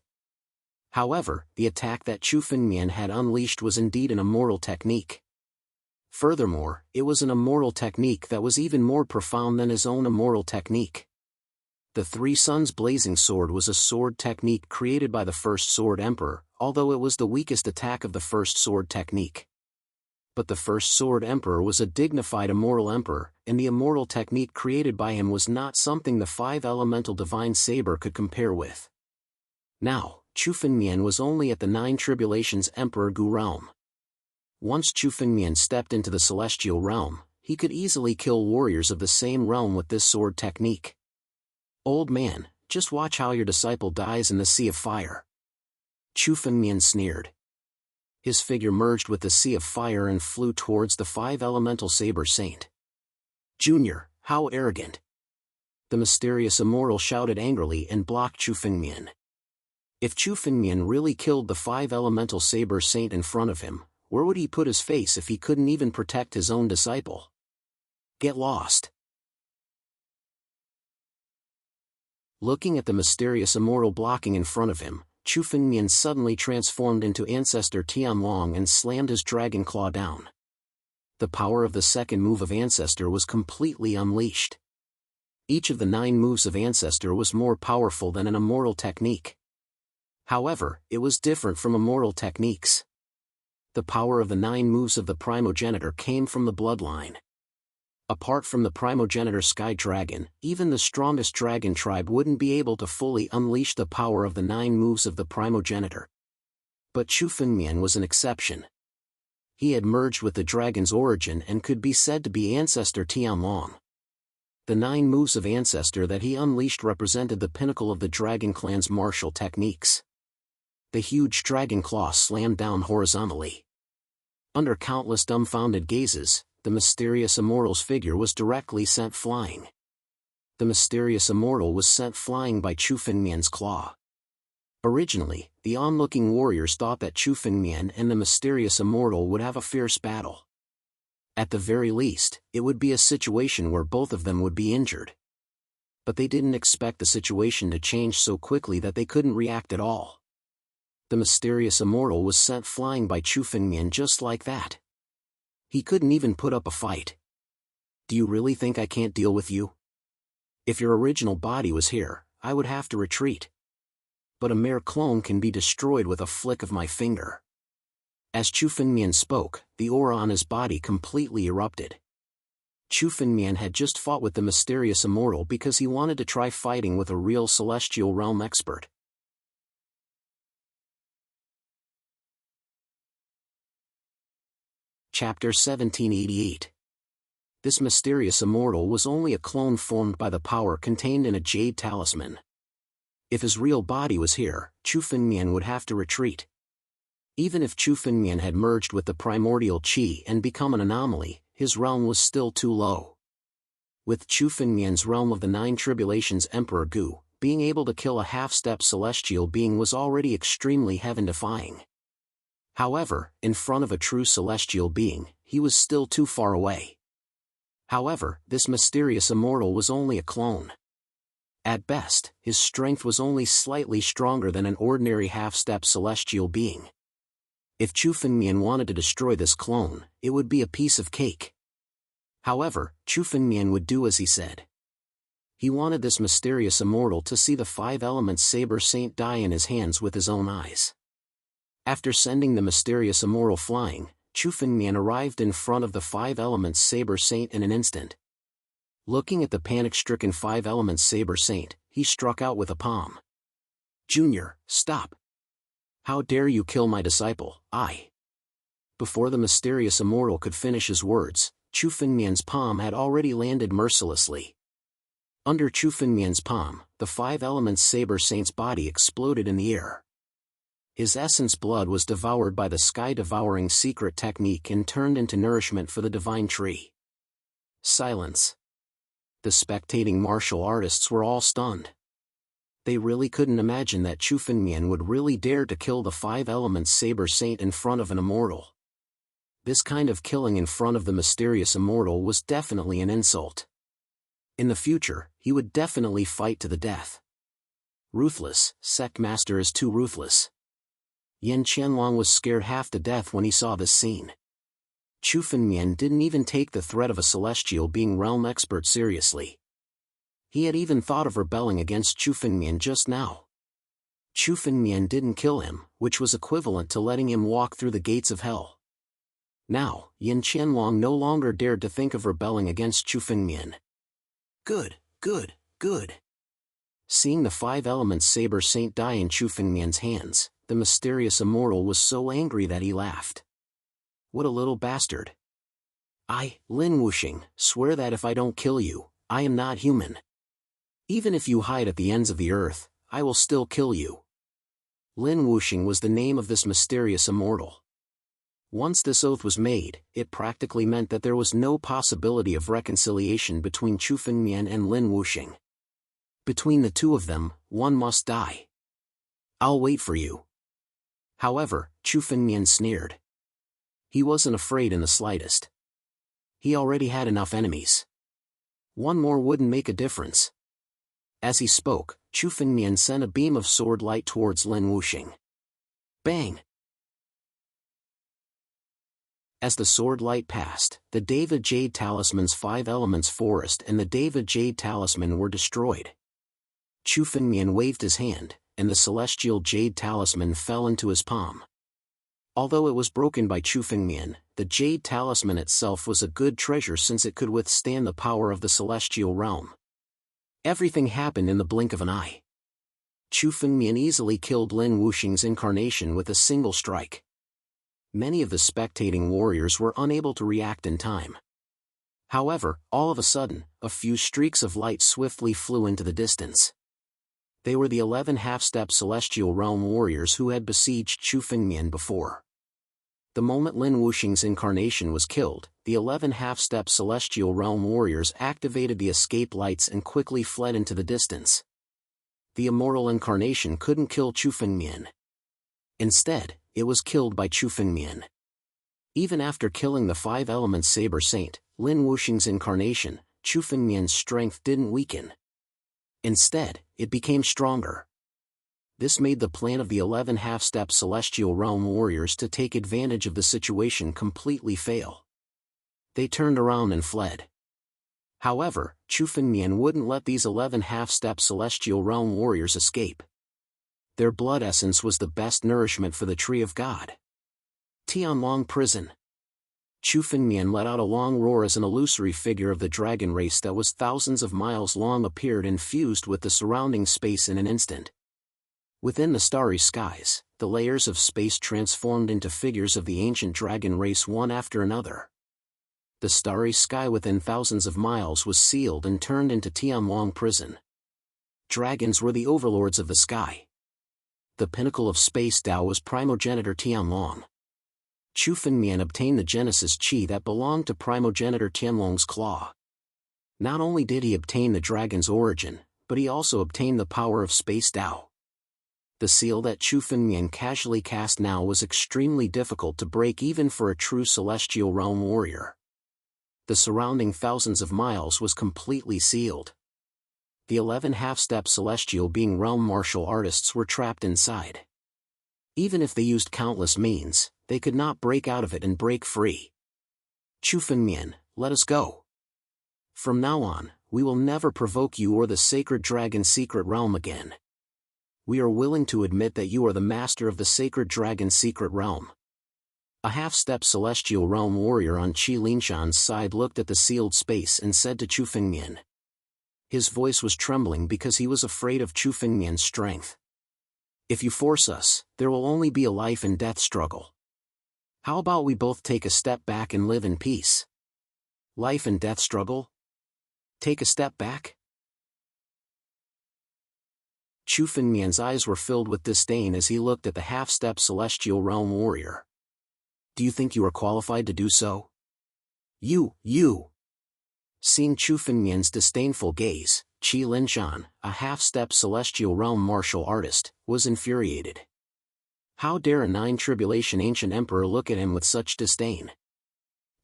However, the attack that Chu Fengmian had unleashed was indeed an immortal technique. Furthermore, it was an immortal technique that was even more profound than his own immortal technique. The Three Suns Blazing Sword was a sword technique created by the First Sword Emperor, although it was the weakest attack of the First Sword technique. But the First Sword Emperor was a dignified immortal emperor, and the immortal technique created by him was not something the five-elemental divine saber could compare with. Now, Chu Fengmian was only at the Nine Tribulations Emperor Gu realm. Once Chu Fengmian stepped into the celestial realm, he could easily kill warriors of the same realm with this sword technique. Old man, just watch how your disciple dies in the sea of fire. Chu Fengmian sneered. His figure merged with the sea of fire and flew towards the five-elemental saber saint. Junior, how arrogant! The mysterious immortal shouted angrily and blocked Chu Fengmian. If Chu Fengmian really killed the five-elemental saber saint in front of him, where would he put his face if he couldn't even protect his own disciple? Get lost. Looking at the mysterious immortal blocking in front of him, Chu Fengmian suddenly transformed into Ancestor Jianwang and slammed his dragon claw down. The power of the second move of Ancestor was completely unleashed. Each of the 9 moves of Ancestor was more powerful than an immortal technique. However, it was different from immortal techniques. The power of the 9 moves of the primogenitor came from the bloodline. Apart from the primogenitor Sky Dragon, even the strongest dragon tribe wouldn't be able to fully unleash the power of the 9 moves of the primogenitor. But Chu Fengmian was an exception. He had merged with the dragon's origin and could be said to be Ancestor Tianlong. The 9 moves of Ancestor that he unleashed represented the pinnacle of the Dragon Clan's martial techniques. The huge dragon claw slammed down horizontally. Under countless dumbfounded gazes, the mysterious immortal's figure was directly sent flying. The mysterious immortal was sent flying by Chu Fengmian's claw. Originally, the onlooking warriors thought that Chu Fengmian and the mysterious immortal would have a fierce battle. At the very least, it would be a situation where both of them would be injured. But they didn't expect the situation to change so quickly that they couldn't react at all. The mysterious immortal was sent flying by Chu Fengmian just like that. He couldn't even put up a fight. Do you really think I can't deal with you? If your original body was here, I would have to retreat. But a mere clone can be destroyed with a flick of my finger. As Chu Fengmian spoke, the aura on his body completely erupted. Chu Fengmian had just fought with the mysterious immortal because he wanted to try fighting with a real celestial realm expert. Chapter 1788. This mysterious immortal was only a clone formed by the power contained in a jade talisman. If his real body was here, Chu Fengmian would have to retreat. Even if Chu Fengmian had merged with the primordial qi and become an anomaly, his realm was still too low. With Chu Fengmian's realm of the 9 Tribulations Emperor Gu, being able to kill a half-step celestial being was already extremely heaven-defying. However, in front of a true celestial being, he was still too far away. However, this mysterious immortal was only a clone. At best, his strength was only slightly stronger than an ordinary half-step celestial being. If Chu Fengmian wanted to destroy this clone, it would be a piece of cake. However, Chu Fengmian would do as he said. He wanted this mysterious immortal to see the five elements saber saint die in his hands with his own eyes. After sending the mysterious immortal flying, Chu Fengmian arrived in front of the five elements saber saint in an instant. Looking at the panic-stricken five elements saber saint, he struck out with a palm. "Junior, stop! How dare you kill my disciple, I!" Before the mysterious immortal could finish his words, Chu Fengmian's palm had already landed mercilessly. Under Chu Fengmian's palm, the five elements saber saint's body exploded in the air. His essence blood was devoured by the sky-devouring secret technique and turned into nourishment for the divine tree. Silence. The spectating martial artists were all stunned. They really couldn't imagine that Chu Fengmian would really dare to kill the five elements saber saint in front of an immortal. This kind of killing in front of the mysterious immortal was definitely an insult. In the future, he would definitely fight to the death. Ruthless, sect master is too ruthless. Jianwang was scared half to death when he saw this scene. Chu Fengmian didn't even take the threat of a celestial being realm expert seriously. He had even thought of rebelling against Chu Fengmian just now. Chu Fengmian didn't kill him, which was equivalent to letting him walk through the gates of hell. Now, Jianwang no longer dared to think of rebelling against Chu Fengmian. Good, good, good. Seeing the five elements saber saint die in Chu Fengmian's hands, the mysterious immortal was so angry that he laughed. What a little bastard. I, Lin Wuxing, swear that if I don't kill you, I am not human. Even if you hide at the ends of the earth, I will still kill you. Lin Wuxing was the name of this mysterious immortal. Once this oath was made, it practically meant that there was no possibility of reconciliation between Chu Fengmian and Lin Wuxing. Between the two of them, one must die. I'll wait for you. However, Chu Fengmian sneered. He wasn't afraid in the slightest. He already had enough enemies. One more wouldn't make a difference. As he spoke, Chu Fengmian sent a beam of sword light towards Lin Wuxing. Bang! As the sword light passed, the David Jade Talisman's five elements forest and the David Jade Talisman were destroyed. Chu Fengmian waved his hand, and the celestial Jade Talisman fell into his palm. Although it was broken by Chu Fengmian, the Jade Talisman itself was a good treasure since it could withstand the power of the celestial realm. Everything happened in the blink of an eye. Chu Fengmian easily killed Lin Wuxing's incarnation with a single strike. Many of the spectating warriors were unable to react in time. However, all of a sudden, a few streaks of light swiftly flew into the distance. They were the 11 half-step celestial realm warriors who had besieged Chu Fengmian before. The moment Lin Wuxing's incarnation was killed, the 11 half-step celestial realm warriors activated the escape lights and quickly fled into the distance. The immortal incarnation couldn't kill Chu Fengmian. Instead, it was killed by Chu Fengmian. Even after killing the five elements saber saint, Lin Wuxing's incarnation, Chu Fengmian's strength didn't weaken. Instead, it became stronger. This made the plan of the 11 half-step celestial realm warriors to take advantage of the situation completely fail. They turned around and fled. However, Chu Fengmian wouldn't let these 11 half-step celestial realm warriors escape. Their blood essence was the best nourishment for the Tree of God. Jianwang prison. Chu Fengmian let out a long roar as an illusory figure of the dragon race that was thousands of miles long appeared and fused with the surrounding space in an instant. Within the starry skies, the layers of space transformed into figures of the ancient dragon race one after another. The starry sky within thousands of miles was sealed and turned into Jianwang prison. Dragons were the overlords of the sky. The pinnacle of space Tao was primogenitor Jianwang. Chu Fengmian obtained the Genesis Chi that belonged to primogenitor Tianlong's claw. Not only did he obtain the dragon's origin, but he also obtained the power of space Tao. The seal that Chu Fengmian casually cast now was extremely difficult to break even for a true celestial realm warrior. The surrounding thousands of miles was completely sealed. The 11 half-step celestial being realm martial artists were trapped inside. Even if they used countless means, they could not break out of it and break free. Chu Fengmian, let us go. From now on, we will never provoke you or the sacred dragon's secret realm again. We are willing to admit that you are the master of the sacred dragon's secret realm. A half-step celestial realm warrior on Qi Linshan's side looked at the sealed space and said to Chu Fengmian. His voice was trembling because he was afraid of Chu Fengmian's strength. If you force us, there will only be a life and death struggle. How about we both take a step back and live in peace? Life and death struggle? Take a step back? Chu Fengmian's eyes were filled with disdain as he looked at the half-step celestial realm warrior. Do you think you are qualified to do so? You! Seeing Chu Fengmian's disdainful gaze, Qi Linshan, a half-step celestial realm martial artist, was infuriated. How dare a nine-tribulation ancient emperor look at him with such disdain?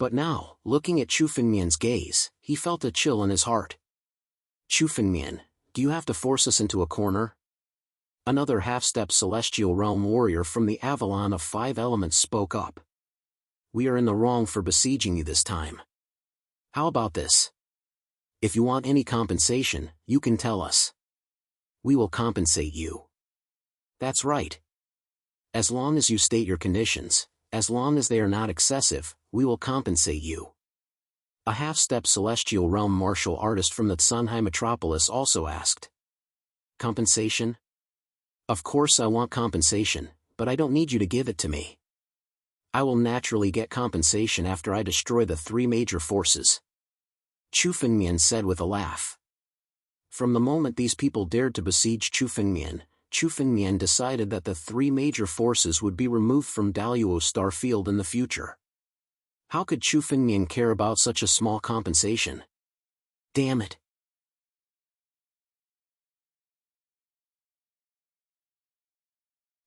But now, looking at Chu Fengmian's gaze, he felt a chill in his heart. Chu Fengmian, do you have to force us into a corner? Another half-step celestial realm warrior from the Avalon of 5 elements spoke up. We are in the wrong for besieging you this time. How about this? If you want any compensation, you can tell us. We will compensate you. That's right. As long as you state your conditions, as long as they are not excessive, we will compensate you. A half-step celestial realm martial artist from the Tsunhai metropolis also asked. Compensation? Of course I want compensation, but I don't need you to give it to me. I will naturally get compensation after I destroy the 3 major forces. Chu Fengmian said with a laugh. From the moment these people dared to besiege Chu Fengmian decided that the 3 major forces would be removed from Daluo Star Field in the future. How could Chu Fengmian care about such a small compensation? Damn it.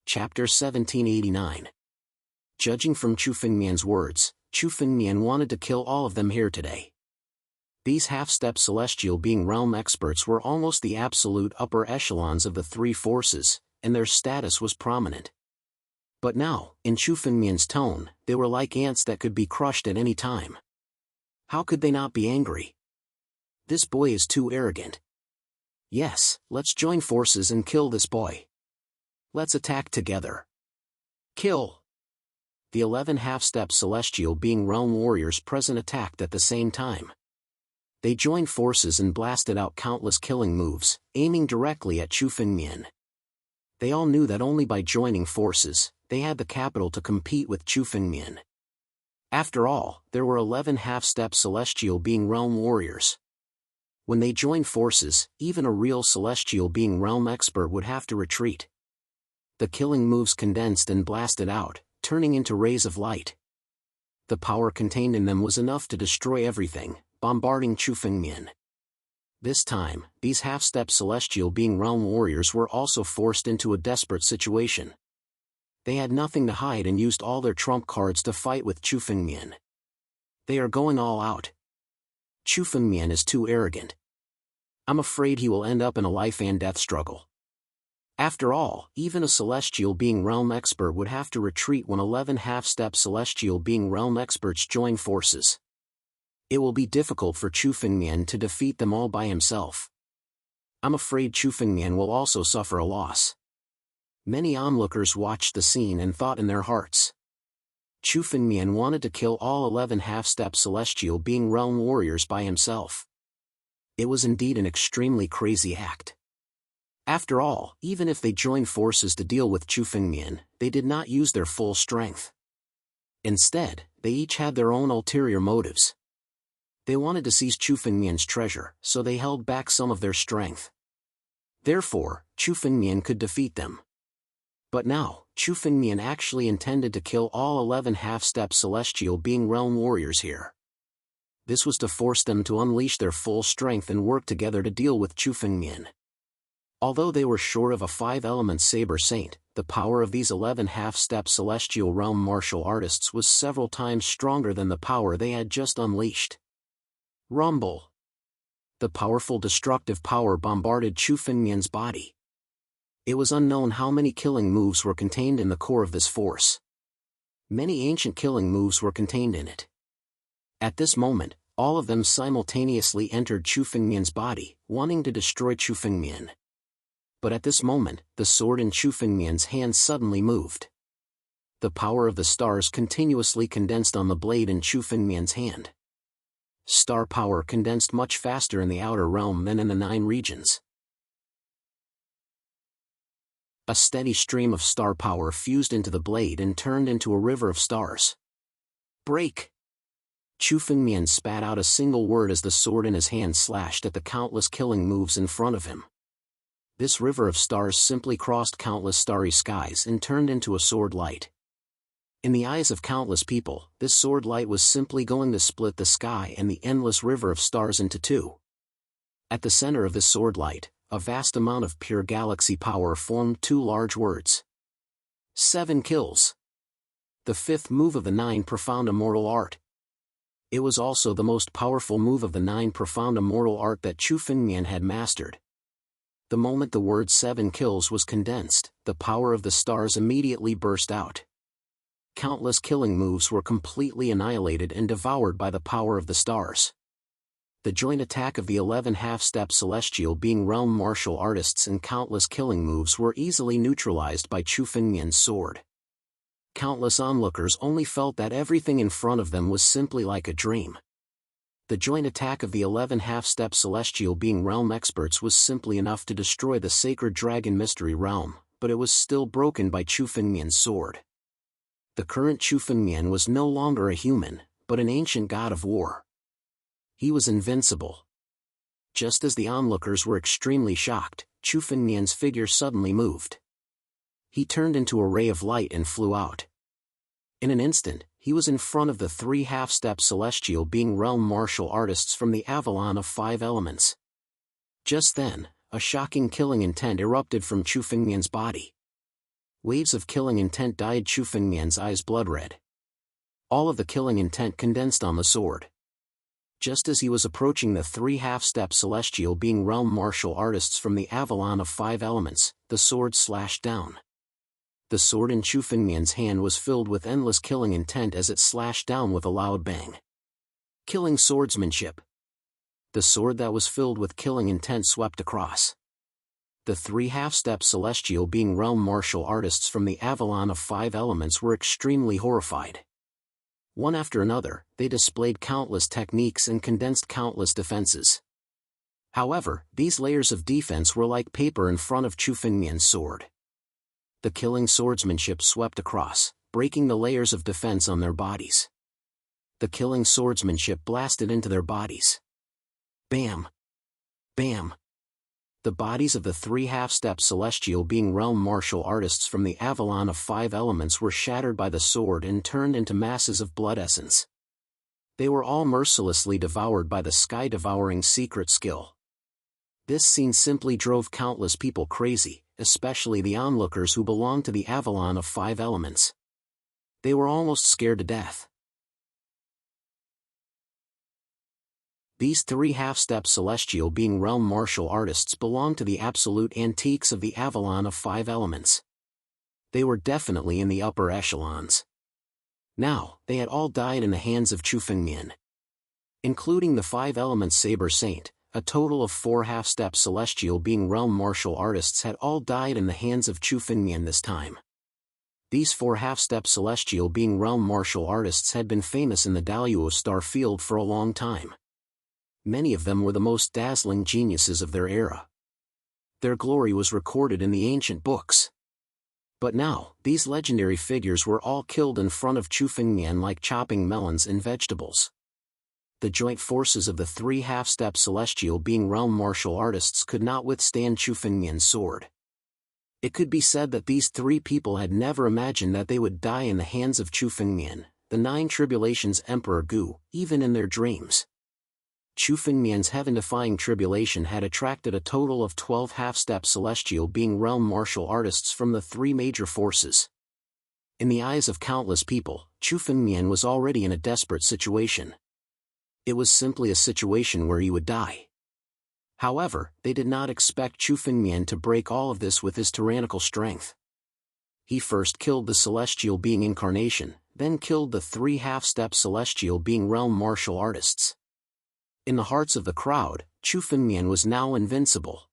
Chapter 1789. Judging from Chu Fengmian's words, Chu Fengmian wanted to kill all of them here today. These half-step celestial being realm experts were almost the absolute upper echelons of the 3 forces, and their status was prominent. But now, in Chu Fengmian's tone, they were like ants that could be crushed at any time. How could they not be angry? This boy is too arrogant. Yes, let's join forces and kill this boy. Let's attack together. Kill! The 11 half-step celestial being realm warriors present attacked at the same time. They joined forces and blasted out countless killing moves, aiming directly at Chu Fengmian. They all knew that only by joining forces, they had the capital to compete with Chu Fengmian. After all, there were 11 half-step celestial being realm warriors. When they joined forces, even a real celestial being realm expert would have to retreat. The killing moves condensed and blasted out, turning into rays of light. The power contained in them was enough to destroy everything, bombarding Chu Fengmian. This time, these half-step celestial being realm warriors were also forced into a desperate situation. They had nothing to hide and used all their trump cards to fight with Chu Fengmian. They are going all out. Chu Fengmian is too arrogant. I'm afraid he will end up in a life and death struggle. After all, even a celestial being realm expert would have to retreat when 11 half-step celestial being realm experts join forces. It will be difficult for Chu Fengmian to defeat them all by himself. I'm afraid Chu Fengmian will also suffer a loss. Many onlookers watched the scene and thought in their hearts. Chu Fengmian wanted to kill all 11 half-step celestial being realm warriors by himself. It was indeed an extremely crazy act. After all, even if they joined forces to deal with Chu Fengmian, they did not use their full strength. Instead, they each had their own ulterior motives. They wanted to seize Chu Fengmian's treasure, so they held back some of their strength. Therefore, Chu Fengmian could defeat them. But now, Chu Fengmian actually intended to kill all 11 half-step celestial being realm warriors here. This was to force them to unleash their full strength and work together to deal with Chu Fengmian. Although they were sure of a 5-element saber saint, the power of these 11 half-step celestial realm martial artists was several times stronger than the power they had just unleashed. Rumble! The powerful destructive power bombarded Chu Fengmian's body. It was unknown how many killing moves were contained in the core of this force. Many ancient killing moves were contained in it. At this moment, All of them simultaneously entered Chu Fengmian's body, wanting to destroy Chu Fengmian. But at this moment, the sword in Chu Fengmian's hand suddenly moved. The power of the stars continuously condensed on the blade in Chu Fengmian's hand. Star power condensed much faster in the outer realm than in the 9 regions. A steady stream of star power fused into the blade and turned into a river of stars. Break! Chu Fengmian spat out a single word as the sword in his hand slashed at the countless killing moves in front of him. This river of stars simply crossed countless starry skies and turned into a sword light. In the eyes of countless people, this sword light was simply going to split the sky and the endless river of stars into 2. At the center of this sword light, a vast amount of pure galaxy power formed 2 large words. 7 kills. The 5th move of the 9 profound immortal art. It was also the most powerful move of the 9 profound immortal art that Chu Fengmian had mastered. The moment the word 7 kills was condensed, the power of the stars immediately burst out. Countless killing moves were completely annihilated and devoured by the power of the stars. The joint attack of the 11 half-step celestial being realm martial artists and countless killing moves were easily neutralized by Chu Fengmian's sword. Countless onlookers only felt that everything in front of them was simply like a dream. The joint attack of the 11 half-step celestial being realm experts was simply enough to destroy the sacred dragon mystery realm, but it was still broken by Chu Fengmian's sword. The current Chu Fengmian was no longer a human, but an ancient god of war. He was invincible. Just as the onlookers were extremely shocked, Chu Fengmian's figure suddenly moved. He turned into a ray of light and flew out. In an instant, he was in front of the 3 half-step celestial being realm martial artists from the Avalon of 5 elements. Just then, a shocking killing intent erupted from Chu Fengmian's body. Waves of killing intent dyed Chu Fengmian's eyes blood red. All of the killing intent condensed on the sword. Just as he was approaching the 3 half-step celestial being realm martial artists from the Avalon of 5 elements, the sword slashed down. The sword in Chu Fengmian's hand was filled with endless killing intent as it slashed down with a loud bang. Killing swordsmanship. The sword that was filled with killing intent swept across. The 3 half-step celestial being realm martial artists from the Avalon of 5 elements were extremely horrified. One after another, they displayed countless techniques and condensed countless defenses. However, these layers of defense were like paper in front of Chu Fengmian's sword. The killing swordsmanship swept across, breaking the layers of defense on their bodies. The killing swordsmanship blasted into their bodies. Bam! Bam! The bodies of the 3 half-step celestial being realm martial artists from the Avalon of 5 elements were shattered by the sword and turned into masses of blood essence. They were all mercilessly devoured by the sky-devouring secret skill. This scene simply drove countless people crazy, especially the onlookers who belonged to the Avalon of 5 elements. They were almost scared to death. These 3 half-step celestial being realm martial artists belonged to the absolute antiques of the Avalon of 5 elements. They were definitely in the upper echelons. Now, they had all died in the hands of Chu Fengmian. Including the 5 elements Saber Saint, a total of 4 half-step celestial being realm martial artists had all died in the hands of Chu Fengmian this time. These 4 half-step celestial being realm martial artists had been famous in the Daluo star field for a long time. Many of them were the most dazzling geniuses of their era. Their glory was recorded in the ancient books. But now, these legendary figures were all killed in front of Chu Fengmian like chopping melons and vegetables. The joint forces of the 3 half-step celestial being realm martial artists could not withstand Chu Fengmian's sword. It could be said that these 3 people had never imagined that they would die in the hands of Chu Fengmian, the 9 tribulations Emperor Gu, even in their dreams. Chu Fengmian's heaven-defying tribulation had attracted a total of 12 half-step celestial being realm martial artists from the 3 major forces. In the eyes of countless people, Chu Fengmian was already in a desperate situation. It was simply a situation where he would die. However, they did not expect Chu Fengmian to break all of this with his tyrannical strength. He first killed the celestial being incarnation, then killed the 3 half-step celestial being realm martial artists. In the hearts of the crowd, Chu Fengmian was now invincible.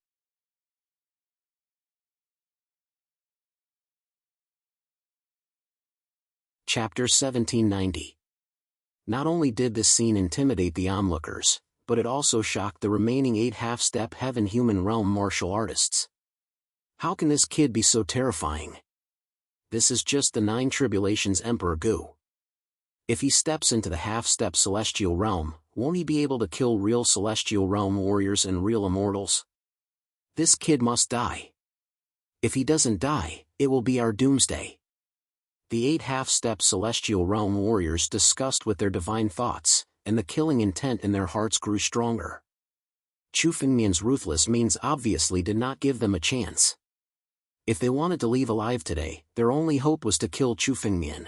Chapter 1790. Not only did this scene intimidate the onlookers, but it also shocked the remaining 8 half-step heaven-human realm martial artists. How can this kid be so terrifying? This is just the 9 tribulations Emperor Gu. If he steps into the half-step celestial realm, won't he be able to kill real celestial realm warriors and real immortals? This kid must die. If he doesn't die, it will be our doomsday. The 8 half-step celestial realm warriors discussed with their divine thoughts, and the killing intent in their hearts grew stronger. Chu Fengmian's ruthless means obviously did not give them a chance. If they wanted to leave alive today, their only hope was to kill Chu Fengmian.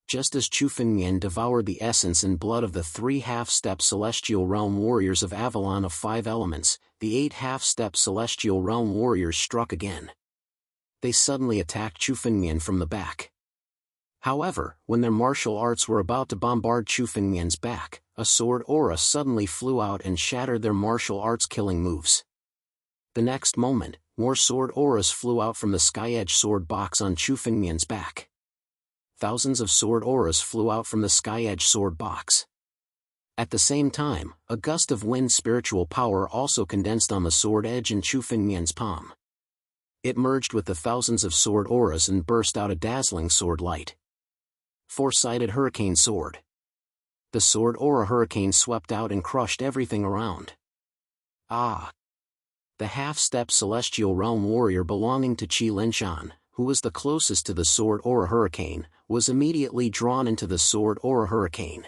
Just as Chu Fengmian devoured the essence and blood of the 3 half-step celestial realm warriors of Avalon of 5 elements, the 8 half-step celestial realm warriors struck again. They suddenly attacked Chu Fengmian from the back. However, when their martial arts were about to bombard Chu Fengmian's back, a sword aura suddenly flew out and shattered their martial arts killing moves. The next moment, more sword auras flew out from the sky-edge sword box on Chu Fengmian's back. Thousands of sword auras flew out from the sky-edge sword box. At the same time, a gust of wind spiritual power also condensed on the sword edge in Chu Fengmian's palm. It merged with the thousands of sword auras and burst out a dazzling sword light. 4-sided hurricane sword. The sword aura hurricane swept out and crushed everything around. Ah! The half-step celestial realm warrior belonging to Qi Linshan, who was the closest to the sword aura hurricane, was immediately drawn into the sword aura hurricane.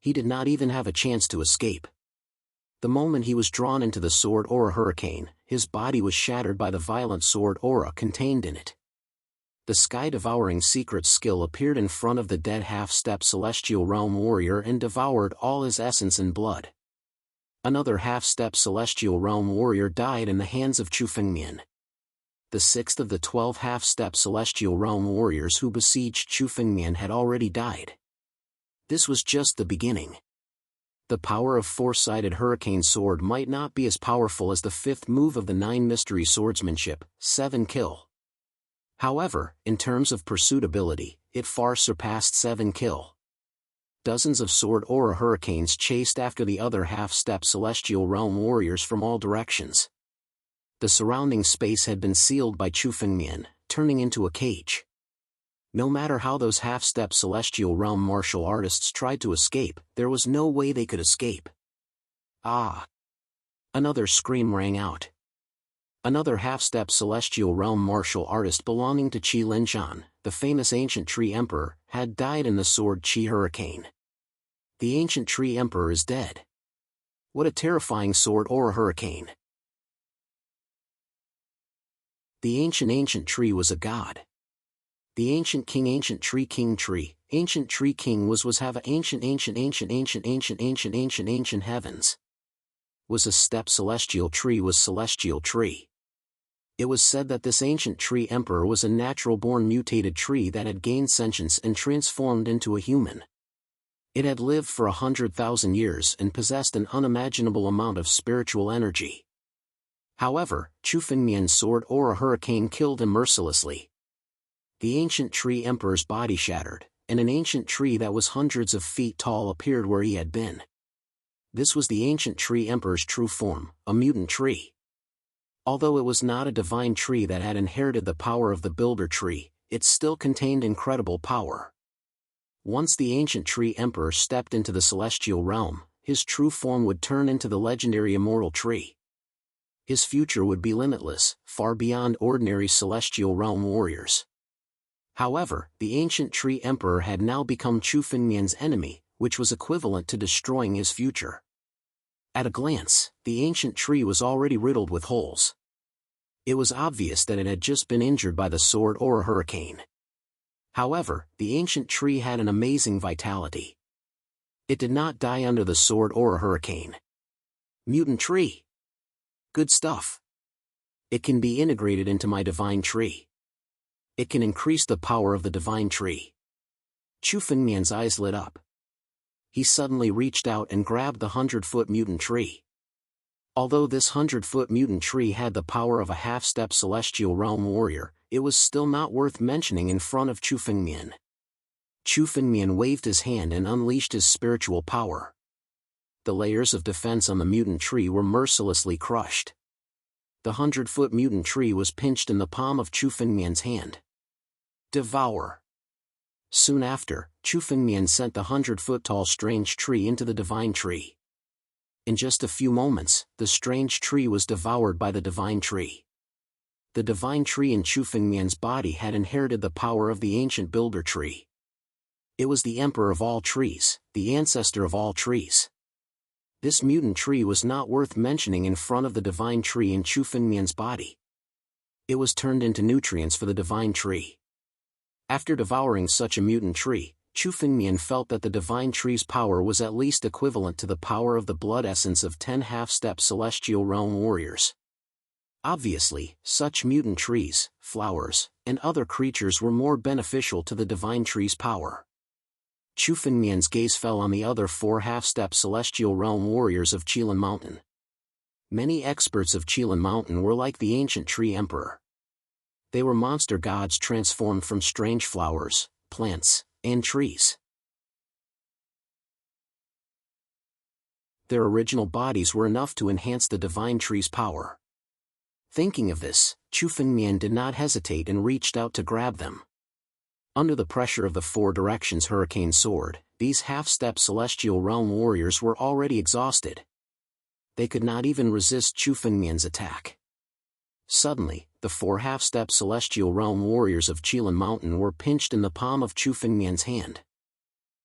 He did not even have a chance to escape. The moment he was drawn into the sword aura hurricane, his body was shattered by the violent sword aura contained in it. The sky-devouring secret skill appeared in front of the dead half-step celestial realm warrior and devoured all his essence and blood. Another half-step celestial realm warrior died in the hands of Chu Fengmian. The 6th of the 12 half-step celestial realm warriors who besieged Chu Fengmian had already died. This was just the beginning. The power of 4-sided hurricane sword might not be as powerful as the 5th move of the 9 mystery swordsmanship, 7 kill. However, in terms of pursuit ability, it far surpassed 7 kill. Dozens of sword aura hurricanes chased after the other half-step celestial realm warriors from all directions. The surrounding space had been sealed by Chu Fengmian, turning into a cage. No matter how those half-step celestial realm martial artists tried to escape, there was no way they could escape. Ah! Another scream rang out. Another half-step celestial realm martial artist belonging to Qi Linshan, the famous ancient tree emperor, had died in the sword Qi hurricane. The ancient tree emperor is dead. What a terrifying sword aura hurricane. The ancient tree was a god. The ancient tree king was have a ancient heavens. Was a step celestial tree was celestial tree. It was said that this ancient tree emperor was a natural-born mutated tree that had gained sentience and transformed into a human. It had lived for 100,000 years and possessed an unimaginable amount of spiritual energy. However, Chu Fengmian's sword aura hurricane killed him mercilessly. The ancient tree emperor's body shattered, and an ancient tree that was hundreds of feet tall appeared where he had been. This was the ancient tree emperor's true form, a mutant tree. Although it was not a divine tree that had inherited the power of the builder tree, it still contained incredible power. Once the ancient tree emperor stepped into the celestial realm, his true form would turn into the legendary immortal tree. His future would be limitless, far beyond ordinary celestial realm warriors. However, the ancient tree emperor had now become Chu Fengmian's enemy, which was equivalent to destroying his future. At a glance, the ancient tree was already riddled with holes. It was obvious that it had just been injured by the sword aura hurricane. However, the ancient tree had an amazing vitality. It did not die under the sword aura hurricane. Mutant tree. Good stuff. It can be integrated into my divine tree. It can increase the power of the divine tree. Chu Fengmian's eyes lit up. he suddenly reached out and grabbed the 100-foot mutant tree. Although this 100-foot mutant tree had the power of a half-step celestial realm warrior, it was still not worth mentioning in front of Chu Fengmian. Chu Fengmian waved his hand and unleashed his spiritual power. The layers of defense on the mutant tree were mercilessly crushed. The 100-foot mutant tree was pinched in the palm of Chu Fengmian's hand. Devour. Soon after, Chu Fengmian sent the 100-foot-tall strange tree into the divine tree. In just a few moments, the strange tree was devoured by the divine tree. The divine tree in Chu Fengmian's body had inherited the power of the ancient builder tree. It was the emperor of all trees, the ancestor of all trees. This mutant tree was not worth mentioning in front of the divine tree in Chu Fengmian's body. It was turned into nutrients for the divine tree. After devouring such a mutant tree, Chu Fengmian felt that the divine tree's power was at least equivalent to the power of the blood essence of 10 half-step celestial realm warriors. Obviously, such mutant trees, flowers, and other creatures were more beneficial to the divine tree's power. Chu Fengmian's gaze fell on the other 4 half-step celestial realm warriors of Qilin Mountain. Many experts of Qilin Mountain were like the ancient tree emperor. They were monster gods transformed from strange flowers, plants, and trees. Their original bodies were enough to enhance the divine tree's power. Thinking of this, Chu Fengmian did not hesitate and reached out to grab them. Under the pressure of the 4 directions hurricane sword, these half-step celestial realm warriors were already exhausted. They could not even resist Chu Fengmian's attack. Suddenly, the 4 half-step celestial realm warriors of Qilin Mountain were pinched in the palm of Chu Fengmian's hand.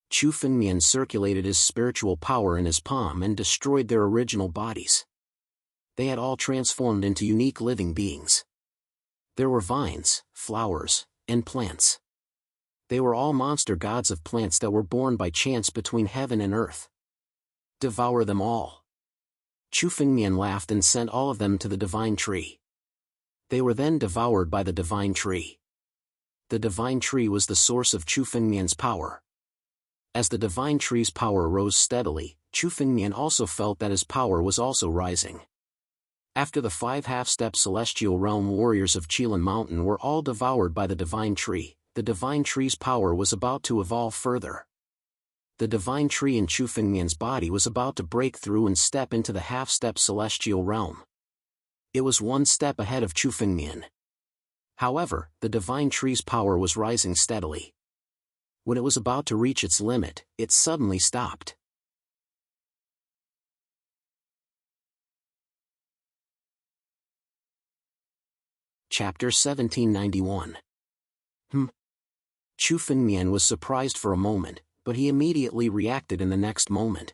Chu Fengmian circulated his spiritual power in his palm and destroyed their original bodies. They had all transformed into unique living beings. There were vines, flowers, and plants. They were all monster gods of plants that were born by chance between heaven and earth. Devour them all. Chu Fengmian laughed and sent all of them to the divine tree. They were then devoured by the divine tree. The divine tree was the source of Chu Fengmian's power. As the divine tree's power rose steadily, Chu Fengmian also felt that his power was also rising. After the 5 half-step celestial realm warriors of Qilin Mountain were all devoured by the divine tree, the divine tree's power was about to evolve further. The divine tree in Chu Fengmian's body was about to break through and step into the half-step celestial realm. It was one step ahead of Chu Fengmian. However, the divine tree's power was rising steadily. When it was about to reach its limit, it suddenly stopped. Chapter 1791. Chu Fengmian was surprised for a moment, but he immediately reacted in the next moment.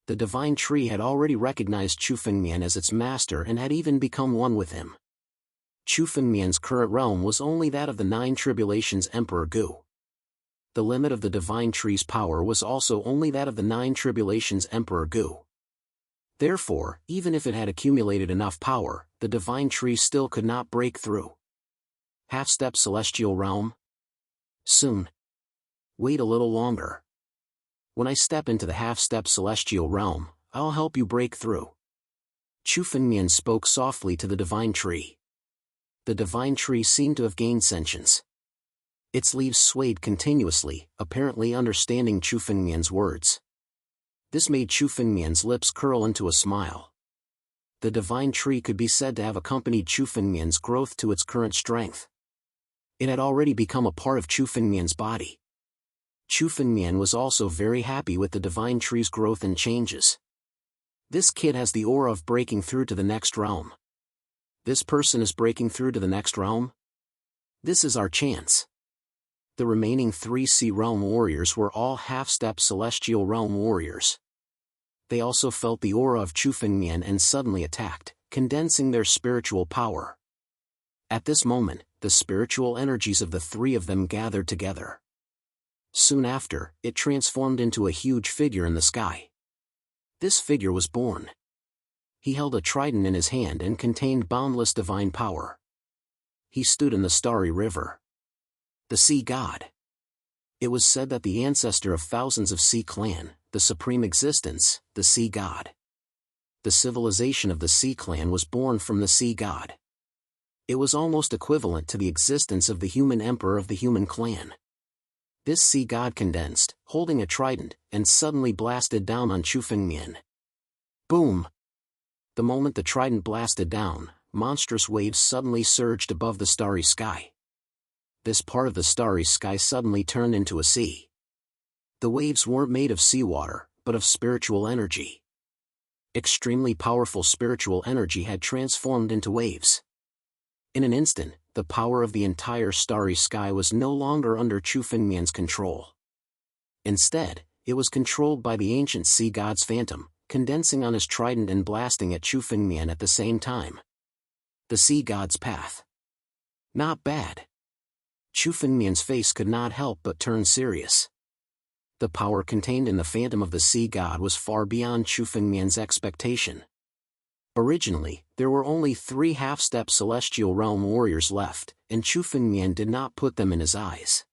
The divine tree had already recognized Chu Fengmian as its master and had even become one with him. Chu Fengmian's current realm was only that of the 9 tribulations Emperor Gu. The limit of the divine tree's power was also only that of the 9 tribulations Emperor Gu. Therefore, even if it had accumulated enough power, the divine tree still could not break through. Half-step celestial realm? Soon. Wait a little longer. When I step into the half-step celestial realm, I'll help you break through. Chu Fengmian spoke softly to the divine tree. The divine tree seemed to have gained sentience. Its leaves swayed continuously, apparently understanding Chu Fengmian's words. This made Chu Fengmian's lips curl into a smile. The divine tree could be said to have accompanied Chu Fengmian's growth to its current strength. It had already become a part of Chu Fengmian's body. Chu Fengmian was also very happy with the divine tree's growth and changes. This kid has the aura of breaking through to the next realm. This person is breaking through to the next realm? This is our chance. The remaining 3 Sea Realm warriors were all half-step celestial realm warriors. They also felt the aura of Chu Fengmian and suddenly attacked, condensing their spiritual power. At this moment, the spiritual energies of the 3 of them gathered together. Soon after, it transformed into a huge figure in the sky. This figure was born. He held a trident in his hand and contained boundless divine power. He stood in the starry river. The sea god. It was said that the ancestor of thousands of sea clan, the supreme existence, the sea god. The civilization of the Sea Clan was born from the sea god. It was almost equivalent to the existence of the human emperor of the human clan. This sea god condensed, holding a trident, and suddenly blasted down on Chu Fengmian. Boom! The moment the trident blasted down, monstrous waves suddenly surged above the starry sky. This part of the starry sky suddenly turned into a sea. The waves weren't made of seawater, but of spiritual energy. Extremely powerful spiritual energy had transformed into waves. In an instant, the power of the entire starry sky was no longer under Chu Fengmian's control. Instead, it was controlled by the ancient sea god's phantom, condensing on his trident and blasting at Chu Fengmian at the same time. The sea god's path. Not bad. Chu Fengmian's face could not help but turn serious. The power contained in the phantom of the sea god was far beyond Chu Fengmian's expectation. Originally, there were only 3 half-step celestial realm warriors left, and Chu Fengmian did not put them in his eyes.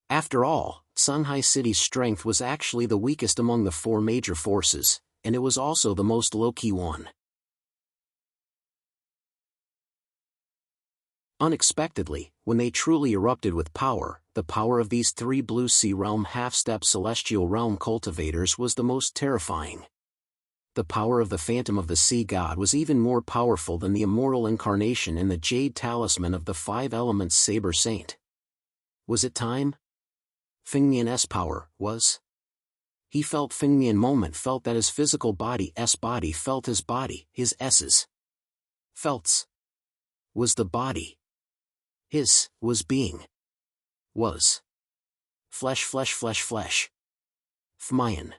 After all, Songhai City's strength was actually the weakest among the 4 major forces, and it was also the most low-key one. Unexpectedly, when they truly erupted with power, the power of these 3 Blue Sea Realm half-step celestial realm cultivators was the most terrifying. The power of the phantom of the sea god was even more powerful than the immortal incarnation in the jade talisman of the 5 elements Saber Saint. Was it time? Fengmian's power was. He felt Fengmian moment felt that his physical body's body felt his body, his S's. Felt's. Was the body. His, was being. Was. Flesh. Fmayan.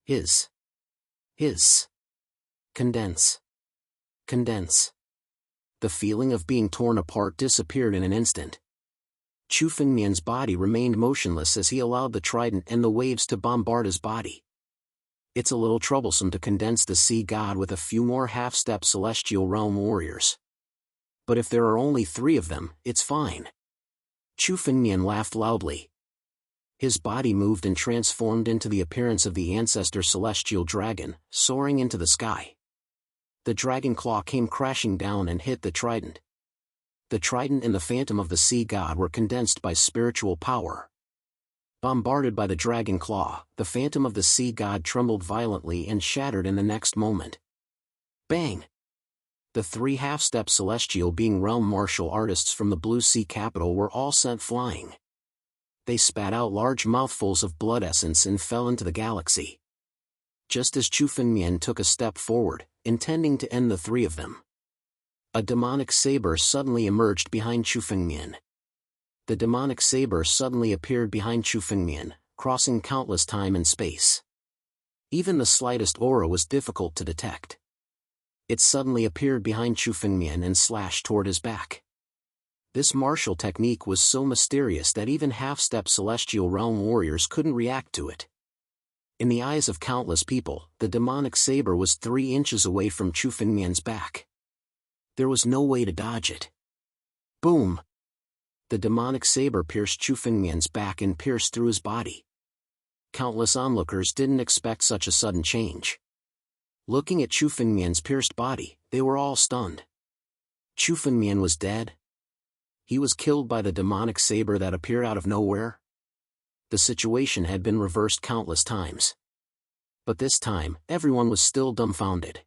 His. Condense. The feeling of being torn apart disappeared in an instant. Chu Fengmian's body remained motionless as he allowed the trident and the waves to bombard his body. It's a little troublesome to condense the sea god with a few more half-step celestial realm warriors. But if there are only 3 of them, it's fine. Chu Fengmian laughed loudly. His body moved and transformed into the appearance of the ancestor celestial dragon, soaring into the sky. The dragon claw came crashing down and hit the trident. The trident and the phantom of the sea god were condensed by spiritual power. Bombarded by the dragon claw, the phantom of the sea god trembled violently and shattered in the next moment. Bang! The 3 half-step celestial being realm martial artists from the Blue Sea capital were all sent flying. They spat out large mouthfuls of blood essence and fell into the galaxy. Just as Chu Fengmian took a step forward, intending to end the 3 of them, a demonic saber suddenly emerged behind Chu Fengmian. The demonic saber suddenly appeared behind Chu Fengmian, crossing countless time and space. Even the slightest aura was difficult to detect. It suddenly appeared behind Chu Fengmian and slashed toward his back. This martial technique was so mysterious that even half-step celestial realm warriors couldn't react to it. In the eyes of countless people, the demonic saber was 3 inches away from Chu Fengmian's back. There was no way to dodge it. Boom! The demonic saber pierced Chu Fengmian's back and pierced through his body. Countless onlookers didn't expect such a sudden change. Looking at Chu Fengmian's pierced body, they were all stunned. Chu Fengmian was dead? He was killed by the demonic saber that appeared out of nowhere? The situation had been reversed countless times. But this time, everyone was still dumbfounded.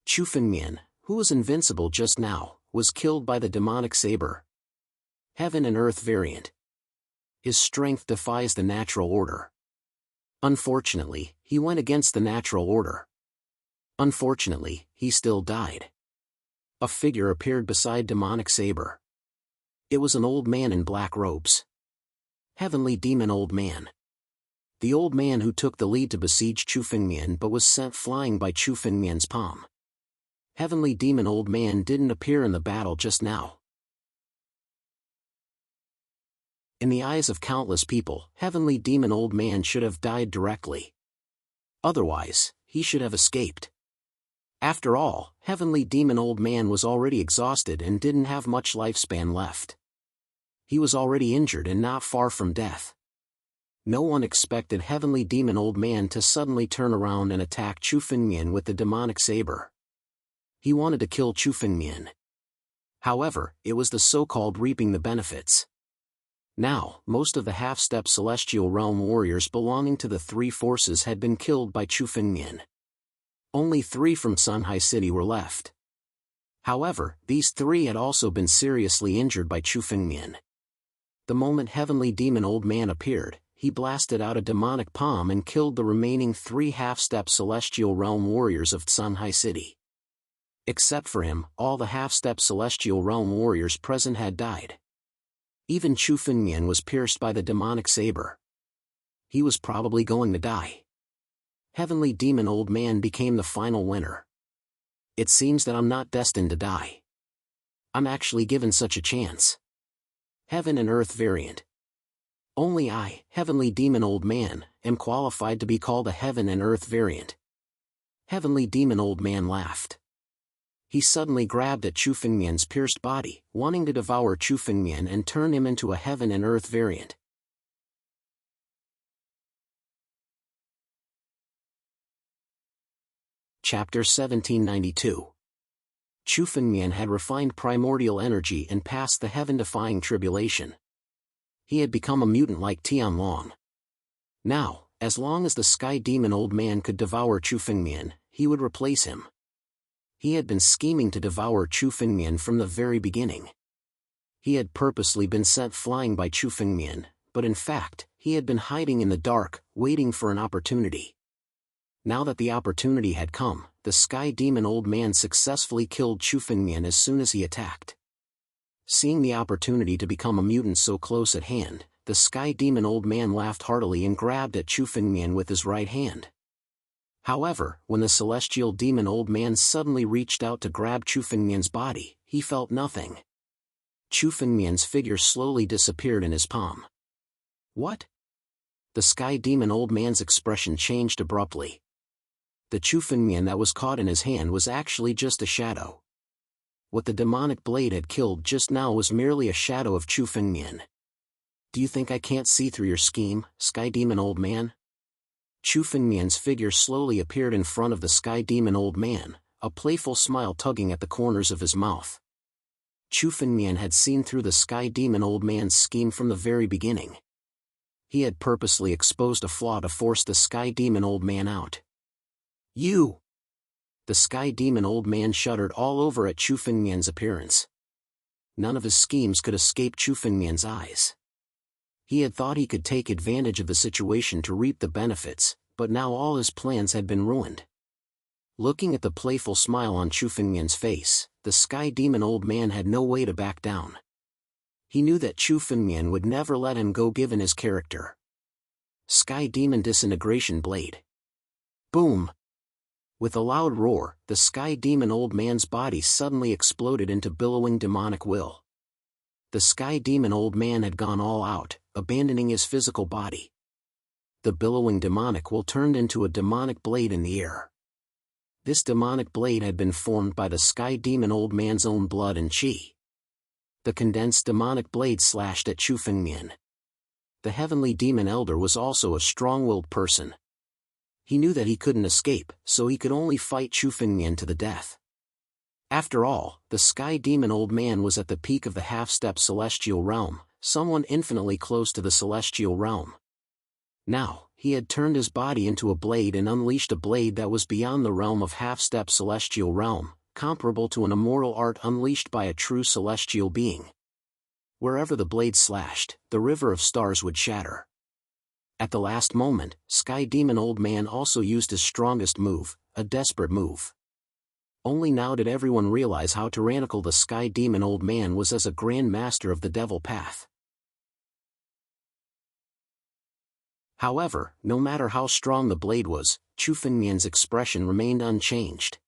Chu Fengmian, who was invincible just now, was killed by the demonic saber. Heaven and Earth variant. His strength defies the natural order. Unfortunately, he went against the natural order. Unfortunately, he still died. A figure appeared beside demonic saber. It was an old man in black robes. Heavenly demon old man. The old man who took the lead to besiege Chu Fengmian but was sent flying by Chu Fengmian's palm. Heavenly demon old man didn't appear in the battle just now. In the eyes of countless people, heavenly demon old man should have died directly. Otherwise, he should have escaped. After all, heavenly demon old man was already exhausted and didn't have much lifespan left. He was already injured and not far from death. No one expected Heavenly Demon Old Man to suddenly turn around and attack Chu Fengmian with the demonic saber. He wanted to kill Chu Fengmian. However, it was the so-called reaping the benefits. Now, most of the half-step Celestial Realm warriors belonging to the three forces had been killed by Chu Fengmian. Only 3 from Sunhai City were left. However, these 3 had also been seriously injured by Chu Fengmian. The moment Heavenly Demon Old Man appeared, he blasted out a demonic palm and killed the remaining 3 half-step Celestial Realm warriors of Sunhai City. Except for him, all the half-step Celestial Realm warriors present had died. Even Chu Fengmian was pierced by the demonic saber. He was probably going to die. Heavenly Demon Old Man became the final winner. It seems that I'm not destined to die. I'm actually given such a chance. Heaven and Earth variant. Only I, Heavenly Demon Old Man, am qualified to be called a Heaven and Earth variant. Heavenly Demon Old Man laughed. He suddenly grabbed at Chu Fengmian's pierced body, wanting to devour Chu Fengmian and turn him into a Heaven and Earth variant. Chapter 1792. Chu Fengmian had refined primordial energy and passed the heaven-defying tribulation. He had become a mutant like Jianwang. Now, as long as the Sky Demon Old Man could devour Chu Fengmian, he would replace him. He had been scheming to devour Chu Fengmian from the very beginning. He had purposely been sent flying by Chu Fengmian, but in fact, he had been hiding in the dark, waiting for an opportunity. Now that the opportunity had come, the Sky Demon Old Man successfully killed Chu Fengmian as soon as he attacked. Seeing the opportunity to become a mutant so close at hand, the Sky Demon Old Man laughed heartily and grabbed at Chu Fengmian with his right hand. However, when the Celestial Demon Old Man suddenly reached out to grab Chu Fengmian's body, he felt nothing. Chu Fengmian's figure slowly disappeared in his palm. What? The Sky Demon Old Man's expression changed abruptly. The Chu Fengmian that was caught in his hand was actually just a shadow. What the demonic blade had killed just now was merely a shadow of Chu Fengmian. Do you think I can't see through your scheme, Sky Demon Old Man? Chu Fengmian's figure slowly appeared in front of the Sky Demon Old Man, a playful smile tugging at the corners of his mouth. Chu Fengmian had seen through the Sky Demon Old Man's scheme from the very beginning. He had purposely exposed a flaw to force the Sky Demon Old Man out. You! The Sky Demon Old Man shuddered all over at Chu Fengmian's appearance. None of his schemes could escape Chu Fengmian's eyes. He had thought he could take advantage of the situation to reap the benefits, but now all his plans had been ruined. Looking at the playful smile on Chu Fengmian's face, the Sky Demon Old Man had no way to back down. He knew that Chu Fengmian would never let him go given his character. Sky Demon Disintegration Blade. Boom! With a loud roar, the Sky Demon Old Man's body suddenly exploded into billowing demonic will. The Sky Demon Old Man had gone all out, abandoning his physical body. The billowing demonic will turned into a demonic blade in the air. This demonic blade had been formed by the Sky Demon Old Man's own blood and chi. The condensed demonic blade slashed at Chu Fengmian. The Heavenly Demon Elder was also a strong-willed person. He knew that he couldn't escape, so he could only fight Chu Fengmian to the death. After all, the Sky Demon Old Man was at the peak of the half-step Celestial Realm, someone infinitely close to the Celestial Realm. Now, he had turned his body into a blade and unleashed a blade that was beyond the realm of half-step Celestial Realm, comparable to an immortal art unleashed by a true celestial being. Wherever the blade slashed, the river of stars would shatter. At the last moment, Sky Demon Old Man also used his strongest move, a desperate move. Only now did everyone realize how tyrannical the Sky Demon Old Man was as a Grand Master of the Devil Path. However, no matter how strong the blade was, Chu Fengmian's expression remained unchanged.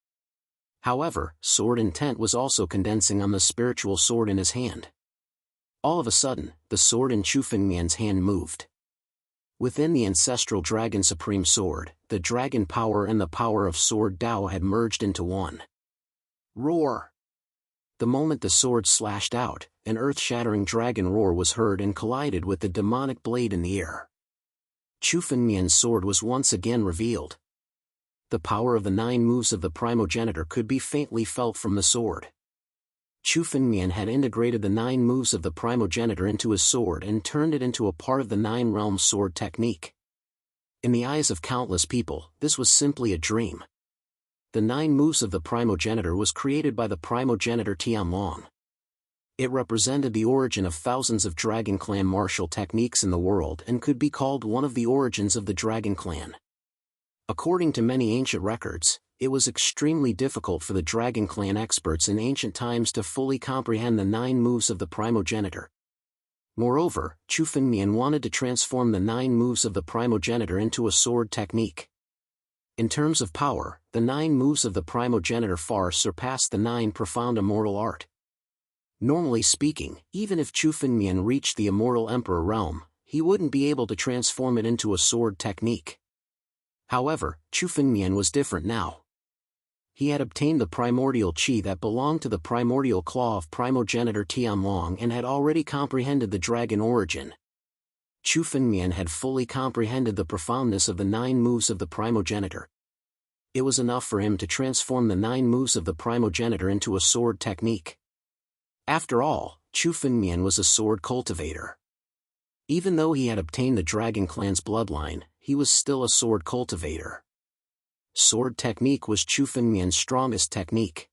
However, sword intent was also condensing on the spiritual sword in his hand. All of a sudden, the sword in Chu Fengmian's hand moved. Within the ancestral Dragon Supreme Sword, the dragon power and the power of Sword Dao had merged into one. Roar! The moment the sword slashed out, an earth-shattering dragon roar was heard and collided with the demonic blade in the air. Chu Fengmian's sword was once again revealed. The power of the 9 moves of the primogenitor could be faintly felt from the sword. Chu Fengmian had integrated the 9 moves of the primogenitor into his sword and turned it into a part of the 9 realms sword technique. In the eyes of countless people, this was simply a dream. The 9 moves of the primogenitor was created by the primogenitor Jianwang. It represented the origin of thousands of Dragon Clan martial techniques in the world and could be called one of the origins of the Dragon Clan. According to many ancient records, it was extremely difficult for the Dragon Clan experts in ancient times to fully comprehend the 9 moves of the primogenitor. Moreover, Chu Fengmian wanted to transform the 9 moves of the primogenitor into a sword technique. In terms of power, the 9 moves of the primogenitor far surpassed the 9 profound immortal art. Normally speaking, even if Chu Fengmian reached the immortal emperor realm, he wouldn't be able to transform it into a sword technique. However, Chu Fengmian was different now. He had obtained the primordial qi that belonged to the primordial claw of primogenitor Jianwang and had already comprehended the dragon origin. Chu Fengmian had fully comprehended the profoundness of the 9 moves of the primogenitor. It was enough for him to transform the 9 moves of the primogenitor into a sword technique. After all, Chu Fengmian was a sword cultivator. Even though he had obtained the Dragon Clan's bloodline, he was still a sword cultivator. Sword technique was Chu Fengmian's strongest technique.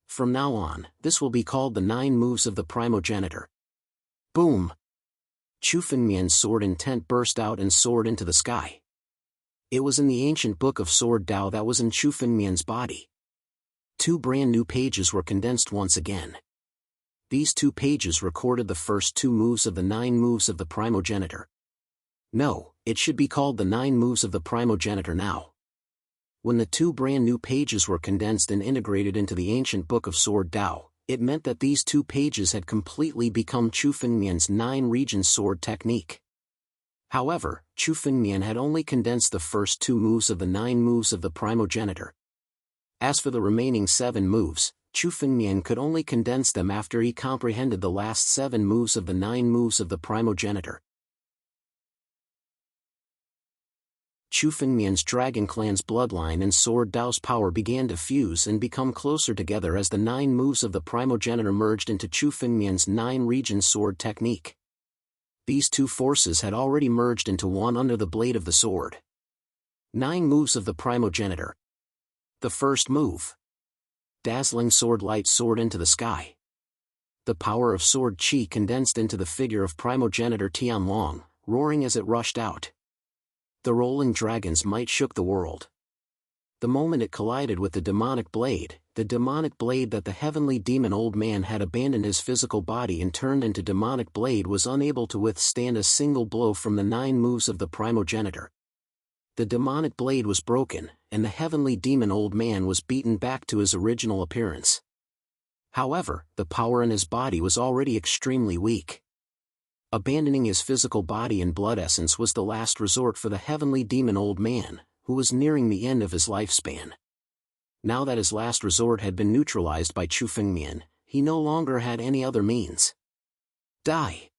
From now on, this will be called the 9 moves of the primogenitor. Boom! Chu Fengmian's sword intent burst out and soared into the sky. It was in the ancient book of Sword Dao that was in Chu Fengmian's body. 2 brand new pages were condensed once again. These 2 pages recorded the first 2 moves of the 9 moves of the primogenitor. No, it should be called the 9 moves of the primogenitor now. When the 2 brand new pages were condensed and integrated into the ancient book of Sword Dao, it meant that these 2 pages had completely become Chu Fengmian's 9 region sword technique. However, Chu Fengmian had only condensed the first 2 moves of the 9 moves of the primogenitor. As for the remaining 7 moves, Chu Fengmian could only condense them after he comprehended the last 7 moves of the 9 moves of the primogenitor. Chu Fengmian's Dragon Clan's bloodline and Sword Dao's power began to fuse and become closer together as the 9 moves of the primogenitor merged into Chu Fengmian's 9 region sword technique. These 2 forces had already merged into one under the blade of the sword. 9 moves of the primogenitor. The first move. Dazzling sword light soared into the sky. The power of sword qi condensed into the figure of primogenitor Jianwang, roaring as it rushed out. The rolling dragon's might shook the world. The moment it collided with the demonic blade that the heavenly demon old man had abandoned his physical body and turned into demonic blade was unable to withstand a single blow from the 9 moves of the primogenitor. The demonic blade was broken, and the heavenly demon old man was beaten back to his original appearance. However, the power in his body was already extremely weak. Abandoning his physical body and blood essence was the last resort for the heavenly demon old man, who was nearing the end of his lifespan. Now that his last resort had been neutralized by Chu Fengmian, he no longer had any other means. Die!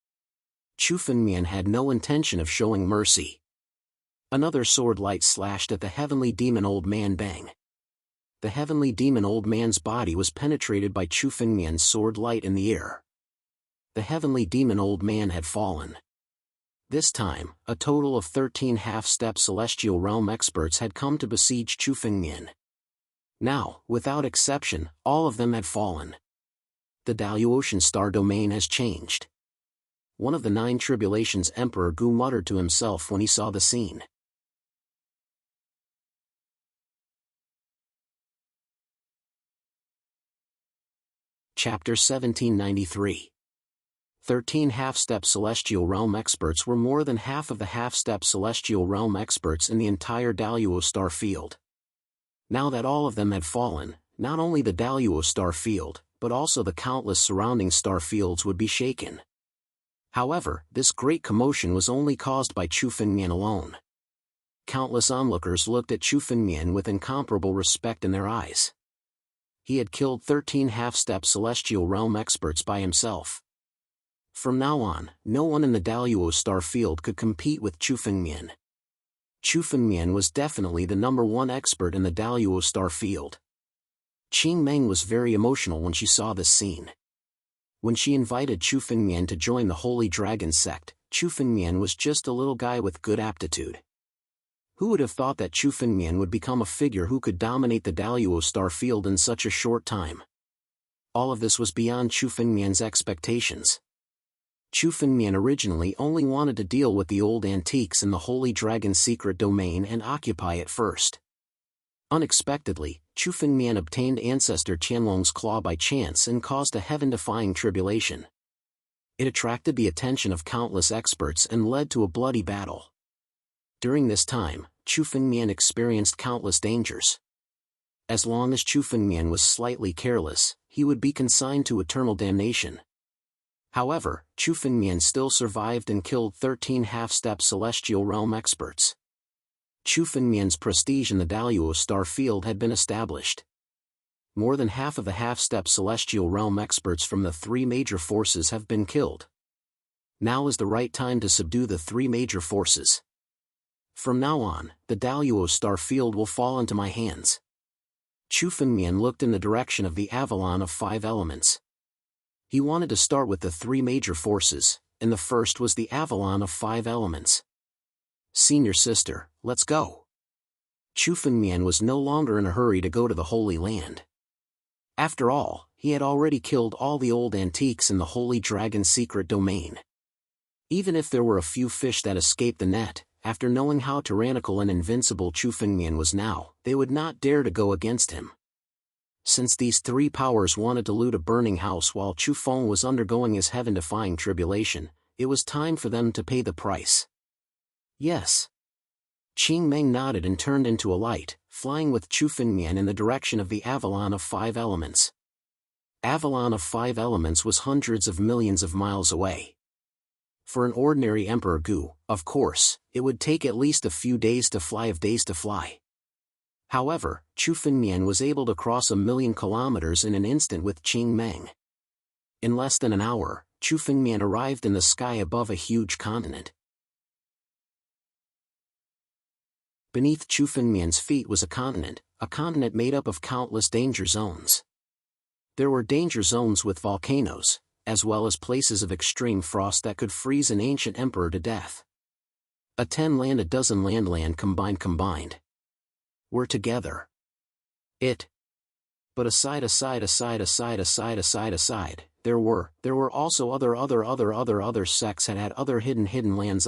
Chu Fengmian had no intention of showing mercy. Another sword light slashed at the heavenly demon old man. Bang! The heavenly demon old man's body was penetrated by Chu Fengmian's sword light in the air. The heavenly demon old man had fallen. This time, a total of 13 half-step celestial realm experts had come to besiege Chu Fengmian. Now, without exception, all of them had fallen. The Daluotian star domain has changed. One of the 9 tribulations Emperor Gu muttered to himself when he saw the scene. Chapter 1793. 13 half-step celestial realm experts were more than half of the half-step celestial realm experts in the entire Daluo star field. Now that all of them had fallen, not only the Daluo star field, but also the countless surrounding star fields would be shaken. However, this great commotion was only caused by Chu Fengmian alone. Countless onlookers looked at Chu Fengmian with incomparable respect in their eyes. He had killed 13 half-step celestial realm experts by himself. From now on, no one in the Daluo star field could compete with Chu Fengmian. Chu Fengmian was definitely the #1 expert in the Daluo star field. Qing Meng was very emotional when she saw this scene. When she invited Chu Fengmian to join the Holy Dragon sect, Chu Fengmian was just a little guy with good aptitude. Who would have thought that Chu Fengmian would become a figure who could dominate the Daluo star field in such a short time? All of this was beyond Chu Fengmian's expectations. Chu Fengmian originally only wanted to deal with the old antiques in the Holy Dragon's secret domain and occupy it first. Unexpectedly, Chu Fengmian obtained Ancestor Jianwang's claw by chance and caused a heaven-defying tribulation. It attracted the attention of countless experts and led to a bloody battle. During this time, Chu Fengmian experienced countless dangers. As long as Chu Fengmian was slightly careless, he would be consigned to eternal damnation. However, Chu Fengmian still survived and killed 13 half-step celestial realm experts. Chu Fengmian's prestige in the Daluo star field had been established. More than half of the half-step celestial realm experts from the 3 major forces have been killed. Now is the right time to subdue the 3 major forces. From now on, the Daluo star field will fall into my hands. Chu Fengmian looked in the direction of the Avalon of 5 elements. He wanted to start with the 3 major forces, and the first was the Avalon of 5 elements. Senior sister, let's go. Chu Fengmian was no longer in a hurry to go to the Holy Land. After all, he had already killed all the old antiques in the Holy Dragon's secret domain. Even if there were a few fish that escaped the net, after knowing how tyrannical and invincible Chu Fengmian was now, they would not dare to go against him. Since these 3 powers wanted to loot a burning house while Chu Feng was undergoing his heaven-defying tribulation, it was time for them to pay the price. Yes. Qing Meng nodded and turned into a light, flying with Chu Fengmian in the direction of the Avalon of 5 elements. Avalon of 5 elements was hundreds of millions of miles away. For an ordinary Emperor Gu, of course, it would take at least a few days to fly. However, Chu Fengmian was able to cross 1,000,000 kilometers in an instant with Qing Meng. In less than an hour, Chu Fengmian arrived in the sky above a huge continent. Beneath Chu Fengmian's feet was a continent made up of countless danger zones. There were danger zones with volcanoes, as well as places of extreme frost that could freeze an ancient emperor to death. A 10 land, a dozen land combined. Were together. But aside, there were also other sects had other hidden lands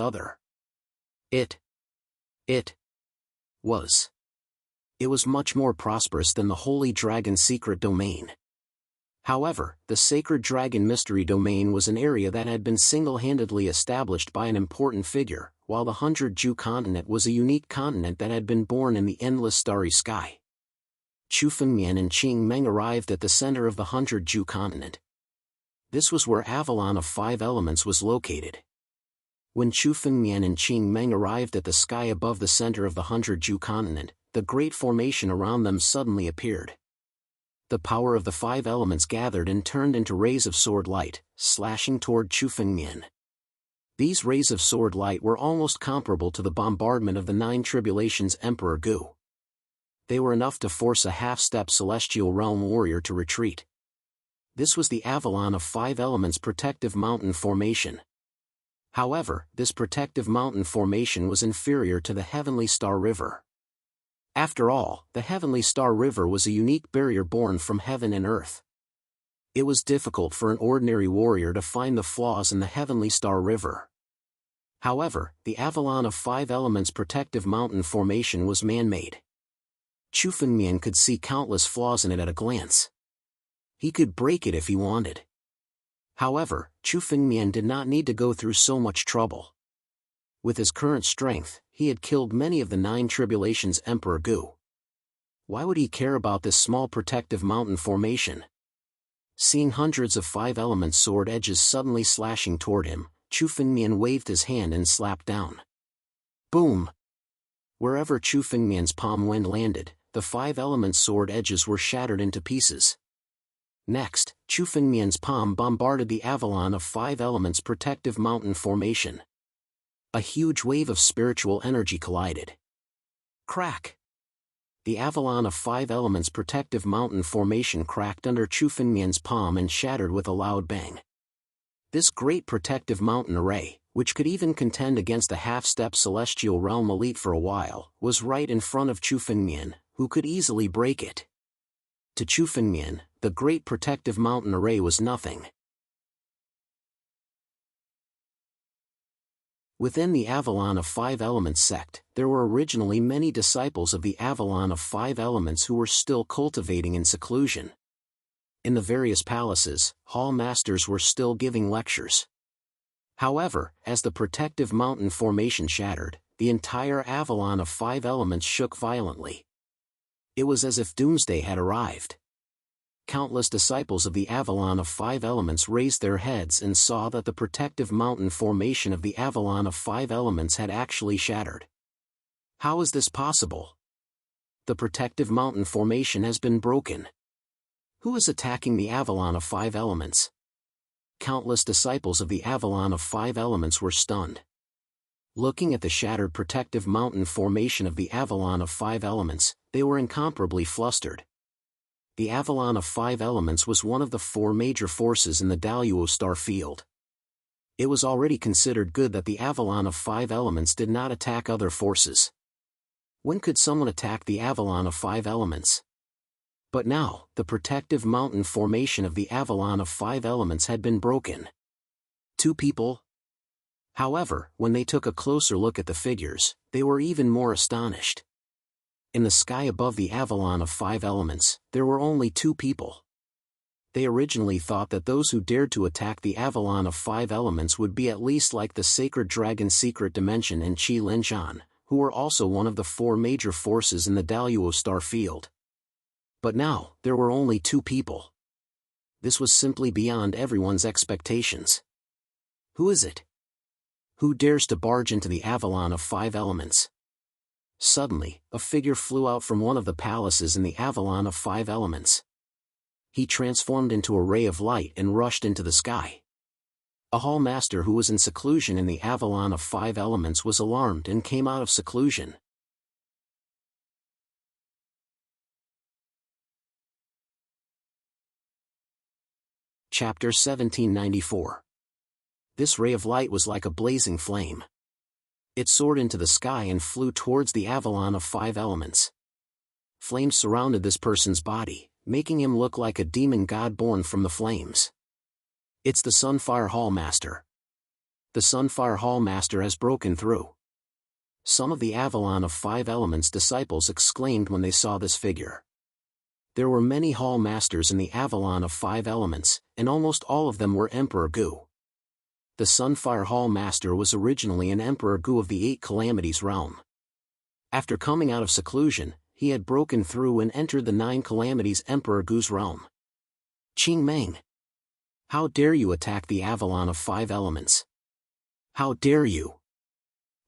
It was much more prosperous than the Holy Dragon's secret domain. However, the Sacred Dragon Mystery Domain was an area that had been single-handedly established by an important figure, while the 100-Ju continent was a unique continent that had been born in the endless starry sky. Chu Fengmian and Qing Meng arrived at the center of the 100-Ju continent. This was where Avalon of 5 elements was located. When Chu Fengmian and Qing Meng arrived at the sky above the center of the 100-Ju continent, the great formation around them suddenly appeared. The power of the 5 elements gathered and turned into rays of sword light, slashing toward Chu Fengmian. These rays of sword light were almost comparable to the bombardment of the 9 tribulations Emperor Gu. They were enough to force a half-step celestial realm warrior to retreat. This was the Avalon of 5 elements protective mountain formation. However, this protective mountain formation was inferior to the Heavenly Star River. After all, the Heavenly Star River was a unique barrier born from heaven and earth. It was difficult for an ordinary warrior to find the flaws in the Heavenly Star River. However, the Avalon of 5 elements protective mountain formation was man-made. Chu Fengmian could see countless flaws in it at a glance. He could break it if he wanted. However, Chu Fengmian did not need to go through so much trouble. With his current strength, he had killed many of the 9 tribulations Emperor Gu. Why would he care about this small protective mountain formation? Seeing hundreds of 5 elements sword edges suddenly slashing toward him, Chu Fengmian waved his hand and slapped down. Boom! Wherever Chu Fengmian's palm wind landed, the 5 elements sword edges were shattered into pieces. Next, Chu Fengmian's palm bombarded the Avalon of 5 elements protective mountain formation. A huge wave of spiritual energy collided. Crack! The Avalon of Five Elements protective mountain formation cracked under Chu Fengmian's palm and shattered with a loud bang. This great protective mountain array, which could even contend against the half-step celestial realm elite for a while, was right in front of Chu Fengmian, who could easily break it. To Chu Fengmian, the great protective mountain array was nothing. Within the Avalon of Five Elements sect, there were originally many disciples of the Avalon of Five Elements who were still cultivating in seclusion. In the various palaces, hall masters were still giving lectures. However, as the protective mountain formation shattered, the entire Avalon of Five Elements shook violently. It was as if doomsday had arrived. Countless disciples of the Avalon of Five Elements raised their heads and saw that the protective mountain formation of the Avalon of Five Elements had actually shattered. How is this possible? The protective mountain formation has been broken. Who is attacking the Avalon of Five Elements? Countless disciples of the Avalon of Five Elements were stunned. Looking at the shattered protective mountain formation of the Avalon of Five Elements, they were incomparably flustered. The Avalon of Five Elements was one of the four major forces in the Daluo star field. It was already considered good that the Avalon of Five Elements did not attack other forces. When could someone attack the Avalon of Five Elements? But now, the protective mountain formation of the Avalon of Five Elements had been broken. 2 people? However, when they took a closer look at the figures, they were even more astonished. In the sky above the Avalon of Five Elements, there were only 2 people. They originally thought that those who dared to attack the Avalon of Five Elements would be at least like the Sacred Dragon Secret Dimension and Qi Linshan, who were also one of the 4 major forces in the Daluo star field. But now, there were only 2 people. This was simply beyond everyone's expectations. Who is it? Who dares to barge into the Avalon of Five Elements? Suddenly, a figure flew out from one of the palaces in the Avalon of Five Elements. He transformed into a ray of light and rushed into the sky. A hall master who was in seclusion in the Avalon of Five Elements was alarmed and came out of seclusion. Chapter 1794. This ray of light was like a blazing flame. It soared into the sky and flew towards the Avalon of Five Elements. Flames surrounded this person's body, making him look like a demon god born from the flames. It's the Sunfire Hall Master. The Sunfire Hall Master has broken through. Some of the Avalon of Five Elements disciples exclaimed when they saw this figure. There were many Hall Masters in the Avalon of Five Elements, and almost all of them were Emperor Gu. The Sunfire Hall Master was originally an Emperor Gu of the 8 Calamities realm. After coming out of seclusion, he had broken through and entered the 9 Calamities Emperor Gu's realm. Qing Meng! How dare you attack the Avalon of Five Elements? How dare you!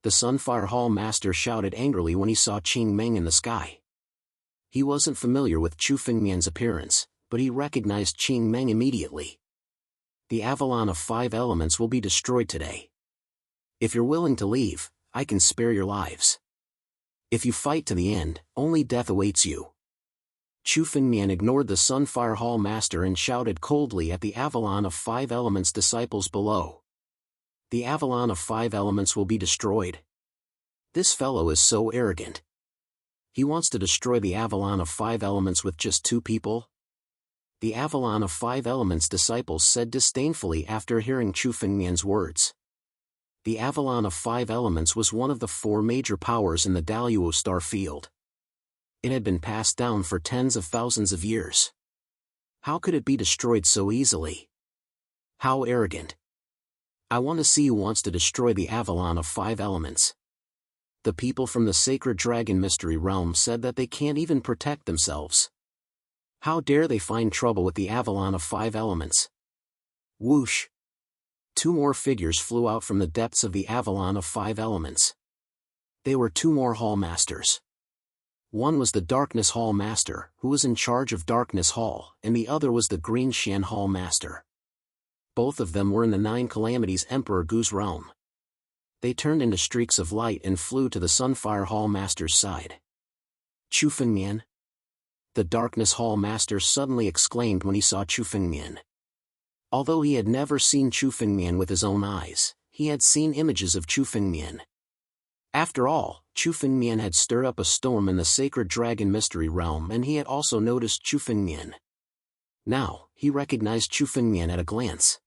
The Sunfire Hall Master shouted angrily when he saw Qing Meng in the sky. He wasn't familiar with Chu Fengmian's appearance, but he recognized Qing Meng immediately. The Avalon of Five Elements will be destroyed today. If you're willing to leave, I can spare your lives. If you fight to the end, only death awaits you. Chu Fengmian ignored the Sunfire Hall Master and shouted coldly at the Avalon of Five Elements disciples below. The Avalon of Five Elements will be destroyed. This fellow is so arrogant. He wants to destroy the Avalon of Five Elements with just 2 people? The Avalon of Five Elements disciples said disdainfully after hearing Chu Fengmian's words. The Avalon of Five Elements was one of the 4 major powers in the Daluo star field. It had been passed down for tens of thousands of years. How could it be destroyed so easily? How arrogant! I want to see who wants to destroy the Avalon of Five Elements. The people from the Sacred Dragon Mystery Realm said that they can't even protect themselves. How dare they find trouble with the Avalon of Five Elements? Whoosh! 2 more figures flew out from the depths of the Avalon of Five Elements. They were 2 more Hall Masters. One was the Darkness Hall Master, who was in charge of Darkness Hall, and the other was the Green Xian Hall Master. Both of them were in the 9 Calamities Emperor Gu's realm. They turned into streaks of light and flew to the Sunfire Hall Master's side. Chu Fengmian? The Darkness Hall Master suddenly exclaimed when he saw Chu Fengmian. Although he had never seen Chu Fengmian with his own eyes, he had seen images of Chu Fengmian. After all, Chu Fengmian had stirred up a storm in the sacred dragon mystery realm, and he had also noticed Chu Fengmian. Now, he recognized Chu Fengmian at a glance.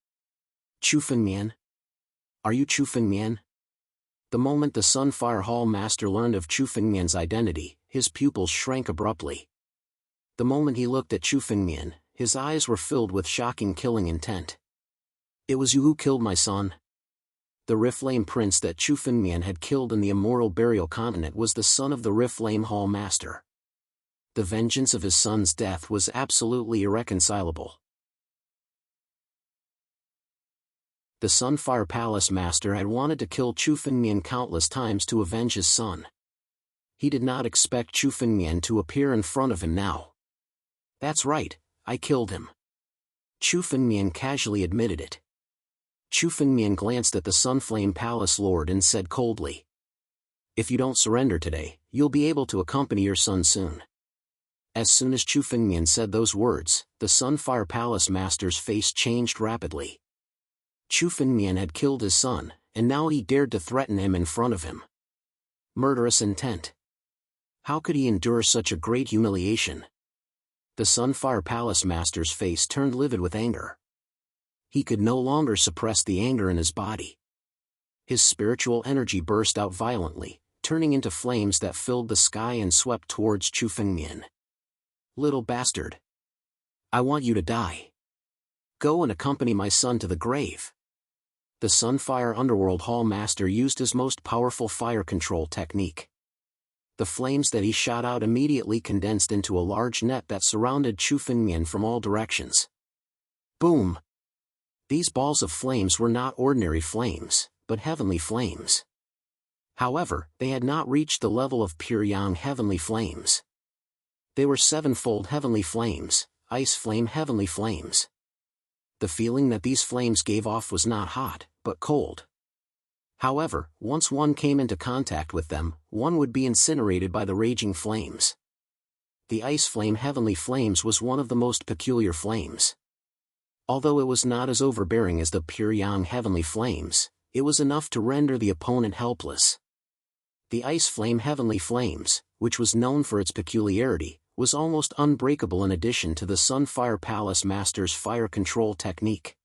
Chu Fengmian? Are you Chu Fengmian? The moment the Sunfire Hall Master learned of Chu Fengmian's identity, his pupils shrank abruptly. The moment he looked at Chu Fengmian, his eyes were filled with shocking killing intent. It was you who killed my son? The Riflame Prince that Chu Fengmian had killed in the Immoral Burial Continent was the son of the Riflame Hall Master. The vengeance of his son's death was absolutely irreconcilable. The Sunfire Palace Master had wanted to kill Chu Fengmian countless times to avenge his son. He did not expect Chu Fengmian to appear in front of him now. That's right, I killed him. Chu Fengmian casually admitted it. Chu Fengmian glanced at the Sunflame Palace Lord and said coldly, "If you don't surrender today, you'll be able to accompany your son soon." As soon as Chu Fengmian said those words, the Sunfire Palace Master's face changed rapidly. Chu Fengmian had killed his son, and now he dared to threaten him in front of him. Murderous intent. How could he endure such a great humiliation? The Sunfire Palace Master's face turned livid with anger. He could no longer suppress the anger in his body. His spiritual energy burst out violently, turning into flames that filled the sky and swept towards Chu Fengmian. Little bastard! I want you to die. Go and accompany my son to the grave. The Sunfire Underworld Hall Master used his most powerful fire control technique. The flames that he shot out immediately condensed into a large net that surrounded Chu Fengmian from all directions. Boom! These balls of flames were not ordinary flames, but heavenly flames. However, they had not reached the level of pure yang heavenly flames. They were sevenfold heavenly flames, ice flame heavenly flames. The feeling that these flames gave off was not hot, but cold. However, once one came into contact with them, one would be incinerated by the raging flames. The ice flame heavenly flames was one of the most peculiar flames. Although it was not as overbearing as the pure yang heavenly flames, it was enough to render the opponent helpless. The ice flame heavenly flames, which was known for its peculiarity, was almost unbreakable in addition to the Sunfire Palace Master's fire control technique.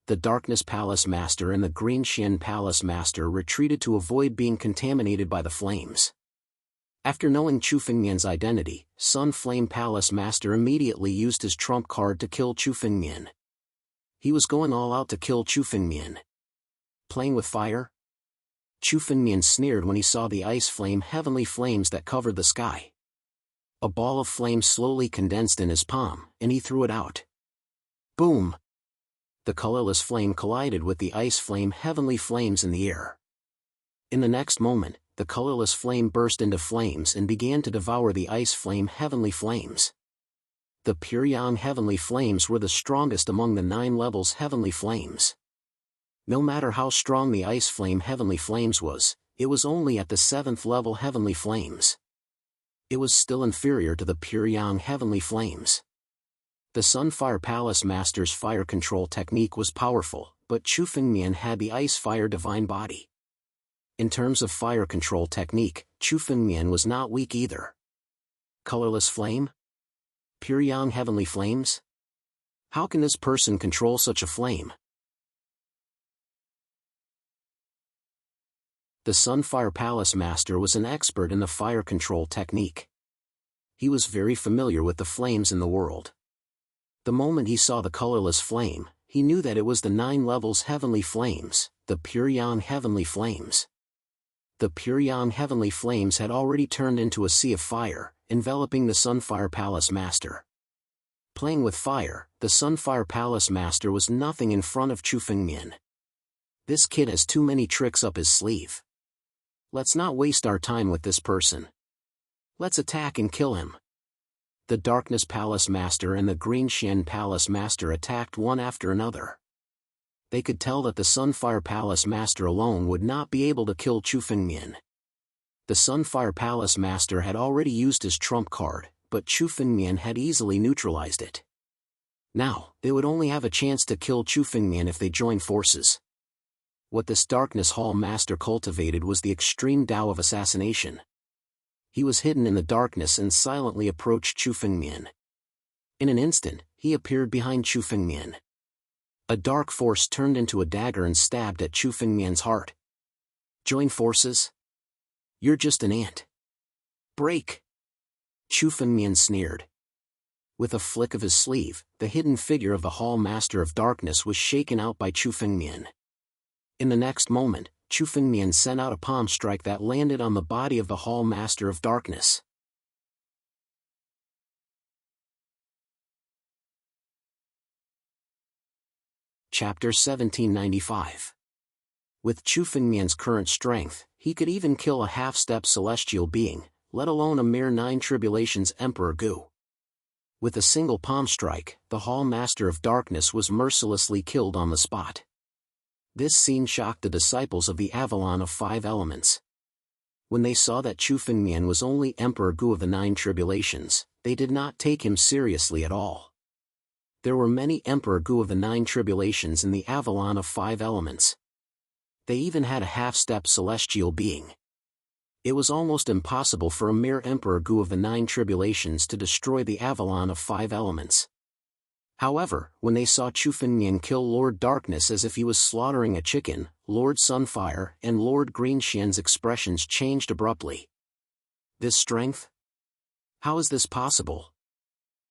The Darkness Palace Master and the Green Xian Palace Master retreated to avoid being contaminated by the flames. After knowing Chu Fengmian's identity, Sun Flame Palace Master immediately used his trump card to kill Chu Fengmian. He was going all out to kill Chu Fengmian. Playing with fire? Chu Fengmian sneered when he saw the ice flame heavenly flames that covered the sky. A ball of flame slowly condensed in his palm, and he threw it out. Boom! The colorless flame collided with the ice flame heavenly flames in the air. In the next moment, the colorless flame burst into flames and began to devour the ice flame heavenly flames. The pure yang heavenly flames were the strongest among the 9 levels heavenly flames. No matter how strong the ice flame heavenly flames was, it was only at the 7th level heavenly flames. It was still inferior to the pure yang heavenly flames. The Sunfire Palace Master's fire control technique was powerful, but Chu Fengmian had the ice fire divine body. In terms of fire control technique, Chu Fengmian was not weak either. Colorless flame? Pure yang heavenly flames? How can this person control such a flame? The Sunfire Palace Master was an expert in the fire control technique. He was very familiar with the flames in the world. The moment he saw the colorless flame, he knew that it was the 9 levels heavenly flames, the pure yang heavenly flames. The pure yang heavenly flames had already turned into a sea of fire, enveloping the Sunfire Palace Master. Playing with fire, the Sunfire Palace Master was nothing in front of Chu Fengmian. This kid has too many tricks up his sleeve. Let's not waste our time with this person. Let's attack and kill him. The Darkness Palace Master and the Green Xian Palace Master attacked one after another. They could tell that the Sunfire Palace Master alone would not be able to kill Chu Fengmian. The Sunfire Palace Master had already used his trump card, but Chu Fengmian had easily neutralized it. Now, they would only have a chance to kill Chu Fengmian if they joined forces. What this Darkness Hall Master cultivated was the extreme Tao of assassination. He was hidden in the darkness and silently approached Chu Fengmian. In an instant, he appeared behind Chu Fengmian. A dark force turned into a dagger and stabbed at Chu Fengmian's heart. Join forces? You're just an ant. Break! Chu Fengmian sneered. With a flick of his sleeve, the hidden figure of the Hall Master of Darkness was shaken out by Chu Fengmian. In the next moment, Chu Fengmian sent out a palm strike that landed on the body of the Hall Master of Darkness. Chapter 1795. With Chu Fengmian's current strength, he could even kill a half-step celestial being, let alone a mere 9 tribulations Emperor Gu. With a single palm strike, the Hall Master of Darkness was mercilessly killed on the spot. This scene shocked the disciples of the Avalon of 5 Elements. When they saw that Chu Fengmian was only Emperor Gu of the 9 tribulations, they did not take him seriously at all. There were many Emperor Gu of the 9 tribulations in the Avalon of 5 Elements. They even had a half-step celestial being. It was almost impossible for a mere Emperor Gu of the 9 tribulations to destroy the Avalon of 5 Elements. However, when they saw Chu Fengmian kill Lord Darkness as if he was slaughtering a chicken, Lord Sunfire and Lord Greenxian's expressions changed abruptly. This strength? How is this possible?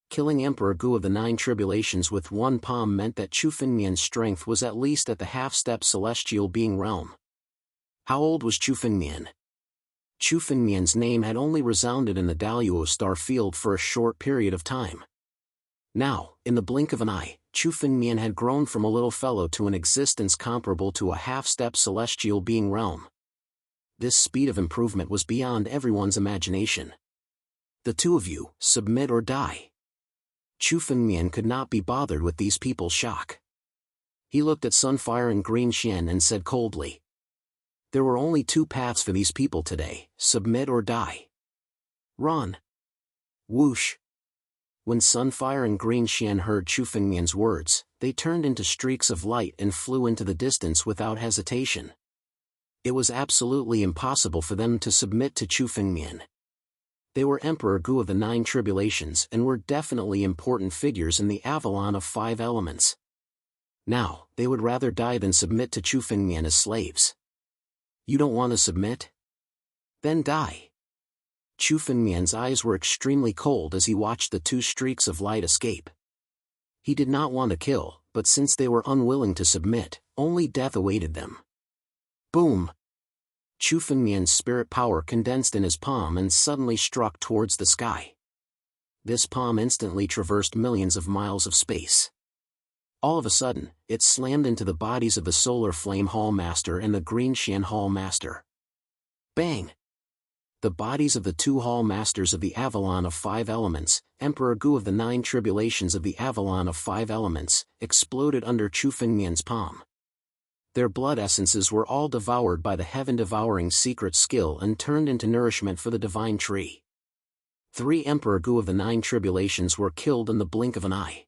Killing Emperor Gu of the 9 tribulations with one palm meant that Chu Fengmian's strength was at least at the half-step celestial being realm. How old was Chu Fengmian? Chu Fengmian's name had only resounded in the Daluo star field for a short period of time. Now, in the blink of an eye, Chu Fengmian had grown from a little fellow to an existence comparable to a half-step celestial being realm. This speed of improvement was beyond everyone's imagination. The two of you, submit or die. Chu Fengmian could not be bothered with these people's shock. He looked at Sunfire and Greenxian and said coldly, "There were only 2 paths for these people today, submit or die. Run." Whoosh! When Sunfire and Greenxian heard Chu Fengmian's words, they turned into streaks of light and flew into the distance without hesitation. It was absolutely impossible for them to submit to Chu Fengmian. They were Emperor Gu of the 9 tribulations and were definitely important figures in the Avalon of 5 Elements. Now, they would rather die than submit to Chu Fengmian as slaves. You don't want to submit? Then die. Chu Fengmian's eyes were extremely cold as he watched the 2 streaks of light escape. He did not want to kill, but since they were unwilling to submit, only death awaited them. Boom! Chu Fengmian's spirit power condensed in his palm and suddenly struck towards the sky. This palm instantly traversed millions of miles of space. All of a sudden, it slammed into the bodies of the Solar Flame Hall Master and the Greenxian Hall Master. Bang! The bodies of the 2 Hall Masters of the Avalon of 5 Elements, Emperor Gu of the 9 tribulations of the Avalon of 5 Elements, exploded under Chu Fengmian's palm. Their blood essences were all devoured by the heaven-devouring secret skill and turned into nourishment for the divine tree. 3 Emperor Gu of the 9 tribulations were killed in the blink of an eye.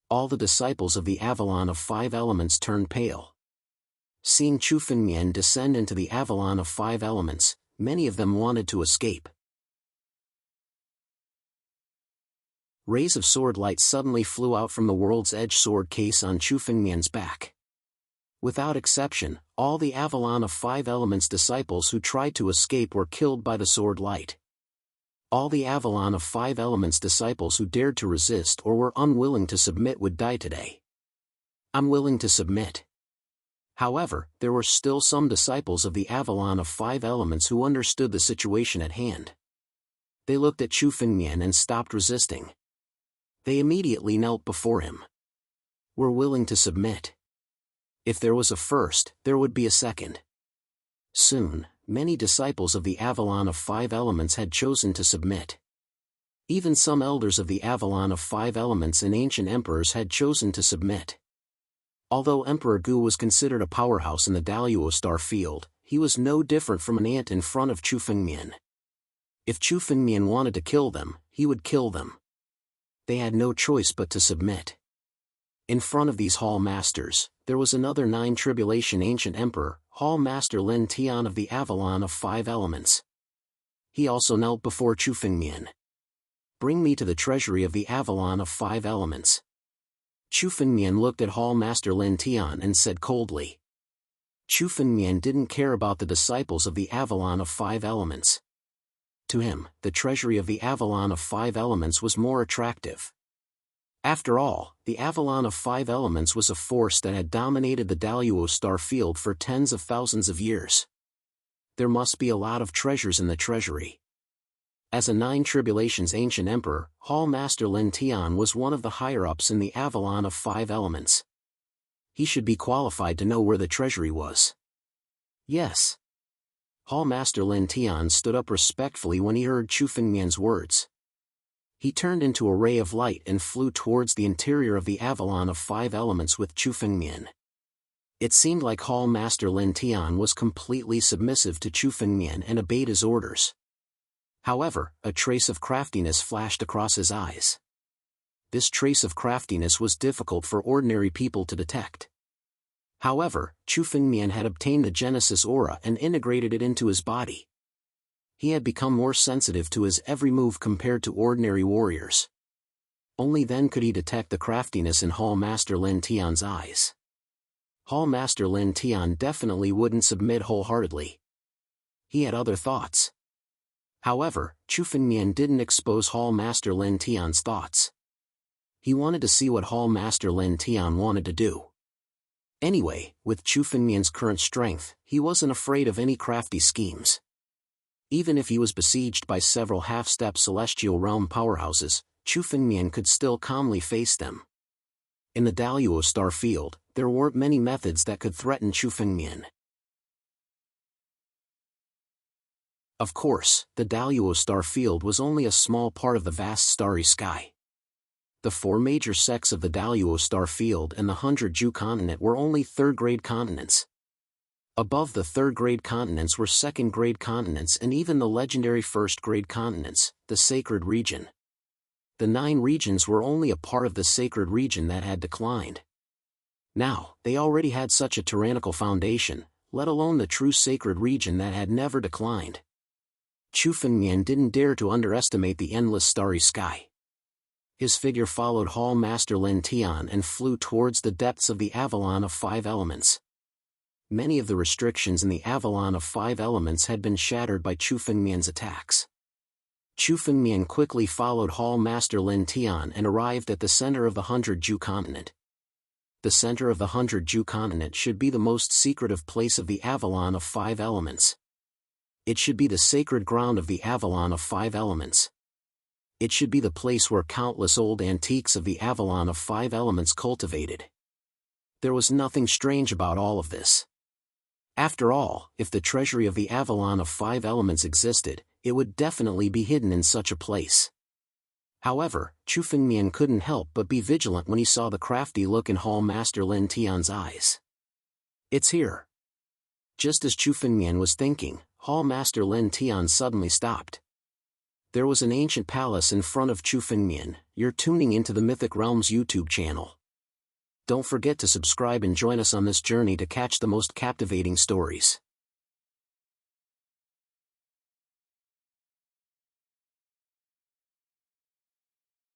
All the disciples of the Avalon of 5 Elements turned pale. Seeing Chu Fengmian descend into the Avalon of 5 Elements, many of them wanted to escape. Rays of sword light suddenly flew out from the World's Edge sword case on Chu Fengmian's back. Without exception, all the Avalon of 5 Elements disciples who tried to escape were killed by the sword light. All the Avalon of 5 Elements disciples who dared to resist or were unwilling to submit would die today. I'm willing to submit. However, there were still some disciples of the Avalon of 5 Elements who understood the situation at hand. They looked at Chu Fengmian and stopped resisting. They immediately knelt before him. We're willing to submit. If there was a first, there would be a second. Soon, many disciples of the Avalon of 5 Elements had chosen to submit. Even some elders of the Avalon of 5 Elements and ancient emperors had chosen to submit. Although Emperor Gu was considered a powerhouse in the Daluo star field, he was no different from an ant in front of Chu Fengmian. If Chu Fengmian wanted to kill them, he would kill them. They had no choice but to submit. In front of these hall masters, there was another 9 Tribulation ancient emperor, Hall Master Lin Tian of the Avalon of 5 Elements. He also knelt before Chu Fengmian. "Bring me to the treasury of the Avalon of 5 Elements." Chu Fengmian looked at Hall Master Lin Tian and said coldly. Chu Fengmian didn't care about the disciples of the Avalon of 5 Elements. To him, the treasury of the Avalon of 5 Elements was more attractive. After all, the Avalon of 5 Elements was a force that had dominated the Daluo star field for tens of thousands of years. There must be a lot of treasures in the treasury. As a 9 Tribulations ancient emperor, Hall Master Lin Tian was one of the higher-ups in the Avalon of 5 Elements. He should be qualified to know where the treasury was. Yes. Hall Master Lin Tian stood up respectfully when he heard Chu Fengmian's words. He turned into a ray of light and flew towards the interior of the Avalon of 5 Elements with Chu Fengmian. It seemed like Hall Master Lin Tian was completely submissive to Chu Fengmian and obeyed his orders. However, a trace of craftiness flashed across his eyes. This trace of craftiness was difficult for ordinary people to detect. However, Chu Fengmian had obtained the Genesis aura and integrated it into his body. He had become more sensitive to his every move compared to ordinary warriors. Only then could he detect the craftiness in Hall Master Lin Tian's eyes. Hall Master Lin Tian definitely wouldn't submit wholeheartedly. He had other thoughts. However, Chu Fengmian didn't expose Hall Master Lin Tian's thoughts. He wanted to see what Hall Master Lin Tian wanted to do. Anyway, with Chu Fengmian's current strength, he wasn't afraid of any crafty schemes. Even if he was besieged by several half-step celestial realm powerhouses, Chu Fengmian could still calmly face them. In the Daluo star field, there weren't many methods that could threaten Chu Fengmian. Of course, the Daluo star field was only a small part of the vast starry sky. The 4 major sects of the Daluo star field and the 100 continent were only third-grade continents. Above the third-grade continents were second-grade continents and even the legendary first-grade continents, the sacred region. The 9 regions were only a part of the sacred region that had declined. Now, they already had such a tyrannical foundation, let alone the true sacred region that had never declined. Chu Fengmian didn't dare to underestimate the endless starry sky. His figure followed Hall Master Lin Tian and flew towards the depths of the Avalon of 5 Elements. Many of the restrictions in the Avalon of 5 Elements had been shattered by Chu Fengmian's attacks. Chu Fengmian quickly followed Hall Master Lin Tian and arrived at the center of the 100 continent. The center of the 100 continent should be the most secretive place of the Avalon of 5 Elements. It should be the sacred ground of the Avalon of 5 Elements. It should be the place where countless old antiques of the Avalon of 5 Elements cultivated. There was nothing strange about all of this. After all, if the treasury of the Avalon of 5 Elements existed, it would definitely be hidden in such a place. However, Chu Fengmian couldn't help but be vigilant when he saw the crafty look in Hall Master Lin Tian's eyes. "It's here." Just as Chu Fengmian was thinking, Hall Master Lin Tian suddenly stopped. There was an ancient palace in front of Chu Fengmian. You're tuning into the Mythic Realms YouTube channel. Don't forget to subscribe and join us on this journey to catch the most captivating stories.